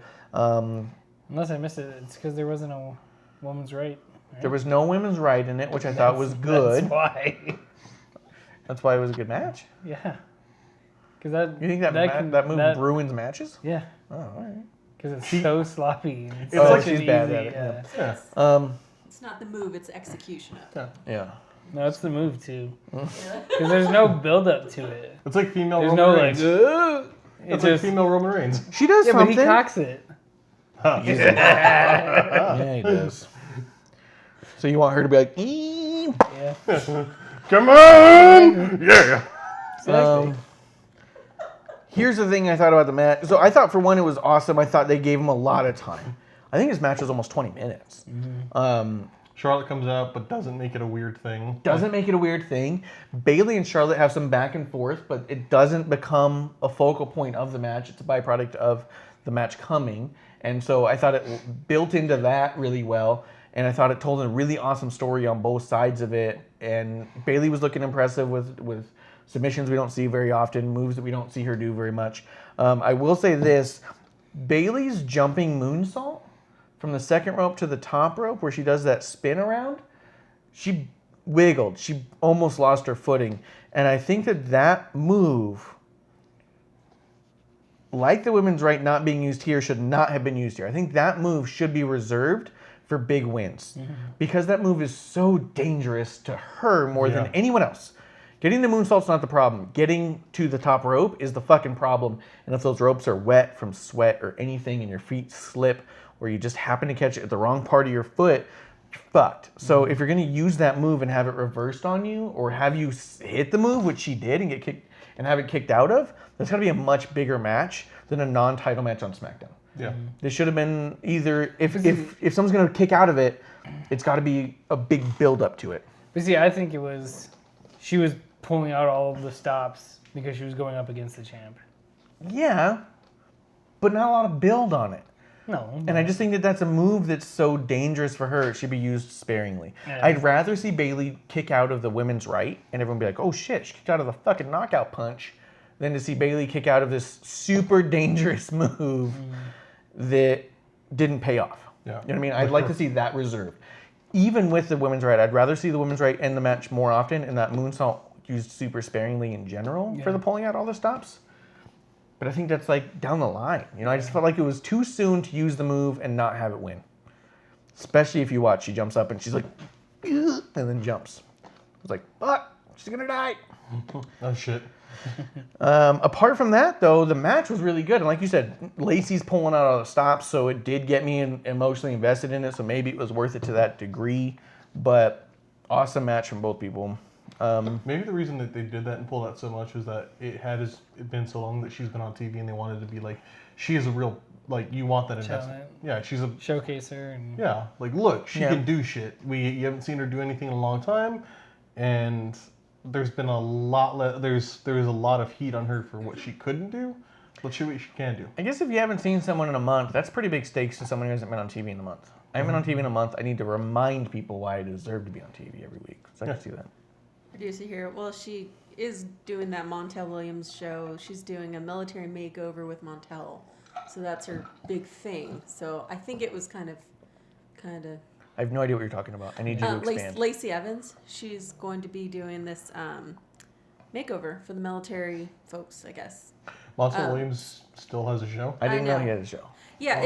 unless I missed it, it's because there wasn't a woman's right. There was no women's right in it, which I thought was good. That's why. That's why it was a good match. Yeah. Because that You think that move ruins matches? Yeah. Oh, all right. Because it's so sloppy. And It's such like an she's bad easy, at it, yeah. Yeah. It's not the move, it's execution of it. Yeah. No, it's the move too. Because there's no build up to it. It's like female There's Roman no like. Reigns. It's It's like just female Roman Reigns. She does yeah, but something. he cocks it. Yeah, he does. So you want her to be like, "Eee." Yeah. Come on! Yeah. Exactly. Here's the thing I thought about the match. So I thought for one it was awesome. I thought they gave him a lot of time. I think his match was almost 20 minutes. Charlotte comes out, but doesn't make it a weird thing. Doesn't make it a weird thing. Bailey and Charlotte have some back and forth, but it doesn't become a focal point of the match. It's a byproduct of the match coming. And so I thought it built into that really well. And I thought it told a really awesome story on both sides of it. And Bailey was looking impressive with submissions we don't see very often, moves that we don't see her do very much. I will say this, Bailey's jumping moonsault from the second rope to the top rope where she does that spin around, she wiggled. She almost lost her footing. And I think that move, like the women's right not being used here, should not have been used here. I think that move should be reserved for big wins because that move is so dangerous to her more than anyone else. Getting the moonsault's not the problem. Getting to the top rope is the fucking problem. And if those ropes are wet from sweat or anything and your feet slip or you just happen to catch it at the wrong part of your foot, you're fucked. So if you're going to use that move and have it reversed on you or have you hit the move, which she did, and get kicked and have it kicked out of, that's got to be a much bigger match than a non-title match on SmackDown. Yeah. This should have been either, if someone's going to kick out of it, it's got to be a big build up to it. But see, I think she was pulling out all of the stops because she was going up against the champ. Yeah, but not a lot of build on it. No. And I just think that's a move that's so dangerous for her. It should be used sparingly. Yeah. I'd rather see Bailey kick out of the women's right and everyone be like, oh shit, she kicked out of the fucking knockout punch, than to see Bailey kick out of this super dangerous move that didn't pay off. Yeah. You know what I mean? I'd like to see that reserved. Even with the women's right, I'd rather see the women's right end the match more often and that moonsault used super sparingly in general for the pulling out all the stops. But I think that's like down the line. You know, I just felt like it was too soon to use the move and not have it win. Especially if you watch, she jumps up and she's like, and then jumps. I was like, fuck, she's gonna die. Oh shit. Apart from that, though, the match was really good. And like you said, Lacey's pulling out all the stops, so it did get me emotionally invested in it. So maybe it was worth it to that degree. But awesome match from both people. Maybe the reason that they did that and pulled out so much was that it been so long that she's been on TV and they wanted to be like, she is a real, like, you want that investment. Talent. Yeah, she's a, Showcase her. And yeah, like, look, she can do shit. You haven't seen her do anything in a long time, and there's been a lot, there's a lot of heat on her for what she couldn't do. Let's see what she can do. I guess if you haven't seen someone in a month, that's pretty big stakes to someone who hasn't been on TV in a month. I haven't been on TV in a month. I need to remind people why I deserve to be on TV every week. So I can see that. Producer here. Well, she is doing that Montel Williams show. She's doing a military makeover with Montel, so that's her big thing. So I think it was kind of. I have no idea what you're talking about. I need you to expand. Lacey Evans. She's going to be doing this makeover for the military folks, I guess. Montel Williams still has a show. I didn't know know. he had a show. Yeah,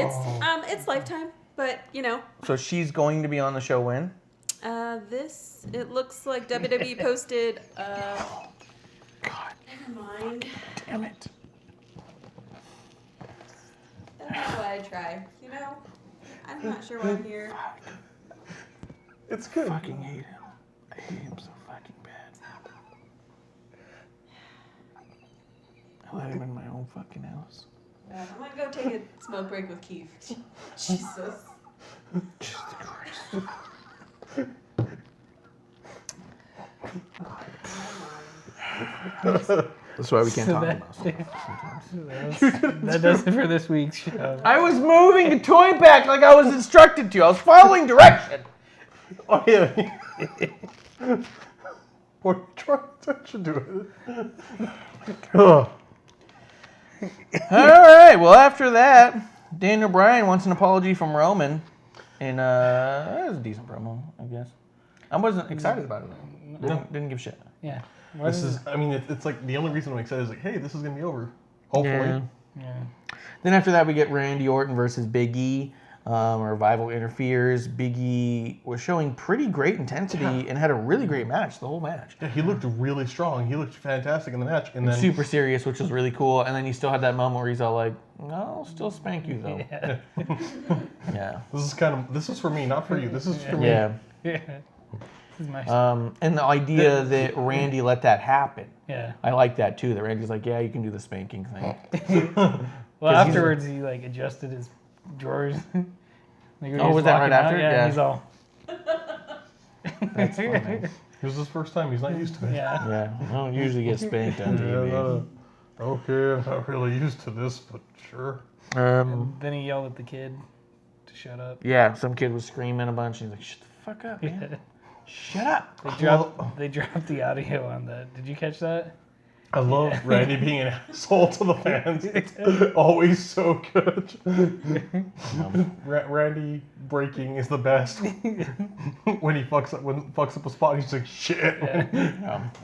it's Lifetime, but you know. So she's going to be on the show when? It looks like WWE posted. God Never mind. damn it. That's why I try. You know, I'm not sure why I'm here. It's good. I fucking hate him. I hate him so fucking bad. I let him in my own fucking house. I'm gonna go take a smoke break with Keith. Jesus. Jesus Christ. That's why we can't talk about stuff. that does it for this week's show. I was moving a toy back like I was instructed to. I was following direction. Oh yeah. Or try to do it. Oh. All right. Well, after that, Daniel Bryan wants an apology from Roman, and it was a decent promo, I guess. I wasn't excited about it. Didn't give a shit. Yeah. I mean, it's like the only reason I'm excited is like, hey, this is gonna be over. Hopefully. Yeah. Then after that, we get Randy Orton versus Big E. Revival interferes. Big E was showing pretty great intensity and had a really great match, the whole match. Yeah, he looked really strong. He looked fantastic in the match, and then Super serious, which was really cool. And then he still had that moment where he's all like, "No, I'll still spank you though." Yeah. This is for me, not for you. This is for me. Yeah. Yeah. This is my And the idea that Randy let that happen. yeah. I like that too. That Randy's like, "Yeah, you can do the spanking thing." Well, afterwards he like adjusted his drawers. Like, Oh, was that right after? Yeah. Yeah. He's all. That's funny. It was his first time. He's not used to it. Yeah. Yeah, I don't usually get spanked on TV. Okay, I'm not really used to this, but sure. Then he yelled at the kid to shut up. Yeah, some kid was screaming a bunch. And he's like, "Shut the fuck up, man! Shut up!" They dropped the audio on that. Did you catch that? I love Randy being an asshole to the fans. It's always so good. Randy breaking is the best. When he fucks up a spot, he's like, shit.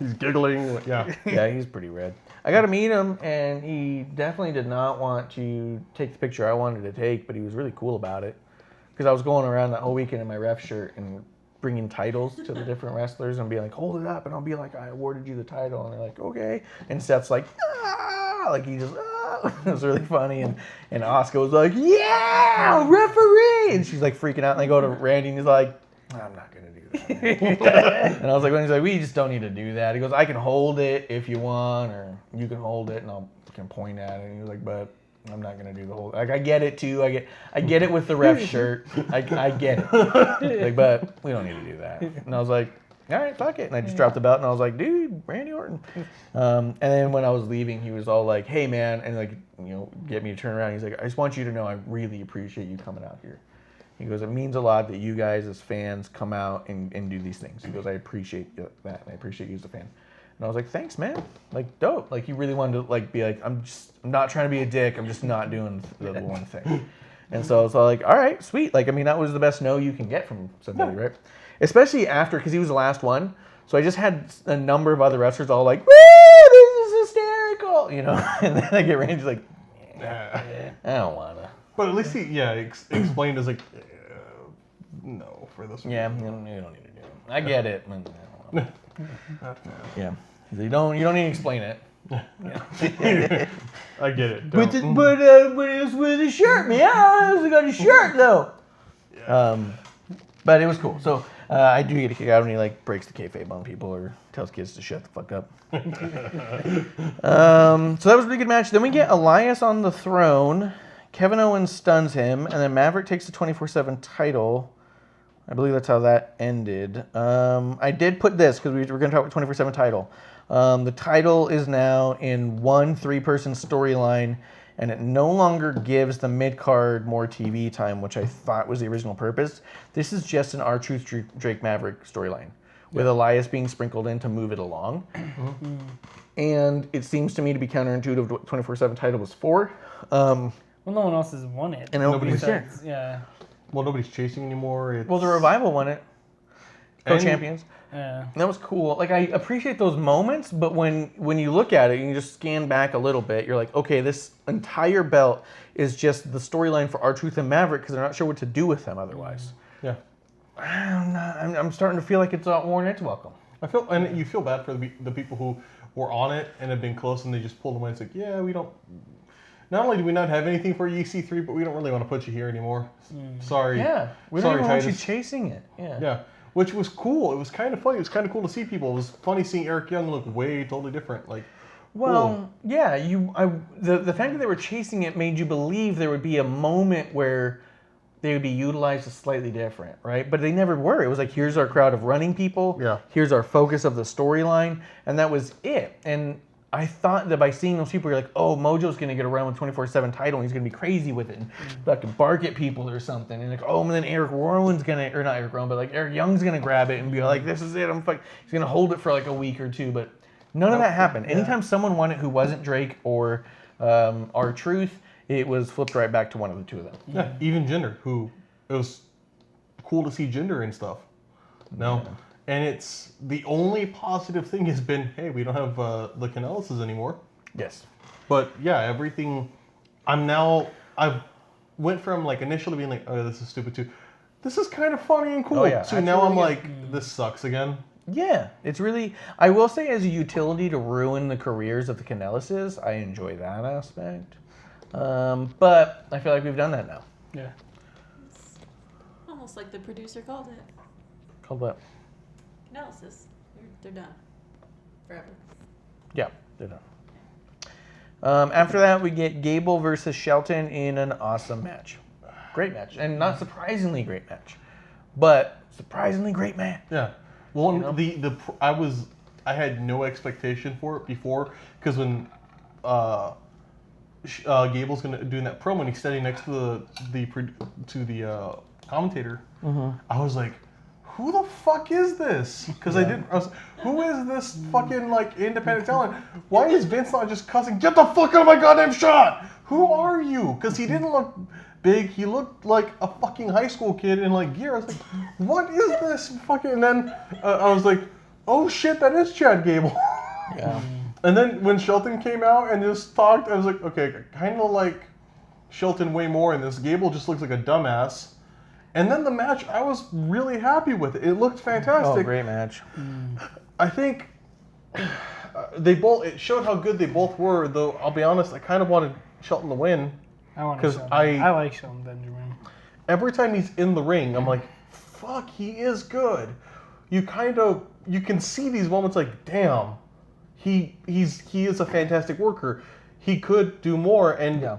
He's giggling. Yeah. Yeah, he's pretty rad. I got to meet him, and he definitely did not want to take the picture I wanted to take, but he was really cool about it. Because I was going around that whole weekend in my ref shirt and bringing titles to the different wrestlers and being like, hold it up, and I'll be like, I awarded you the title, and they're like, okay. And Seth's like, ah, like he just, ah. It was really funny, and Oscar was like, yeah, referee, and she's like freaking out, and they go to Randy, and he's like, I'm not gonna do that. And I was like, when he's like, we just don't need to do that. He goes, I can hold it if you want, or you can hold it, and I can point at it. And he was like, but I'm not gonna do the whole. Like, I get it too. I get it with the ref shirt. I get it. Like, but we don't need to do that. And I was like, all right, fuck it. And I just dropped the belt, and I was like, dude, Randy Orton. And then when I was leaving, he was all like, hey man, and like, get me to turn around. He's like, I just want you to know, I really appreciate you coming out here. He goes, it means a lot that you guys as fans come out and do these things. He goes, I appreciate that, and I appreciate you as a fan. And I was like, thanks, man. Like, dope. Like, he really wanted to like be like, I'm not trying to be a dick. I'm just not doing the one thing. And so I was like, all right, sweet. Like, I mean, that was the best no you can get from somebody, right? Especially after, because he was the last one. So I just had a number of other wrestlers all like, woo, this is hysterical, And then I get Randy's like, I don't want to. But at least he, explained as like, no, for this one. Yeah, you don't need to do it. I get it. I don't wanna. Yeah. You don't need to explain it. I get it. But it was with a shirt, man. I also got a shirt though. But it was cool. So I do get a kick out when he like breaks the kayfabe on people or tells kids to shut the fuck up. So that was a really good match. Then we get Elias on the throne. Kevin Owens stuns him, and then Maverick takes the 24/7 title. I believe that's how that ended. I did put this because we were going to talk about 24/7 title. The title is now in one 3-person storyline, and it no longer gives the mid-card more TV time, which I thought was the original purpose. This is just an R-Truth Drake Maverick storyline, with Elias being sprinkled in to move it along. And it seems to me to be counterintuitive to what 24/7 title was for. Well, no one else has won it. And Nobody's Besides- Yeah. Well, nobody's chasing anymore. It's... Well, the Revival won it. Co-champions. Yeah. That was cool. Like, I appreciate those moments, but when you look at it, you just scan back a little bit, you're like, okay, this entire belt is just the storyline for R-Truth and Maverick because they're not sure what to do with them otherwise. Yeah. I'm starting to feel like it's worn its welcome. And you feel bad for the people who were on it and have been close and they just pulled away. It's like, yeah, we don't. Not only do we not have anything for EC3, but we don't really want to put you here anymore. Sorry. Yeah. We don't Sorry, even want you Titus. chasing it. Yeah. Yeah. Which was cool. It was kind of funny. It was kind of cool to see people. It was funny seeing Eric Young look way totally different. Like, Well, cool. yeah, the fact that they were chasing it made you believe there would be a moment where they would be utilized as slightly different, right? But they never were. It was like, here's our crowd of running people. Yeah. Here's our focus of the storyline, and that was it. And I thought that by seeing those people, you're like, oh, Mojo's going to get around with 24/7 title, and he's going to be crazy with it, and fucking bark at people or something. And like, oh, and then Eric Rowan's going to, or not Eric Rowan, but like Eric Young's going to grab it and be like, this is it. He's going to hold it for like a week or two, but none of that happened. Anytime someone won it who wasn't Drake or R-Truth, it was flipped right back to one of the two of them. Yeah, even Jinder, who it was cool to see Jinder and stuff. No, and it's the only positive thing has been, hey, we don't have the Canellises anymore. Yes. But yeah, everything. I've went from like initially being like, oh, this is stupid too. This is kind of funny and cool. Oh, yeah, So now I'm absolutely. like, this sucks again. Yeah, it's really, I will say as a utility to ruin the careers of the Canellises, I enjoy that aspect. But I feel like we've done that now. Yeah. It's almost like the producer called it. Called what? Analysis. They're done. Forever. Yeah, they're done. After that, we get Gable versus Shelton in an awesome match. Great match. And not surprisingly great match. But surprisingly great match. Yeah. Well, You know? I had no expectation for it before because when Gable's gonna doing that promo, and he's standing next to the commentator, I was like, who the fuck is this? Because I was, who is this fucking like independent talent? Why is Vince not just cussing, get the fuck out of my goddamn shot? Who are you? Because he didn't look big. He looked like a fucking high school kid in like gear. I was like, what is this fucking? And then I was like, oh shit, that is Chad Gable. Yeah. And then when Shelton came out and just talked, I was like, okay, kind of like Shelton way more in this. Gable just looks like a dumbass. And then the match, I was really happy with it. It looked fantastic. Oh, great match. I think it showed how good they both were, though I'll be honest, I kind of wanted Shelton to win. I want 'Cause Shelton. I- I like Shelton Benjamin. Every time he's in the ring, I'm like, fuck, he is good. You can see these moments like, damn, he is a fantastic worker. He could do more, and Yeah.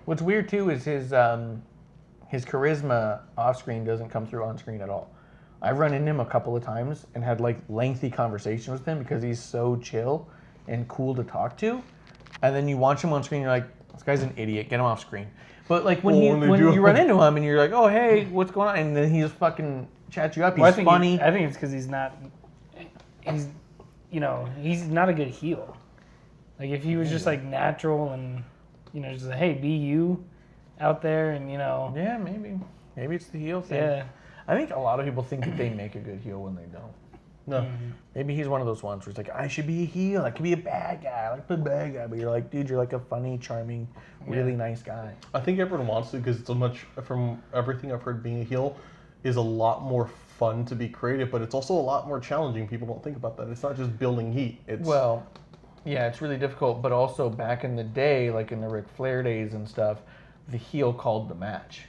What's weird too is his charisma off screen doesn't come through on screen at all. I've run into him a couple of times and had like lengthy conversations with him because he's so chill and cool to talk to. And then you watch him on screen, you're like, this guy's an idiot. Get him off screen. But like when you run into him and you're like, oh hey, what's going on? And then he just fucking chats you up. He's Well, I think funny. I think it's because he's not a good heel. Like if he was just like natural and just like, hey, be you out there and Yeah, maybe. Maybe it's the heel thing. yeah. I think a lot of people think that they make a good heel when they don't. no. Maybe he's one of those ones where it's like, I should be a heel. I could be a bad guy. I like the bad guy. But you're like, dude, you're like a funny, charming, really nice guy. I think everyone wants to because so much from everything I've heard, being a heel is a lot more fun to be creative, but it's also a lot more challenging. People don't think about that. It's not just building heat. It's Well, yeah, it's really difficult. But also back in the day, like in the Ric Flair days and stuff, the heel called the match.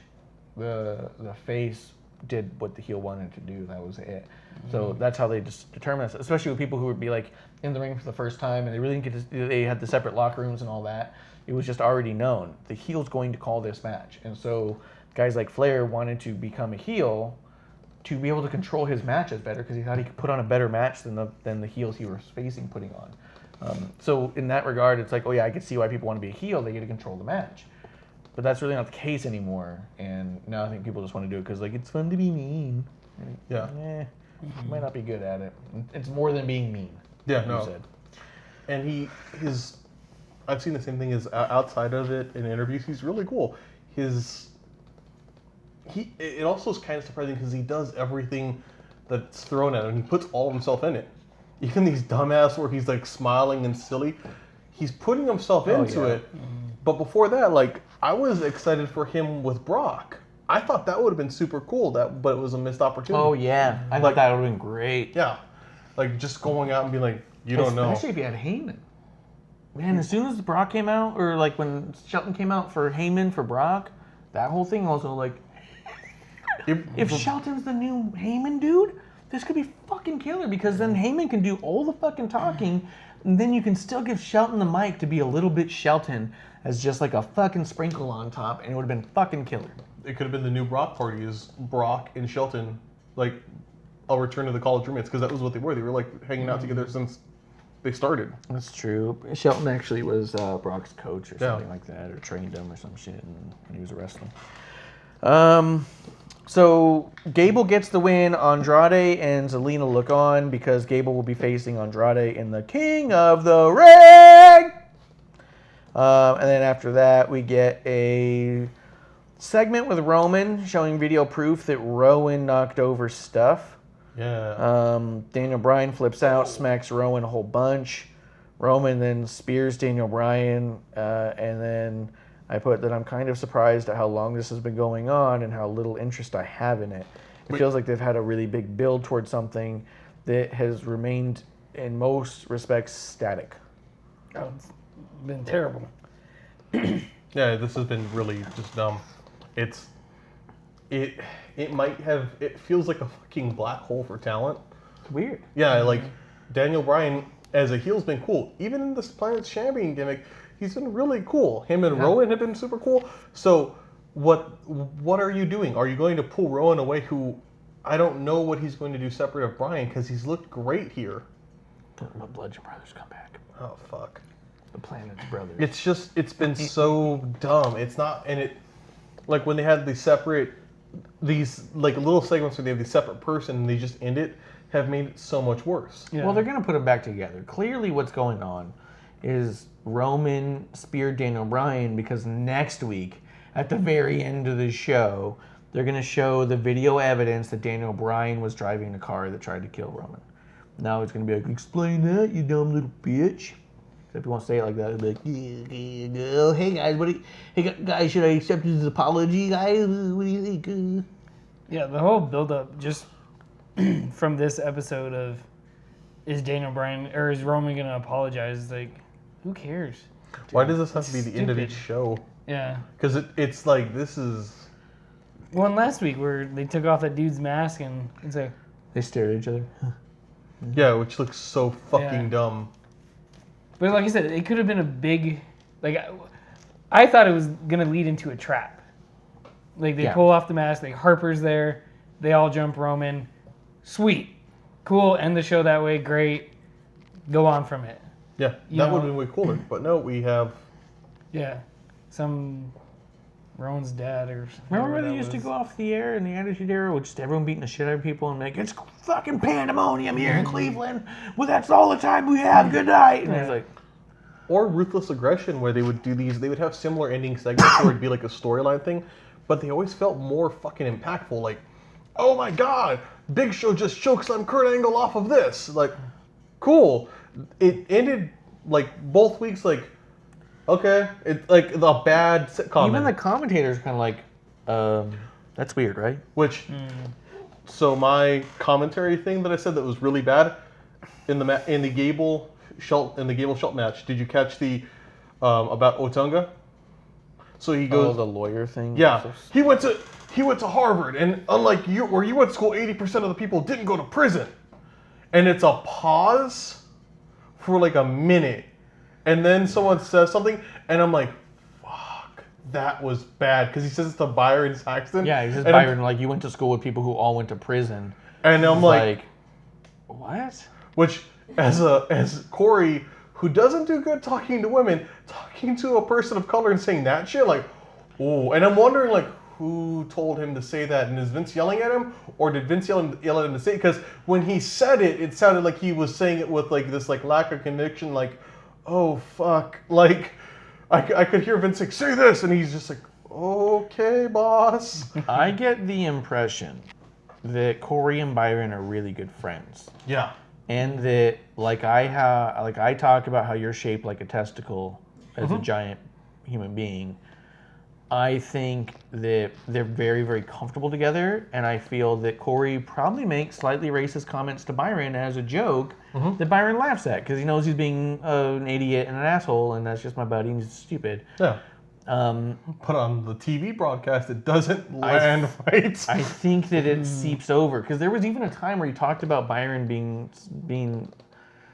The face did what the heel wanted to do. That was it. So that's how they just determine this, especially with people who would be like in the ring for the first time and they really didn't get to, they had the separate locker rooms and all that. It was just already known. The heel's going to call this match. And so guys like Flair wanted to become a heel to be able to control his matches better because he thought he could put on a better match than the heels he was facing putting on. So in that regard, it's like, oh yeah, I can see why people want to be a heel. They get to control the match. But that's really not the case anymore. And now I think people just want to do it because like it's fun to be mean. And, Yeah. you might not be good at it. It's more than being mean. Yeah, like no. you said. And I've seen the same thing as outside of it in interviews. He's really cool. It also is kind of surprising because he does everything that's thrown at him. He puts all of himself in it. Even these dumbass where he's like smiling and silly, he's putting himself into yeah. it. But before that, like I was excited for him with Brock. I thought that would have been super cool. But it was a missed opportunity. Oh yeah, I thought that would have been great. Yeah, like just going out and being like, you don't know. Especially if you had Heyman. Man, as soon as Brock came out, or like when Shelton came out for Heyman for Brock, that whole thing also like, if Shelton's the new Heyman dude, this could be fucking killer because then Heyman can do all the fucking talking, and then you can still give Shelton the mic to be a little bit Shelton as just like a fucking sprinkle on top, and it would have been fucking killer. It could have been the new Brock party, is Brock and Shelton, like a return to the college roommates, because that was what they were. They were like hanging out together since they started. That's true. Shelton actually was Brock's coach or Yeah. something like that, or trained him or some shit, and when he was wrestling. So Gable gets the win. Andrade and Zelina look on because Gable will be facing Andrade in the King of the Ring. And then after that, we get a segment with Roman showing video proof that Rowan knocked over stuff. Yeah. Daniel Bryan flips out, smacks Rowan a whole bunch. Roman then spears Daniel Bryan, and then I put that I'm kind of surprised at how long this has been going on and how little interest I have in it. It feels like they've had a really big build towards something that has remained, in most respects, static. Oh, it's been terrible. Yeah, this has been really just dumb. It feels like a fucking black hole for talent. It's weird. Yeah, like Daniel Bryan as a heel's been cool. Even in this Planet's Champion gimmick, he's been really cool. Him and Rowan have been super cool. So what are you doing? Are you going to pull Rowan away, who I don't know what he's going to do separate of Bryan, because he's looked great here. The Bludgeon Brothers come back. Oh, fuck. the Planet's brothers. It's been so dumb. It's not, and it, like when they had these like little segments where they have the separate person and they just end it, have made it so much worse. Yeah. Well, they're going to put them back together. Clearly, what's going on is Roman speared Daniel Bryan because next week, at the very end of the show, they're going to show the video evidence that Daniel Bryan was driving the car that tried to kill Roman. Now it's going to be like, explain that, you dumb little bitch. Except he won't say it like that. He'll be like, yeah, hey guys, hey guys, should I accept his apology, guys? What do you think? Yeah, the whole build-up just from this episode of is Daniel Bryan or is Roman gonna apologize? Like, who cares? Why does this have to be the end of each stupid. show? Yeah. Because it's like this is. One last week where they took off that dude's mask and it's like, They stare at each other. Yeah, which looks so fucking Yeah. dumb. but like I said, it could have been a big, like I thought it was gonna lead into a trap. Like they Yeah. pull off the mask, like Harper's there, they all jump Roman, sweet, cool, end the show that way, great, go on from it. Yeah, You that know- would have been way cooler. But no, we have. Yeah, some Rowan's dad or Remember whoever when they that used to was. go off the air in the Attitude Era with just everyone beating the shit out of people and like, it's fucking pandemonium here in Cleveland. Well, that's all the time we have. Good night. And it's like, Or Ruthless Aggression, where they would do these. They would have similar ending segments where it'd be like a storyline thing, but they always felt more fucking impactful. Like, oh my god, Big Show just chokeslammed Kurt Angle off of this. Like, cool. It ended like both weeks. Like, okay, it's like the bad sitcom. even the ending. commentators kind of like, that's weird, right? Which, so my commentary thing that I said that was really bad in the Gable Schultz match. Did you catch the about Otunga? So he goes, Oh, the lawyer thing. yeah, he went to Harvard, and unlike you, where you went to school, 80% of the people didn't go to prison, and it's a pause for like a minute, and then someone says something, and I'm like, fuck, that was bad, because he says it to Byron Saxton. Yeah, he says and I'm- Byron, like, you went to school with people who all went to prison. and I'm like, what? which as Corey, who doesn't do good talking to women, talking to a person of color and saying that shit, like, oh, and I'm wondering like who told him to say that, and is Vince yelling at him, or did Vince yell at him to say it? Because when he said it, it sounded like he was saying it with like this like lack of conviction, like, oh fuck, like I could hear Vince like, say this, and he's just like, okay, boss. I get the impression that Corey and Byron are really good friends. Yeah. And that, like I talk about how you're shaped like a testicle as a giant human being. I think that they're very, very comfortable together, and I feel that Corey probably makes slightly racist comments to Byron as a joke that Byron laughs at because he knows he's being an idiot and an asshole, and that's just my buddy, and he's stupid. Yeah. But on the TV broadcast, it doesn't land right. I think that it seeps over because there was even a time where he talked about Byron being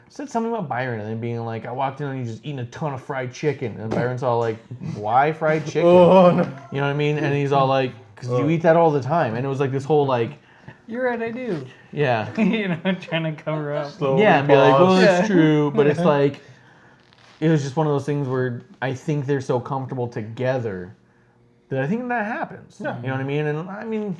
said something about Byron and then being like, I walked in and he's just eating a ton of fried chicken, and Byron's all like, why fried chicken? Oh no. You know what I mean? And he's all like, because you eat that all the time, and it was like this whole like, You're right, I do. yeah, You know, trying to cover up. Slowly yeah, and be like, well, pause. it's true, but it's like, it was just one of those things where I think they're so comfortable together that I think that happens. Yeah. You know what I mean? And I mean,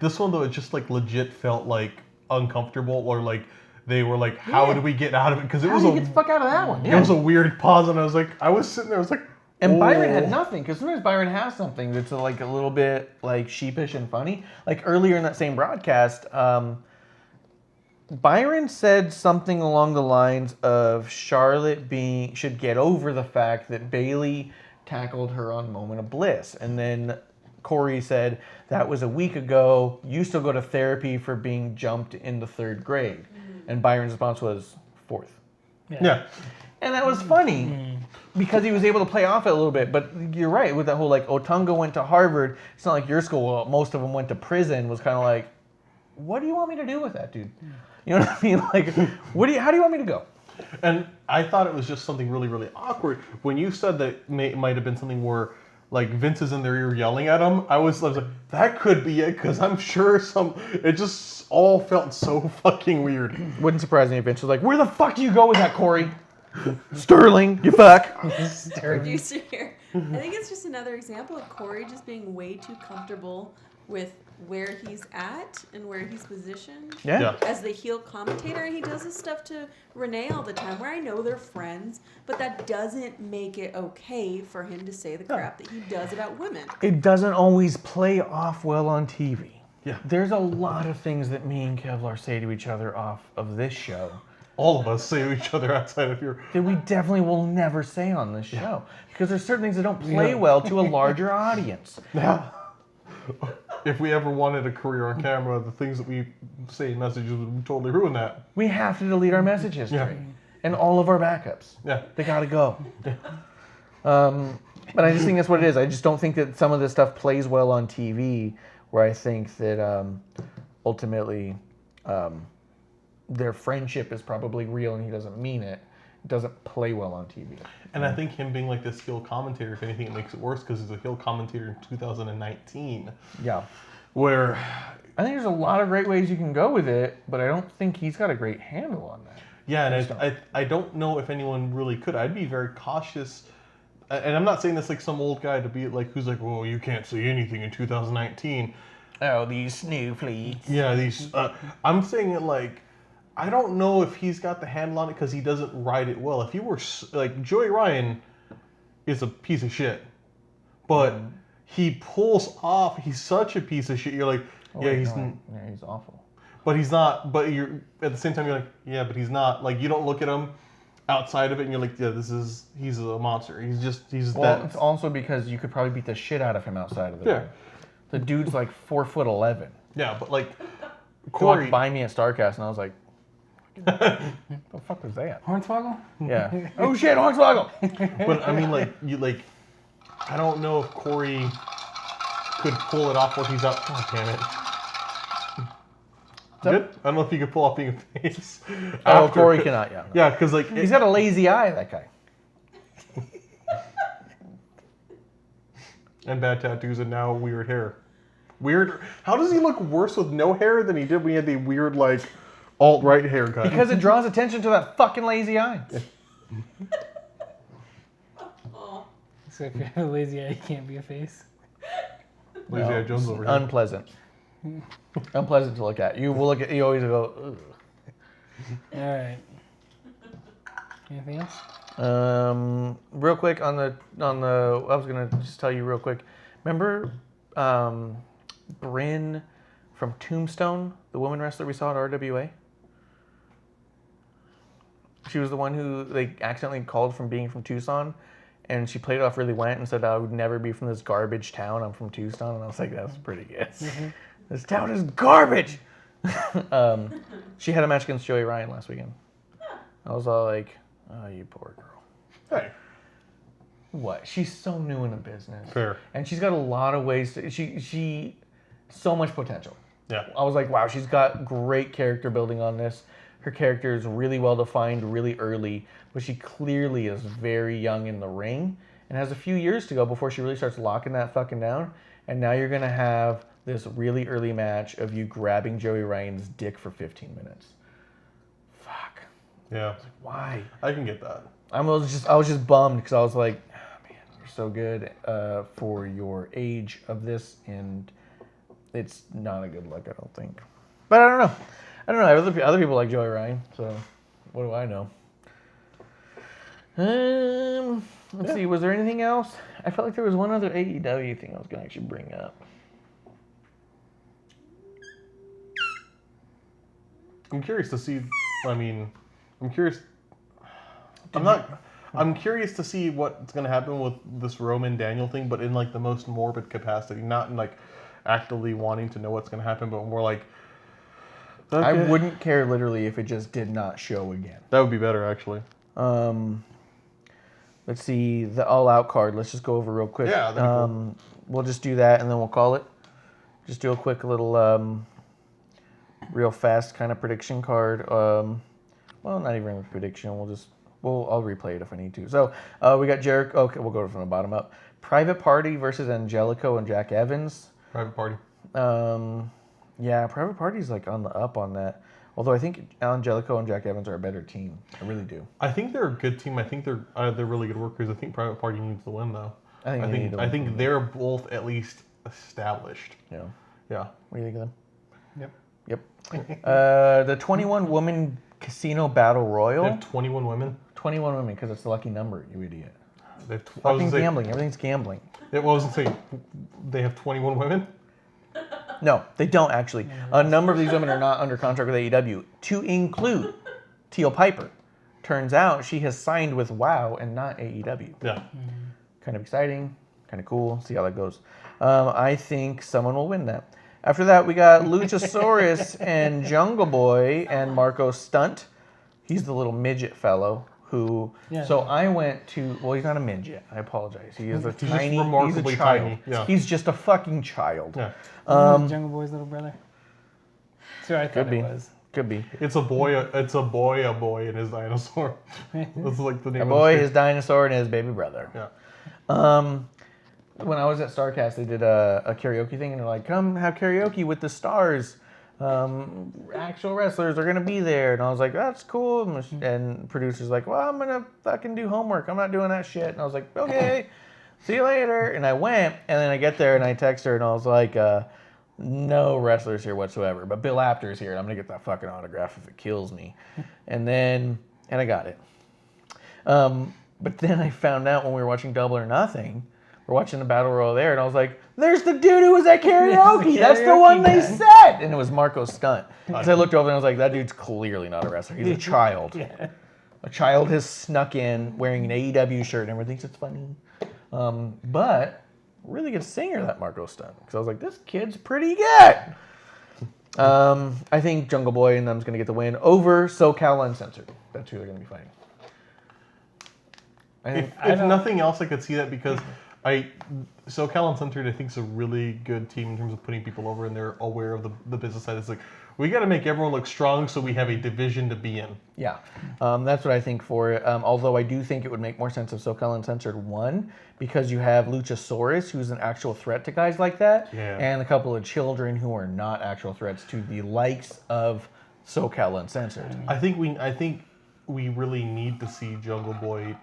This one though, it just like legit felt like uncomfortable, or like they were like, "How do we get out of it?" Because it How was do you get the fuck out of that one? it was a weird pause, and I was sitting there, I was like, And Byron "Oh." had nothing, because sometimes Byron has something that's like a little bit like sheepish and funny. Like earlier in that same broadcast, Byron said something along the lines of Charlotte should get over the fact that Bailey tackled her on Moment of Bliss, and then Corey said that was a week ago. You still go to therapy for being jumped in the 3rd grade, and Byron's response was 4th. Yeah, And that was funny because he was able to play off it a little bit. But you're right with that whole like Otunga went to Harvard. It's not like your school. Well, most of them went to prison. Was kind of like, what do you want me to do with that, dude? You know what I mean? Like, how do you want me to go? and I thought it was just something really, really awkward when you said that it might have been something where like Vince is in their ear yelling at him. I was like, that could be it, because I'm sure it just all felt so fucking weird. Wouldn't surprise me if Vince was like, where the fuck do you go with that, Corey? Sterling, you fuck. Producer here. I think it's just another example of Corey just being way too comfortable with where he's at and where he's positioned Yeah. as the heel commentator. And he does this stuff to Renee all the time, where I know they're friends, but that doesn't make it okay for him to say the crap that he does about women. It doesn't always play off well on TV. Yeah. There's a lot of things that me and Kevlar say to each other off of this show All of us say to each other outside of here. that we definitely will never say on this show. Because there's certain things that don't play well to a larger audience. Yeah. If we ever wanted a career on camera, the things that we say in messages would totally ruin that. We have to delete our message history. Yeah. And all of our backups. Yeah. They gotta go. But I just think that's what it is. I just don't think that some of this stuff plays well on TV, where I think that ultimately their friendship is probably real and he doesn't mean it. It doesn't play well on TV. And I think him being like this heel commentator, if anything, it makes it worse because he's a heel commentator in 2019, Yeah. where I think there's a lot of great ways you can go with it, but I don't think he's got a great handle on that. yeah, and I don't know if anyone really could. I'd be very cautious, and I'm not saying this like some old guy to be like who's like, well, you can't say anything in 2019. Oh, these snowflakes. Yeah, these. I'm saying it like, I don't know if he's got the handle on it because he doesn't ride it well. If you were like Joey Ryan, is a piece of shit, but he pulls off. He's such a piece of shit. You're like, he's awful. but he's not. But you're at the same time you're like, yeah, but he's not. Like you don't look at him outside of it and you're like, yeah, he's a monster. He's Well, that. it's also because you could probably beat the shit out of him outside of the Yeah. ring. The dude's like 4'11". Yeah, but like He Corey. walked by me at StarCast and I was like, the fuck was that? Hornswoggle? Yeah. Oh shit, Hornswoggle! But I mean, like, I don't know if Corey could pull it off while he's up. God damn it. Good. I don't know if he could pull off being a face. Oh, after. Corey cannot, yeah. Yeah, because like He's got a lazy eye, that guy. and bad tattoos and now weird hair. Weird. How does he look worse with no hair than he did when he had the weird like alt-right haircut? Because it draws attention to that fucking lazy eye. Oh, So if you have a lazy eye, you can't be a face. Lazy Eye Jones over here. Unpleasant. Unpleasant to look at. You will look at. You always go. Ugh. All right. Anything else? Real quick on the. I was gonna just tell you real quick. Remember, Bryn from Tombstone, the woman wrestler we saw at RWA. She was the one who they accidentally called from being from Tucson, and she played it off really went and said, "I would never be from this garbage town. I'm from Tucson." And I was like, "That's pretty good. This town is garbage." She had a match against Joey Ryan last weekend. I was all like, "Oh, you poor girl." Hey, What? She's so new in the business. fair. And she's got a lot of ways to, she so much potential. Yeah. I was like, wow, she's got great character building on this. Her character is really well defined really early, but she clearly is very young in the ring and has a few years to go before she really starts locking that fucking down. And now you're going to have this really early match of you grabbing Joey Ryan's dick for 15 minutes. Fuck. Yeah, Why? I can get that. I was just bummed because I was like, oh, man, you're so good for your age of this, and it's not a good look, I don't think. But I don't know. Other people like Joey Ryan, so what do I know? Let's see. Was there anything else? I felt like there was one other AEW thing I was gonna actually bring up. I'm curious to see. I mean, I'm curious. I'm curious to see what's going to happen with this Roman Daniel thing, but in like the most morbid capacity, not in like actively wanting to know what's going to happen, but more like. Okay. I wouldn't care literally if it just did not show again. That would be better, actually. Let's see the All Out card. Let's just go over real quick. Yeah, that'd be cool. We'll just do that and then we'll call it. Just do a quick little, real fast kind of prediction card. Well, not even a prediction. I'll replay it if I need to. So we got Jericho. Okay, we'll go from the bottom up. Private Party versus Angelico and Jack Evans. Private Party. Yeah, Private Party's like on the up on that. Although I think Angelico and Jack Evans are a better team. I really do. I think they're a good team. I think they're really good workers. I think Private Party needs to win though. I think they need to I win. think they're both at least established. Yeah. Yeah. What do you think of them? Yep. Yep. The 21 woman casino battle They royal. have 21 women. 21 women because it's the lucky number, you idiot. They have I was Fucking gonna say, gambling. Everything's gambling. it wasn't say they have 21 women. No, they don't actually. A number of these women are not under contract with AEW, to include Teal Piper. Turns out she has signed with WoW and not AEW. Yeah. Kind of exciting, kind of cool. See how that goes. I think someone will win that. After that, we got Luchasaurus and Jungle Boy and Marco Stunt. He's the little midget fellow who. Yeah. So I went to. Well, he's not a midget. I apologize. He is a just tiny. He's a remarkably child. tiny, yeah. He's just a fucking child. Yeah. Jungle Boy's little brother. So I thought Could be. it was. Could be. It's a boy, and his dinosaur. That's like the name A of boy, the his dinosaur, and his baby brother. Yeah. When I was at StarCast, they did a karaoke thing, and they're like, "Come have karaoke with the stars. Actual wrestlers are gonna be there." And I was like, "That's cool." And producer's like, "Well, I'm gonna fucking do homework. I'm not doing that shit." And I was like, "Okay, see you later." And I went, and then I get there, and I text her, and I was like, "No wrestlers here whatsoever, but Bill Apter's here, and I'm gonna get that fucking autograph if it kills me." And I got it. But then I found out when we were watching Double or Nothing, we're watching the battle royal there, and I was like, "There's the dude who was at karaoke. That's the one they said." And it was Marco Stunt. Because I looked over and I was like, "That dude's clearly not a wrestler. He's a child. A child has snuck in wearing an AEW shirt and everyone thinks it's funny." But really good singer, that Marco Stunt. Because I was like, this kid's pretty good. I think Jungle Boy and them's going to get the win over SoCal Uncensored. That's who they're going to be fighting. I think If nothing else, I could see that because SoCal Uncensored, I think, is a really good team in terms of putting people over, and they're aware of the business side. It's like, we got to make everyone look strong so we have a division to be in. Yeah, that's what I think for it. Although I do think it would make more sense if SoCal Uncensored won, because you have Luchasaurus, who's an actual threat to guys like that, Yeah. and a couple of children who are not actual threats to the likes of SoCal Uncensored. I think we really need to see Jungle Boy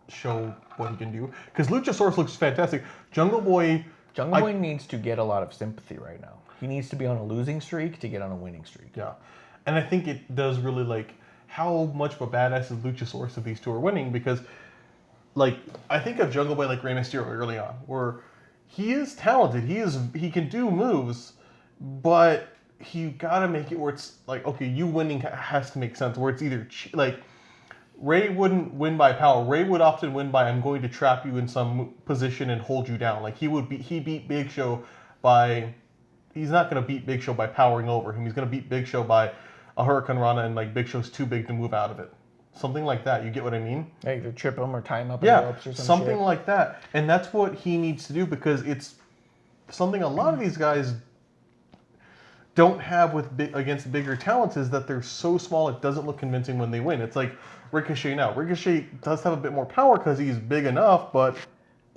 show what he can do, because Luchasaurus looks fantastic. Jungle Boy Needs to get a lot of sympathy right now. He needs to be on a losing streak to get on a winning streak. Yeah, and I think it does really, like, how much of a badass is Luchasaurus if these two are winning, because, like, I think of Jungle Boy like Rey Mysterio early on, where he is talented, he can do moves, but you gotta make it where it's like, okay, you winning has to make sense, where it's either like, Ray wouldn't win by power. Ray would often win by, I'm going to trap you in some position and hold you down. Like, he beat Big Show by, he's not going to beat Big Show by powering over him. He's going to beat Big Show by a Hurricane Rana, and, like, Big Show's too big to move out of it. Something like that. You get what I mean? Yeah, either trip him or tie him up in the Yeah, ropes or some something shit. like that. And that's what he needs to do, because it's something a lot of these guys don't have against bigger talents, is that they're so small it doesn't look convincing when they win. It's like Ricochet now. Ricochet does have a bit more power because he's big enough, but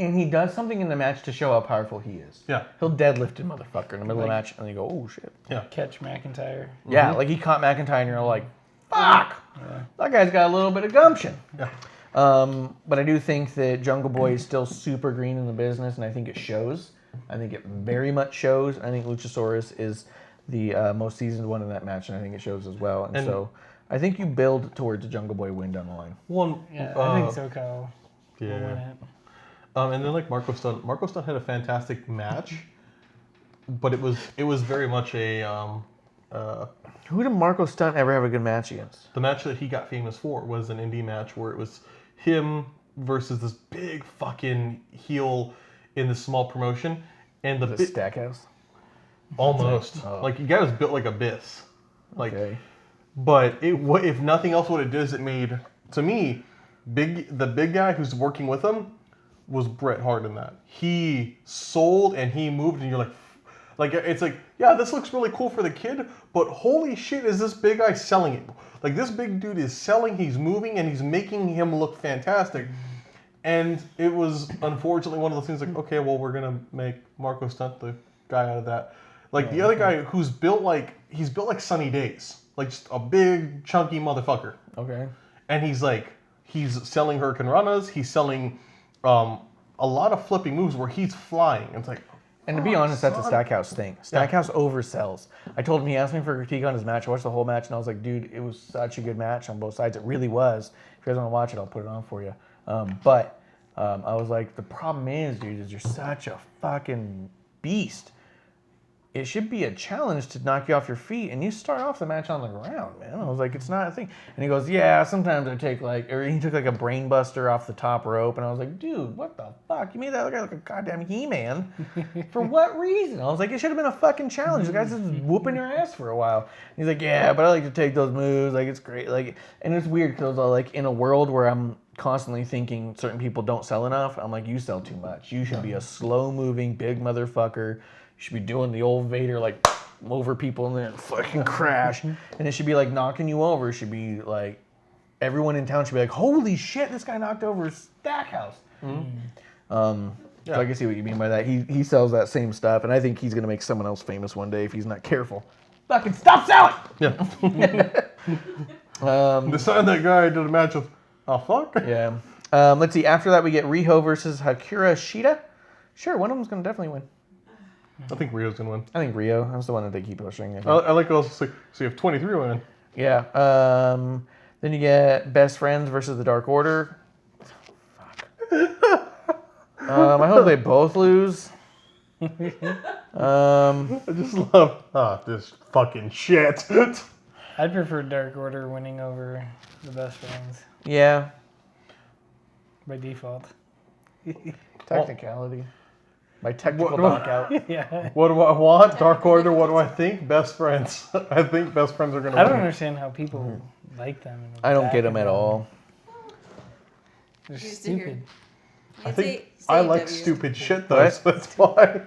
And he does something in the match to show how powerful he is. yeah, He'll deadlift a motherfucker in the middle of the match, and you go, "Oh shit!" Catch McIntyre. Yeah, like he caught McIntyre, and you're like, "Fuck!" That guy's got a little bit of gumption. yeah. But I do think that Jungle Boy is still super green in the business, and I think it shows. I think it very much shows. I think Luchasaurus is the most seasoned one in that match, and I think it shows as well. And so I think you build towards a Jungle Boy win down the line. One, Yeah, I think SoCal will win yeah. it. And then, like, Marco Stunt. Marco Stunt had a fantastic match, but it was very much a Who did Marco Stunt ever have a good match against? the match that he got famous for was an indie match where it was him versus this big fucking heel in this small promotion, and The Stackhouse. almost Oh. like, the guy was built like Abyss, like. Okay. But if nothing else, what it did is it made, to me, the big guy who's working with him was Bret Hart in that. He sold and he moved, and you're like it's like, yeah, this looks really cool for the kid, but holy shit, is this big guy selling it? Like, this big dude is selling, he's moving, and he's making him look fantastic. And it was unfortunately one of those things like, okay, well, we're gonna make Marco Stunt the guy out of that. Like, the other guy who's built like Sunny Days. like just a big chunky motherfucker, Okay. and he's selling Hurricane Ranas. He's selling a lot of flipping moves where he's flying. It's like, And to be honest, that's a son. Stackhouse thing. Stackhouse oversells. I told him, he asked me for a critique on his match. I watched the whole match, and I was like, dude, it was such a good match on both sides. It really was. If you guys want to watch it, I'll put it on for you. But I was like, the problem is, dude, is you're such a fucking beast. It should be a challenge to knock you off your feet, and you start off the match on the ground, man. I was like, it's not a thing. And he goes, yeah, sometimes I take or he took like a brain buster off the top rope, and I was like, dude, what the fuck? You made that look like a goddamn He-Man. For what reason? I was like, it should have been a fucking challenge. The guy's just whooping your ass for a while. And he's like, yeah, but I like to take those moves. Like, it's great. Like, and it's weird because like in a world where I'm constantly thinking certain people don't sell enough, I'm like, you sell too much. You should be a slow-moving big motherfucker. You should be doing the old Vader, like, over people and then fucking crash. And it should be, like, knocking you over. It should be, like, everyone in town should be like, holy shit, this guy knocked over Stackhouse. So I can see what you mean by that. He sells that same stuff, and I think he's going to make someone else famous one day if he's not careful. Fucking stop selling! yeah. Decide that guy did a match with, oh, fuck. Yeah. Let's see. After that, we get Riho versus Hakura Shida. Sure, one of them's going to definitely win. I think Rio's going to win. I think Rio. That's the one that they keep pushing. I think. I like also, so you have 23 women. Yeah. Then you get Best Friends versus the Dark Order. Fuck. I hope they both lose. I just love this fucking shit. I'd prefer Dark Order winning over the Best Friends Yeah. by default. Technicality. By technical What- knockout. Yeah. What do I want? Dark Order. What do I think? Best Friends. I think Best Friends are going to I win. don't understand how people like them. and I don't back get them them. at all. They're Used to hear- stupid. I think Say I like AEW. stupid shit though, What? so that's why.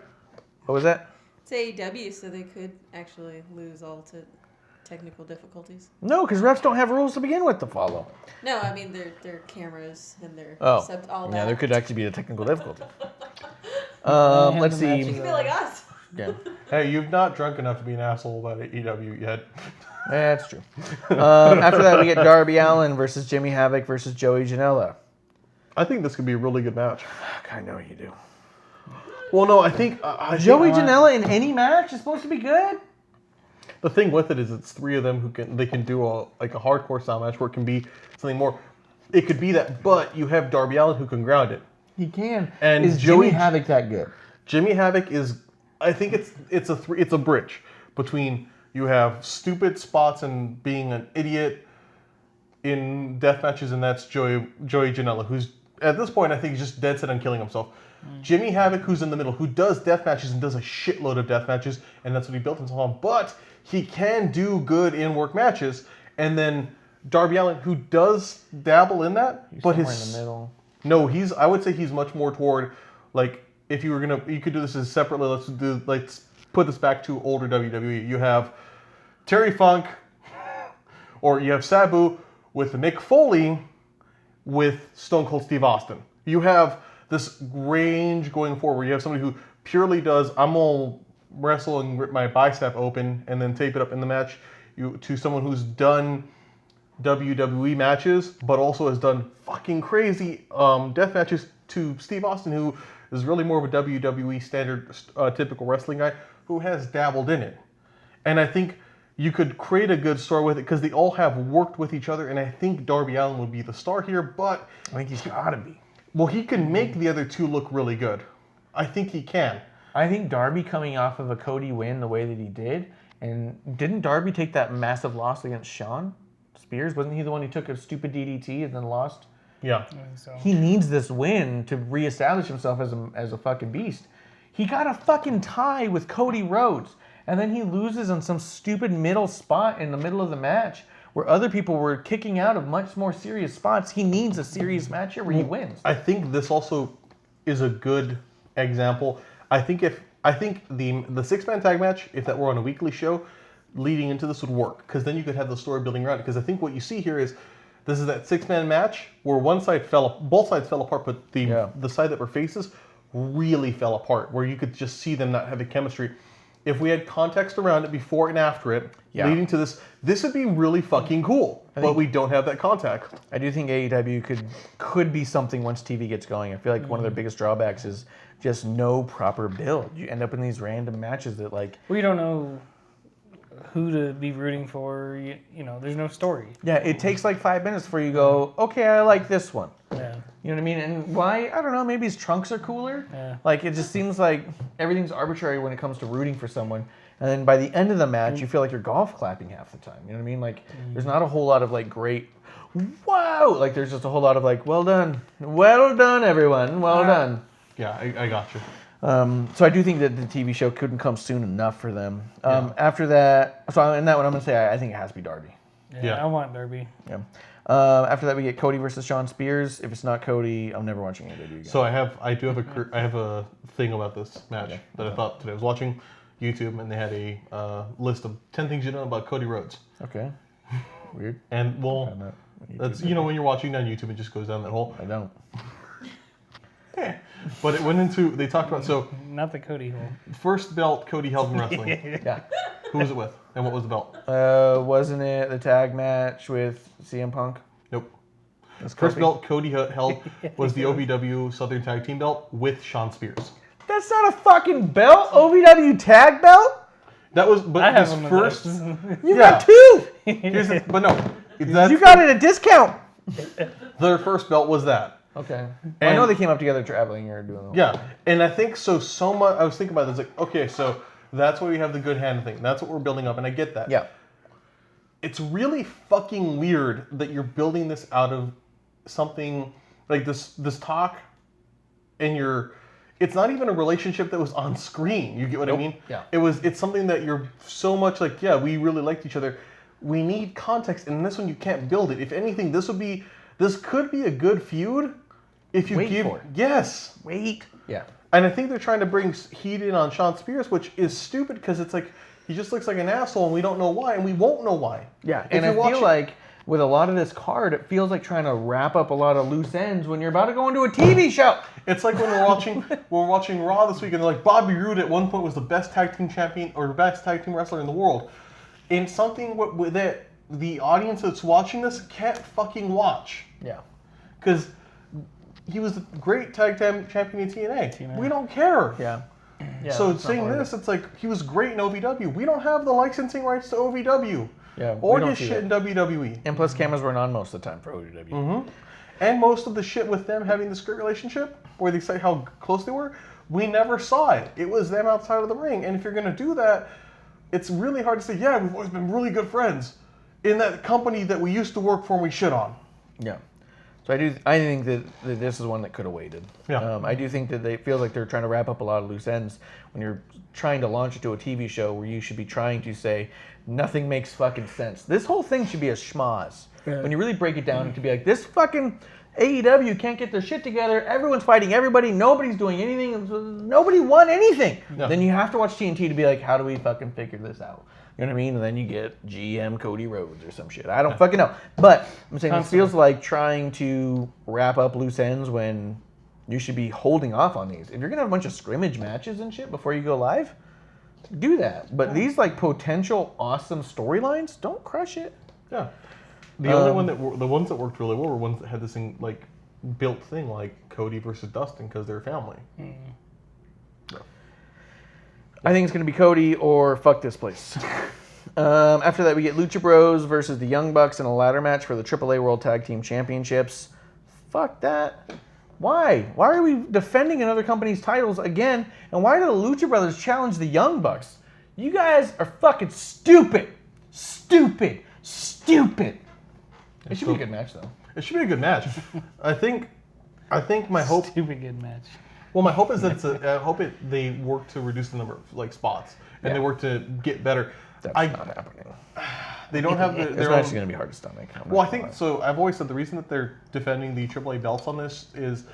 What was that? It's AEW, so they could actually lose all to technical difficulties. No, because refs don't have rules to begin with to follow. No, I mean their cameras and their Oh. all that. Yeah, there could actually be a technical difficulty. have Let's the see. matches You feel like us. Yeah. Hey, you've not drunk enough to be an asshole about AEW yet. That's true. After that, we get Darby Allin versus Jimmy Havoc versus Joey Janela. I think this could be a really good match. Fuck, I know you do. Well, no, I think Joey think, Janela in any match is supposed to be good? The thing with it is, it's three of them who can do a hardcore style match where it can be something more. It could be that, but you have Darby Allin who can ground it. He can. And is Joey- Jimmy Havoc that good? Jimmy Havoc is, I think it's a bridge between you have stupid spots and being an idiot in death matches, and that's Joey Janela, who's at this point I think he's just dead set on killing himself. Jimmy Havoc, who's in the middle, who does death matches and does a shitload of death matches, and that's what he built himself on. But he can do good in work matches, and then Darby Allin, who does dabble in that, but Somewhere his in the middle. no, I would say he's much more toward, like, if you could do this as separately. Let's put this back to older WWE. You have Terry Funk, or you have Sabu with Mick Foley, with Stone Cold Steve Austin. You have this range going forward. Where you have somebody who purely does, I'm gonna wrestle and rip my bicep open and then tape it up in the match. To someone who's done WWE matches, but also has done fucking crazy death matches, to Steve Austin, who is really more of a WWE standard, typical wrestling guy who has dabbled in it. And I think you could create a good story with it because they all have worked with each other, and I think Darby Allin would be the star here, but I think he's got to be. well, he can make the other two look really good. I think he can. I think Darby coming off of a Cody win the way that he did, and didn't Darby take that massive loss against Shawn Spears? Wasn't he the one who took a stupid DDT and then lost? Yeah. So He needs this win to reestablish himself as a fucking beast. He got a fucking tie with Cody Rhodes, and then he loses on some stupid middle spot in the middle of the match where other people were kicking out of much more serious spots. He needs a serious match here where he wins. I think this also is a good example. I think the six-man tag match, if that were on a weekly show, leading into this would work, because then you could have the story building around it. Because I think what you see here is this is that six-man match where both sides fell apart, but the side that were faces really fell apart, where you could just see them not having chemistry. if we had context around it before and after it, Yeah. leading to this would be really fucking cool. But we don't have that context. I do think AEW could be something once TV gets going. I feel like one of their biggest drawbacks is just no proper build. You end up in these random matches that like We don't know who to be rooting for. You know, there's no story. yeah, it takes like 5 minutes before you go, okay, I like this one. Yeah. You know what I mean? And why? I don't know. Maybe his trunks are cooler. Yeah. Like it just seems like everything's arbitrary when it comes to rooting for someone. And then by the end of the match, you feel like you're golf clapping half the time. You know what I mean? Like there's not a whole lot of like great, wow. Like there's just a whole lot of like, well done, everyone, well done. Yeah, I got you. So I do think that the TV show couldn't come soon enough for them. After that, so in that one, I'm gonna say I think it has to be Darby. Yeah. I want Darby. Yeah. After that, we get Cody versus Shawn Spears. If it's not Cody, I'm never watching AEW again. So I have a thing about this match that I thought today. I was watching YouTube and they had a list of 10 things you know about Cody Rhodes. Okay. Weird. And well, Found that on that's YouTube. when you're watching on YouTube, it just goes down that hole. I don't. But it went into they talked about so Not the Cody hole. first belt Cody held in wrestling. Yeah. Who was it with? And what was the belt? Wasn't it the tag match with CM Punk? Nope. That's First Kofi. belt Cody held was the OVW Southern Tag Team belt with Shawn Spears. That's not a fucking belt. OVW tag belt. That was but I have his one of first. those. You Yeah. got two. Here's the, but no, that's, You got it at a discount. their first belt was that. Okay. I And- know they came up together traveling or doing. Yeah, and I think so much. I was thinking about this, like, okay, so that's why we have the good hand thing. That's what we're building up, and I get that. Yeah. It's really fucking weird that you're building this out of something like this talk, and it's not even a relationship that was on screen. You get what I mean? Yeah. It's something that you're so much like, yeah, we really liked each other. We need context, and in this one you can't build it. If anything, this could be a good feud if you Wait give for it. yes. Wait. Yeah. And I think they're trying to bring heat in on Shawn Spears, which is stupid because it's like he just looks like an asshole, and we don't know why, and we won't know why. Yeah. If And I you're feel watching- like with a lot of this card, it feels like trying to wrap up a lot of loose ends when you're about to go into a TV show. It's like when we're watching Raw this week, and they're like Bobby Roode at one point was the best tag team champion or best tag team wrestler in the world, and something that the audience that's watching this can't fucking watch Yeah. because he was a great tag team champion in TNA. We don't care. Yeah. Yeah. So that's not saying part of this, it's like he was great in OVW. We don't have the licensing rights to OVW Yeah, or we don't his see shit that. in WWE. And plus, cameras weren't on most of the time for OVW. And most of the shit with them having this great relationship, where they say how close they were, we never saw it. It was them outside of the ring. And if you're going to do that, it's really hard to say, yeah, we've always been really good friends in that company that we used to work for and we shit on. Yeah. So I think that this is one that could have waited. Yeah. I do think that it feels like they're trying to wrap up a lot of loose ends when you're trying to launch it to a TV show where you should be trying to say nothing makes fucking sense. This whole thing should be a schmoz. When you really break it down, it could be like this fucking AEW can't get their shit together. Everyone's fighting everybody. Nobody's doing anything. Nobody won anything. Yeah. Then you have to watch TNT to be like, how do we fucking figure this out? You know what I mean? And then you get GM Cody Rhodes or some shit. I don't fucking know. But I'm saying this feels like trying to wrap up loose ends when you should be holding off on these. If you're gonna have a bunch of scrimmage matches and shit before you go live, do that. But these like potential awesome storylines, don't crush it. Yeah. The only the ones that worked really well were ones that had this thing, like built thing, like Cody versus Dustin, because they're family. I think it's gonna be Cody or fuck this place. After that, we get Lucha Bros versus the Young Bucks in a ladder match for the AAA World Tag Team Championships. Fuck that. Why? Why are we defending another company's titles again? And why do the Lucha Brothers challenge the Young Bucks? You guys are fucking stupid. Stupid. Stupid. It should be a good match, though. It should be a good match. I think my hope. Stupid good match. Well, my hope is that they work to reduce the number of like spots and they work to get better. That's not happening. They don't have This their match own. is going to be hard to stomach. I'm not Well, I gonna think lie. so. I've always said the reason that they're defending the AAA belts on this is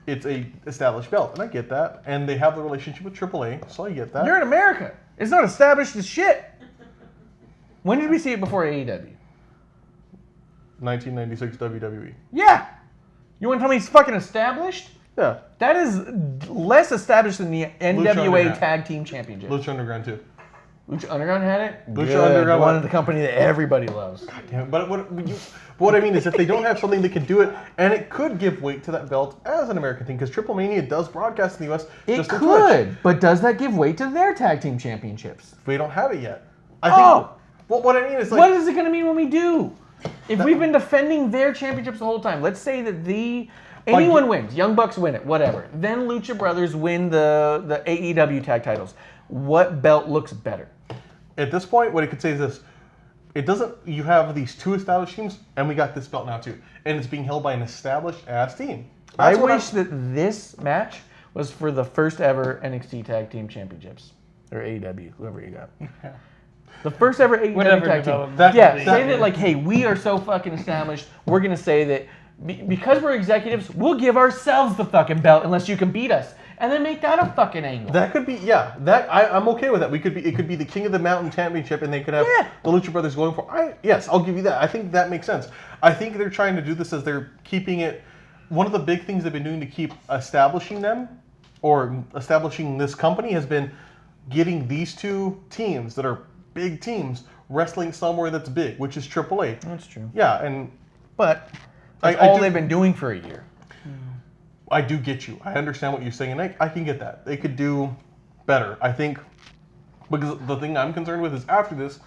it's a established belt, and I get that. And they have the relationship with AAA, so I get that. You're in America. It's not established as shit. When did we see it before AEW? 1996 WWE. Yeah. You want to tell me it's fucking established? Yeah. That is less established than the NWA Underground. Tag Team Championship. Lucha Underground too. Lucha Underground had it. Lucha Good. Underground- the one of the company that everybody loves. Yeah, but what I mean is if they don't have something that can do it, and it could give weight to that belt as an American thing, because Triple Mania does broadcast in the U.S. It just on could, Twitch. but does that give weight to their tag team championships? We don't have it yet. I think. Oh! Well, what I mean is like. What is it going to mean when we do? If we've been defending their championships the whole time, let's say that anyone wins, Young Bucks win it, whatever. Then Lucha Brothers win the AEW tag titles. What belt looks better? At this point, what it could say is this: it doesn't. You have these two established teams, and we got this belt now too, and it's being held by an established ass team. I That's what wish that this match was for the first ever NXT Tag Team Championships. Or AEW, whoever you got. The first ever AEW Whatever Tag Team. development. Yeah, say that like, hey, we are so fucking established, we're going to say that because we're executives, we'll give ourselves the fucking belt unless you can beat us. And then make that a fucking angle. That could be, yeah. I'm okay with that. It could be the King of the Mountain Championship, and they could have the Lucha Brothers going for. Yes, I'll give you that. I think that makes sense. I think they're trying to do this as they're keeping it. One of the big things they've been doing to keep establishing them, or establishing this company, has been getting these two teams that are big teams wrestling somewhere that's big, which is AAA. That's true. Yeah, But that's I all do- they've been doing for a year. I do get you. I understand what you're saying, and I can get that. They could do better. I think, because the thing I'm concerned with is after this,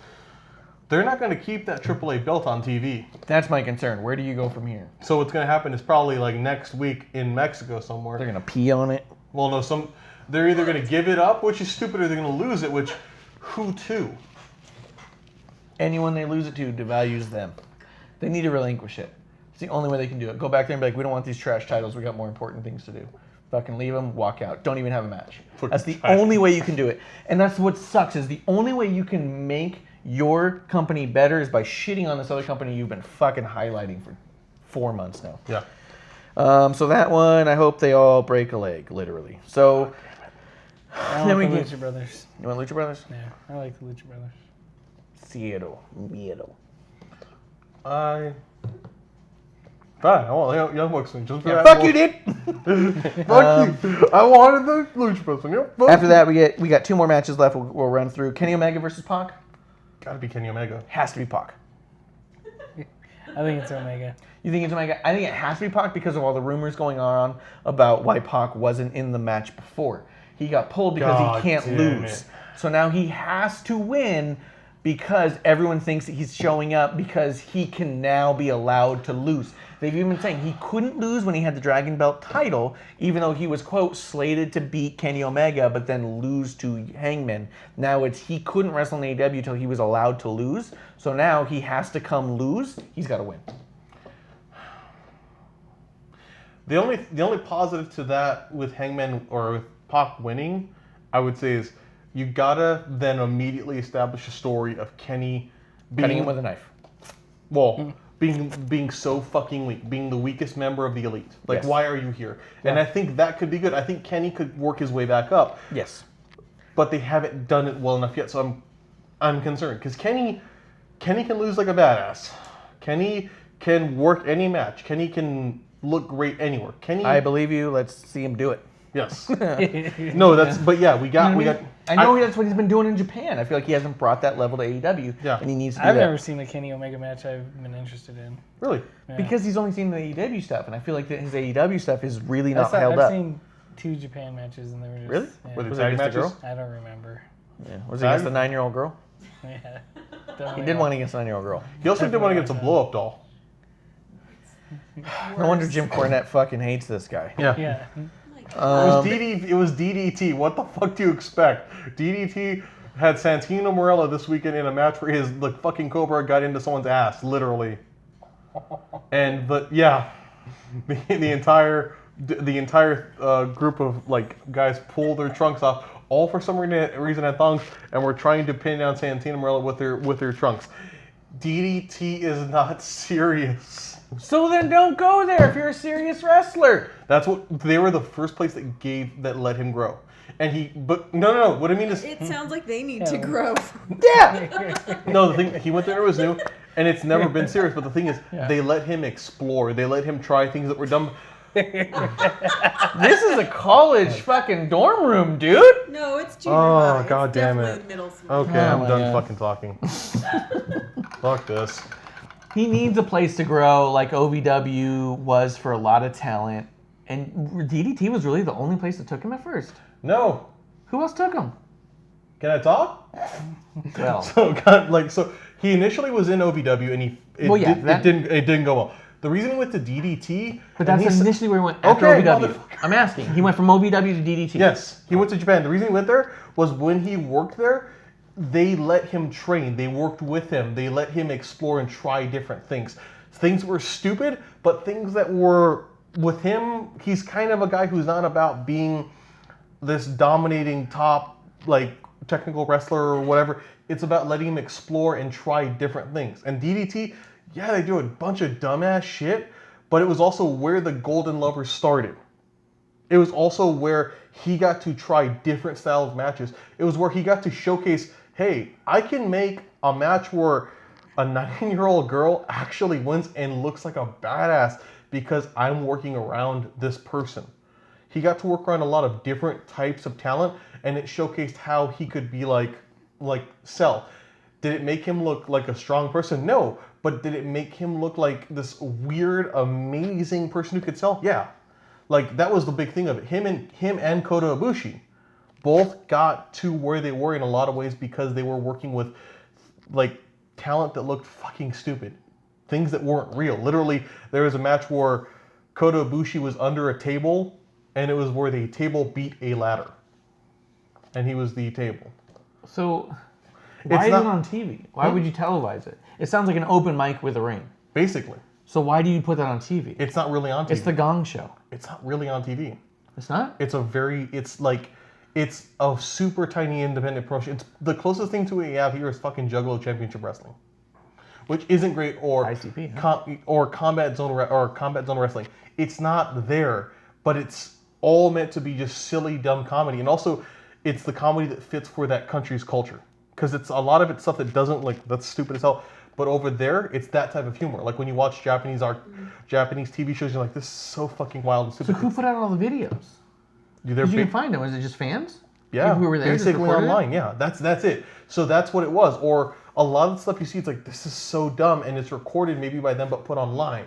they're not going to keep that AAA belt on TV. That's my concern. Where do you go from here? So what's going to happen is probably like next week in Mexico They're somewhere. going to pee on it. Well, no, they're either going to give it up, which is stupid, or they're going to lose it, which who to? Anyone they lose it to devalues them. They need to relinquish it. It's the only way they can do it. Go back there and be like, we don't want these trash titles. We got more important things to do. Fucking leave them, walk out. Don't even have a match. That's the only way you can do it. And that's what sucks, is the only way you can make your company better is by shitting on this other company you've been fucking highlighting for 4 months now. Yeah. So that one, I hope they all break a leg, literally. So, I Then like we the get- Lucha Brothers. you want Lucha Brothers? Yeah, I like the Lucha Brothers. Seattle. Fine. I want Young Bucks thing. Just for that Fuck you, dude! Fuck you. I wanted the Lucha Bros thing. Yep, fuck After you. that, we got 2 more matches left. We'll run through. Kenny Omega versus Pac. Gotta be Kenny Omega. Has to be Pac. I think it's Omega. You think it's Omega? I think it has to be Pac because of all the rumors going on about why Pac wasn't in the match before. He got pulled because God he can't damn lose. it. So now he has to win because everyone thinks that he's showing up because he can now be allowed to lose. They've even been saying he couldn't lose when he had the Dragon Belt title, even though he was, quote, slated to beat Kenny Omega, but then lose to Hangman. Now it's he couldn't wrestle in AEW until he was allowed to lose. So now he has to come lose. He's got to win. The only positive to that with Hangman or with Pac winning, I would say, is you gotta then immediately establish a story of Kenny Cutting him with a knife. well, being so fucking weak, being the weakest member of the elite. Like, Yes. why are you here? And I think that could be good. I think Kenny could work his way back up, Yes. but they haven't done it well enough yet. So I'm concerned because Kenny can lose like a badass. Kenny can work any match. Kenny can look great anywhere. Kenny, I believe you. Let's see him do it. yes. No, but yeah, we got. I know that's what he's been doing in Japan. I feel like he hasn't brought that level to AEW, Yeah. and he needs to do I've that. never seen the Kenny Omega match I've been interested in. Really. Yeah. Because he's only seen the AEW stuff, and I feel like that his AEW stuff is really I've not held up. seen 2 Japan matches and they were just... Really? Yeah. With Was the it tag against the matches? girl? I don't remember. Yeah. Was it against the 9-year-old girl? Yeah. He did one against the 9-year-old girl. He also did one against a blow up doll. No wonder Jim Cornette fucking hates this guy. Yeah. It was DDT. What the fuck do you expect? DDT had Santino Morella this weekend in a match where the fucking Cobra got into someone's ass, literally. But yeah, the entire group of guys pull their trunks off, all for some reason had thongs, and were trying to pin down Santino Morella with their trunks. DDT is not serious. So then don't go there if you're a serious wrestler. That's what they were the first place that let him grow. But no. What I mean is, It sounds like they need to grow. Yeah. no, the thing he went there was new, and it's never been serious. But the thing is, they let him explore. They let him try things that were dumb. This is a college fucking dorm room, dude. No, it's junior Oh, high. God It's damn definitely it. middle school. Okay, Oh I'm my done God. fucking talking. Fuck this. He needs a place to grow like OVW was for a lot of talent. And DDT was really the only place that took him at first. No. Who else took him? Can I talk? Well, So he initially was in OVW and it didn't go well. The reason he went to DDT, but and that's he initially where he went after Okay, OVW. motherfucker. I'm asking. He went from OVW to DDT. Yes, he went to Japan. The reason he went there was when he worked there, they let him train. They worked with him. They let him explore and try different things. Things were stupid, but things that were with him, he's kind of a guy who's not about being this dominating top like technical wrestler or whatever. It's about letting him explore and try different things. And DDT, yeah, they do a bunch of dumbass shit, but it was also where the Golden Lovers started. It was also where he got to try different styles of matches. It was where he got to showcase, hey, I can make a match where a 19-year-old girl actually wins and looks like a badass because I'm working around this person. He got to work around a lot of different types of talent, and it showcased how he could be like Cell. Did it make him look like a strong person? No. But did it make him look like this weird, amazing person who could sell? Yeah. Like, that was the big thing of it. Him and Kota Ibushi both got to where they were in a lot of ways because they were working with, like, talent that looked fucking stupid. Things that weren't real. Literally, there was a match where Kota Ibushi was under a table, and it was where the table beat a ladder. And he was the table. So why is not- it on TV? Why would you televise it? It sounds like an open mic with a ring. Basically. So why do you put that on TV? It's not really on TV. It's the Gong Show. It's not really on TV. It's not? It's a super tiny independent promotion. It's the closest thing to what you have here is fucking Juggalo Championship Wrestling, which isn't great, or ICP, or Combat Zone Wrestling. It's not there, but it's all meant to be just silly, dumb comedy, and also it's the comedy that fits for that country's culture because it's a lot of it's stuff that doesn't that's stupid as hell. But over there, it's that type of humor. Like when you watch Japanese TV shows, you're like, this is so fucking wild and So stupid. who put out all the videos? They're Because you big- can find them. Is it just fans? Yeah, People who were there just basically recorded it? online. Yeah, that's it. So that's what it was. Or a lot of the stuff you see, it's like this is so dumb, and it's recorded maybe by them, but put online.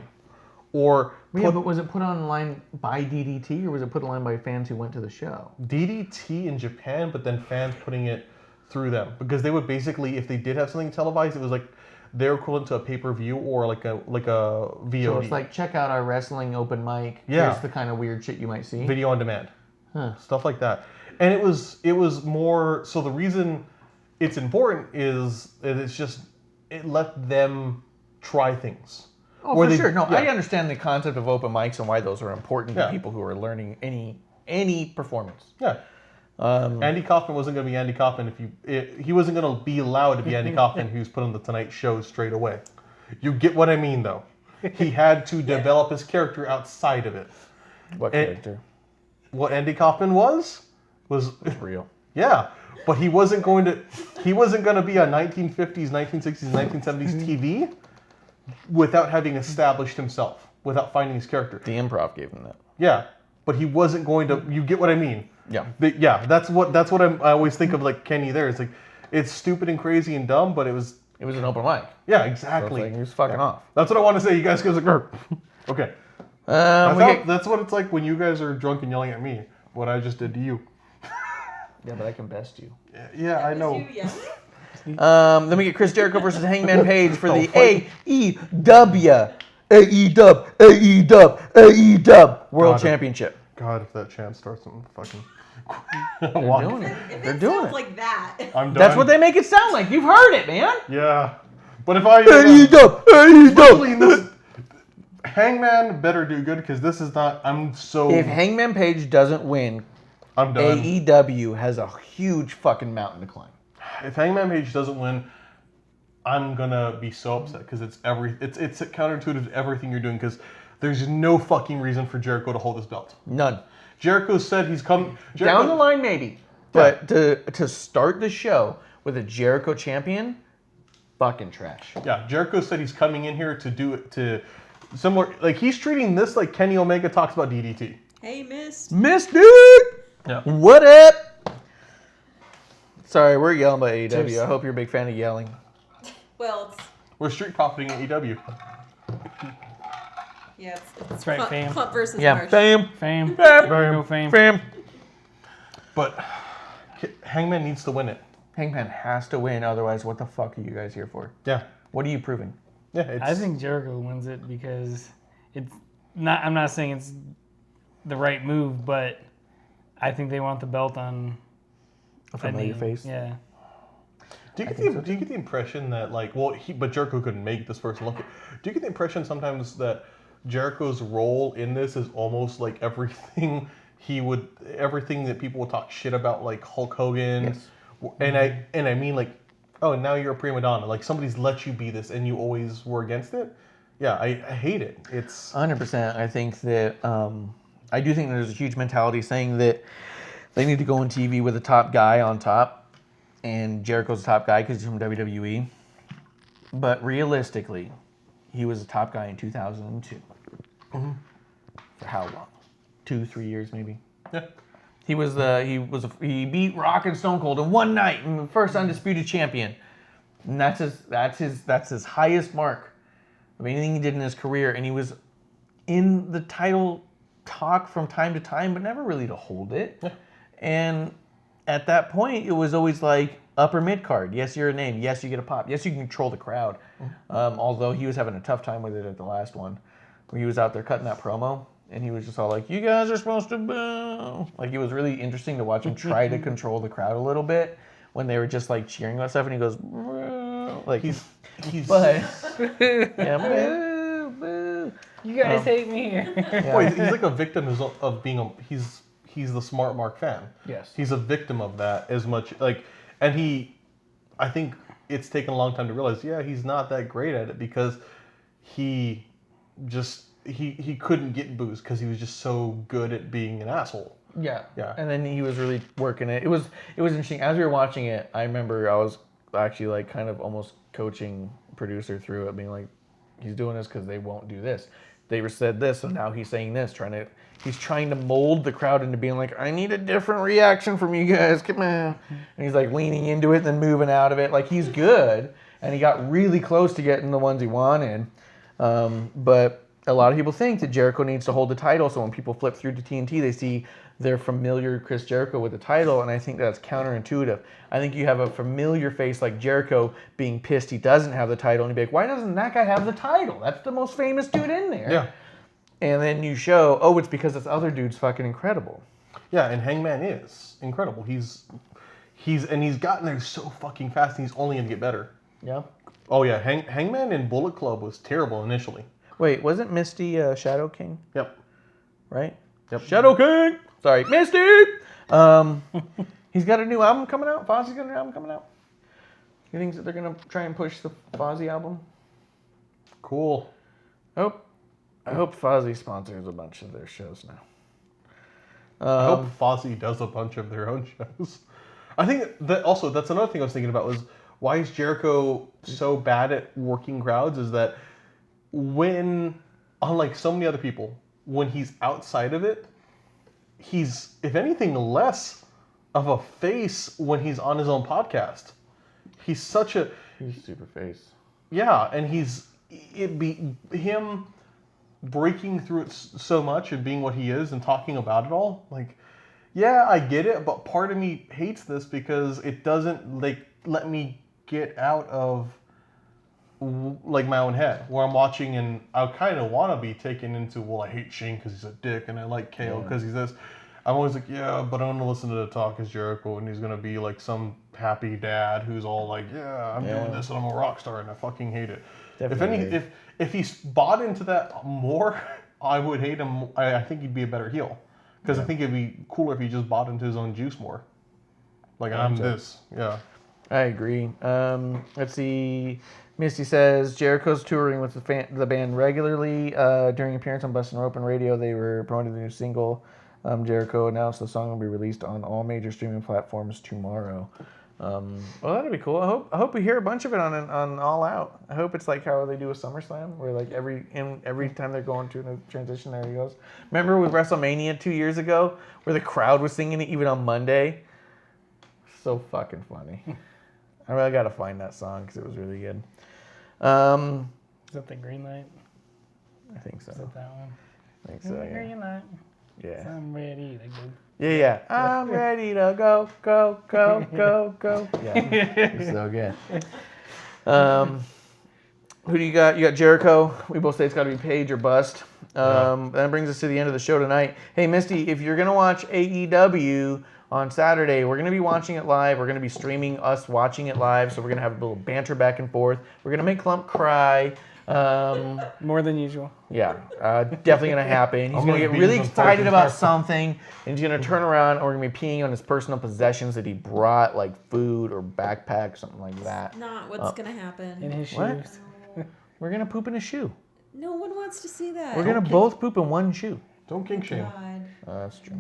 Or Yeah, but was it put online by DDT or was it put online by fans who went to the show? DDT in Japan, but then fans putting it through them because they would basically, if they did have something televised, it was like their equivalent to a pay-per-view or like a VOD. So it's like, check out our wrestling open mic. Yeah. Here's the kind of weird shit you might see. video on demand, Huh. stuff like that. And it was more. So the reason it's important is it's just it let them try things. Oh, Where for they- sure. No, yeah. I understand the concept of open mics and why those are important Yeah. to people who are learning any performance. Yeah. Andy Kaufman wasn't going to be Andy Kaufman he wasn't going to be allowed to be Andy Kaufman who's put on the Tonight Show straight away. You get what I mean, though. He had to develop his character outside of it. What And- character? What Andy Kaufman was Real. yeah, but he wasn't going to be a 1950s, 1960s, 1970s TV without having established himself, without finding his character. The improv gave him that. Yeah, but he wasn't going to. You get what I mean? Yeah. That's what I always think of like Kenny. There, it's like it's stupid and crazy and dumb, but it was. It was an open mic. Yeah, So it's exactly. like he was fucking off. That's what I want to say. You guys goes like, "Grr." Okay. That's what it's like when you guys are drunk and yelling at me. What I just did to you. Yeah, but I can best you. Yeah, I know. Then we get Chris Jericho versus Hangman Page for the fuck. AEW World God. Championship. God, if that chant starts, I'm fucking. They're doing it. If They're it doing sounds it. like that. I'm done. That's what they make it sound like. You've heard it, man. Yeah, but if I Especially this, Hangman better do good because this is not. I'm so. If Hangman Page doesn't win, I'm done. AEW has a huge fucking mountain to climb. If Hangman Page doesn't win, I'm gonna be so upset because it's counterintuitive to everything you're doing because there's no fucking reason for Jericho to hold his belt. None. Jericho said he's come Down the line, maybe. But to start the show with a Jericho champion, fucking trash. Yeah, Jericho said he's coming in here to do it to Similar, like he's treating this like Kenny Omega talks about DDT. Hey, Mist. Mystic! Yeah. What up? Sorry, we're yelling about AEW. Cheers. I hope you're a big fan of yelling. Well, it's We're street profiting AEW. yeah, it's That's right, fam. Clump versus Yeah, Marsh. fame. Fame. Fame. No fame. Fame. But Hangman needs to win it. Hangman has to win, otherwise, what the fuck are you guys here for? Yeah. What are you proving? Yeah. It's, I think Jericho wins it because it's not. I'm not saying it's the right move, but I think they want the belt on A familiar name. face? Yeah. Do you get the impression that but Jericho couldn't make this first look. Do you get the impression sometimes that Jericho's role in this is almost like everything that people would talk shit about, like Hulk Hogan, Yes. and I mean like, oh, now you're a prima donna, like somebody's let you be this and you always were against it. Yeah, I hate it. It's 100%. I think that I do think there's a huge mentality saying that they need to go on TV with a top guy on top, and Jericho's a top guy because he's from WWE. But realistically, he was a top guy in 2002. For how long? 2-3 years maybe. yeah. He beat Rock and Stone Cold in one night and the first undisputed champion. And that's his highest mark of anything he did in his career. And he was in the title talk from time to time, but never really to hold it. Yeah. And at that point, it was always like upper mid card. Yes, you're a name. Yes, you get a pop. Yes, you can control the crowd. Although he was having a tough time with it at the last one, where he was out there cutting that promo. And he was just all like, you guys are supposed to boo. Like, it was really interesting to watch him try to control the crowd a little bit when they were just, like, cheering about stuff. And he goes, boo. Like, He's but, yeah, boo, boo. You guys hate me here. well, he's like a victim of being he's the smart Mark fan. Yes. He's a victim of that as much, like, and I think it's taken a long time to realize, yeah, he's not that great at it because he couldn't get booze because he was just so good at being an asshole. Yeah. Yeah. And then he was really working it. It was interesting. As we were watching it, I remember I was actually like kind of almost coaching producer through it, being like, he's doing this because they won't do this. They said this, and now he's saying this, he's trying to mold the crowd into being like, I need a different reaction from you guys. Come on. And he's like leaning into it, then moving out of it. Like, he's good. And he got really close to getting the ones he wanted. But a lot of people think that Jericho needs to hold the title, so when people flip through to TNT, they see their familiar Chris Jericho with the title, and I think that's counterintuitive. I think you have a familiar face like Jericho being pissed he doesn't have the title, and you'd be like, why doesn't that guy have the title? That's the most famous dude in there. Yeah. And then you show, oh, it's because this other dude's fucking incredible. Yeah, and Hangman is incredible. He's gotten there so fucking fast, and he's only gonna get better. Yeah. Oh yeah, Hangman in Bullet Club was terrible initially. Wait, wasn't Misty Shadow King? Yep. Right? Yep. Shadow King! Sorry, Misty! He's got a new album coming out. Fozzie's got an album coming out. You think that they're going to try and push the Fozzy album? Cool. I hope Fozzy sponsors a bunch of their shows now. I hope Fozzy does a bunch of their own shows. I think that also, that's another thing I was thinking about was why is Jericho so bad at working crowds is that when, unlike so many other people, when he's outside of it, he's, if anything, less of a face when he's on his own podcast. He's such a... He's super face. Yeah, and it'd be him breaking through it so much and being what he is and talking about it all. Like, yeah, I get it, but part of me hates this because it doesn't like let me get out of like my own head where I'm watching and I kind of want to be taken into, well, I hate Shane because he's a dick and I like KO because he's this. I'm always like, yeah, but I'm gonna listen to the talk as Jericho and he's gonna be like some happy dad who's all like, yeah, I'm doing this and I'm a rock star and I fucking hate it. Definitely. If he bought into that more, I would hate him. I think he'd be a better heel because I think it'd be cooler if he just bought into his own juice more. Like I'm this, yeah. I agree. Let's see. Misty says Jericho's touring with the band regularly. During appearance on Bustin' Open Radio, they were promoting the new single. Jericho announced the song will be released on all major streaming platforms tomorrow. Well, that'd be cool. I hope we hear a bunch of it on All Out. I hope it's like how they do with SummerSlam, where like every time they're going to a transition, there he goes. Remember with WrestleMania 2 years ago, where the crowd was singing it even on Monday? So fucking funny. I really gotta find that song because it was really good. Is that the green light? I think so. Is that that one? I think so. Yeah. Green light. Yeah. I'm ready to go. Yeah. I'm ready to go, go, go, go, go. Yeah. It's so good. Who do you got? You got Jericho. We both say it's got to be Paige or bust. That brings us to the end of the show tonight. Hey, Misty, if you're going to watch AEW on Saturday, we're going to be watching it live. We're going to be streaming us watching it live. So we're going to have a little banter back and forth. We're going to make Clump cry. More than usual. Yeah, definitely going to happen. He's I'm going to gonna get be really even excited fucking about careful. something, and he's going to turn around, and we're going to be peeing on his personal possessions that he brought, like food or backpack, something like that. Not what's gonna happen. In his What? shoes. We're going to poop in a shoe. No one wants to see that. We're going to both poop in one shoe. Don't kink shame. God. That's true.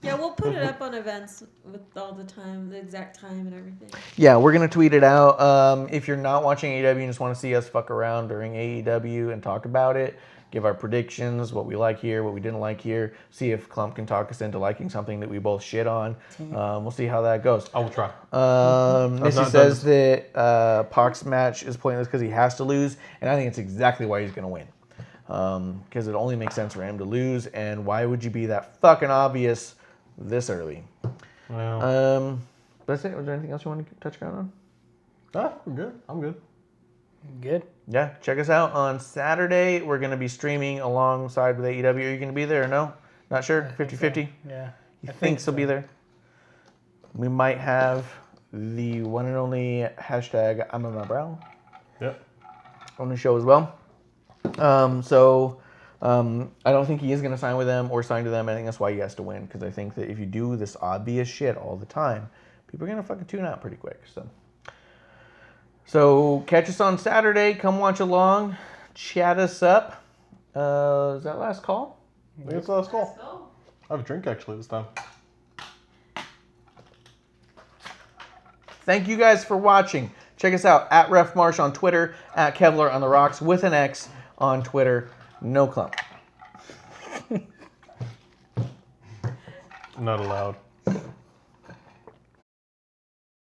Yeah, we'll put it up on events with all the time, the exact time and everything. Yeah, we're going to tweet it out. If you're not watching AEW and just want to see us fuck around during AEW and talk about it, give our predictions, what we like here, what we didn't like here, see if Clump can talk us into liking something that we both shit on. We'll see how that goes. I will try. Missy not says that Pac's match is pointless because he has to lose, and I think it's exactly why he's going to win. Because it only makes sense for him to lose, and why would you be that fucking obvious this early? Well, That's it. Was there anything else you want to touch on? we're good. I'm good. Good. Yeah, check us out on Saturday. We're going to be streaming alongside with AEW. Are you going to be there or no? Not sure? 50-50? Yeah. You I think so. Be there? We might have the one and only hashtag I'm on my brow Yep. on the show as well. I don't think he is going to sign with them or sign to them. I think that's why he has to win, because I think that if you do this obvious shit all the time, people are going to fucking tune out pretty quick. So catch us on Saturday. Come watch along. Chat us up. Is that last call? I think it's the last Let's call. go. I have a drink actually this time. Thank you guys for watching. Check us out at Ref Marsh on Twitter, at Kevlar on the Rocks with an X on Twitter. No Clump. Not allowed.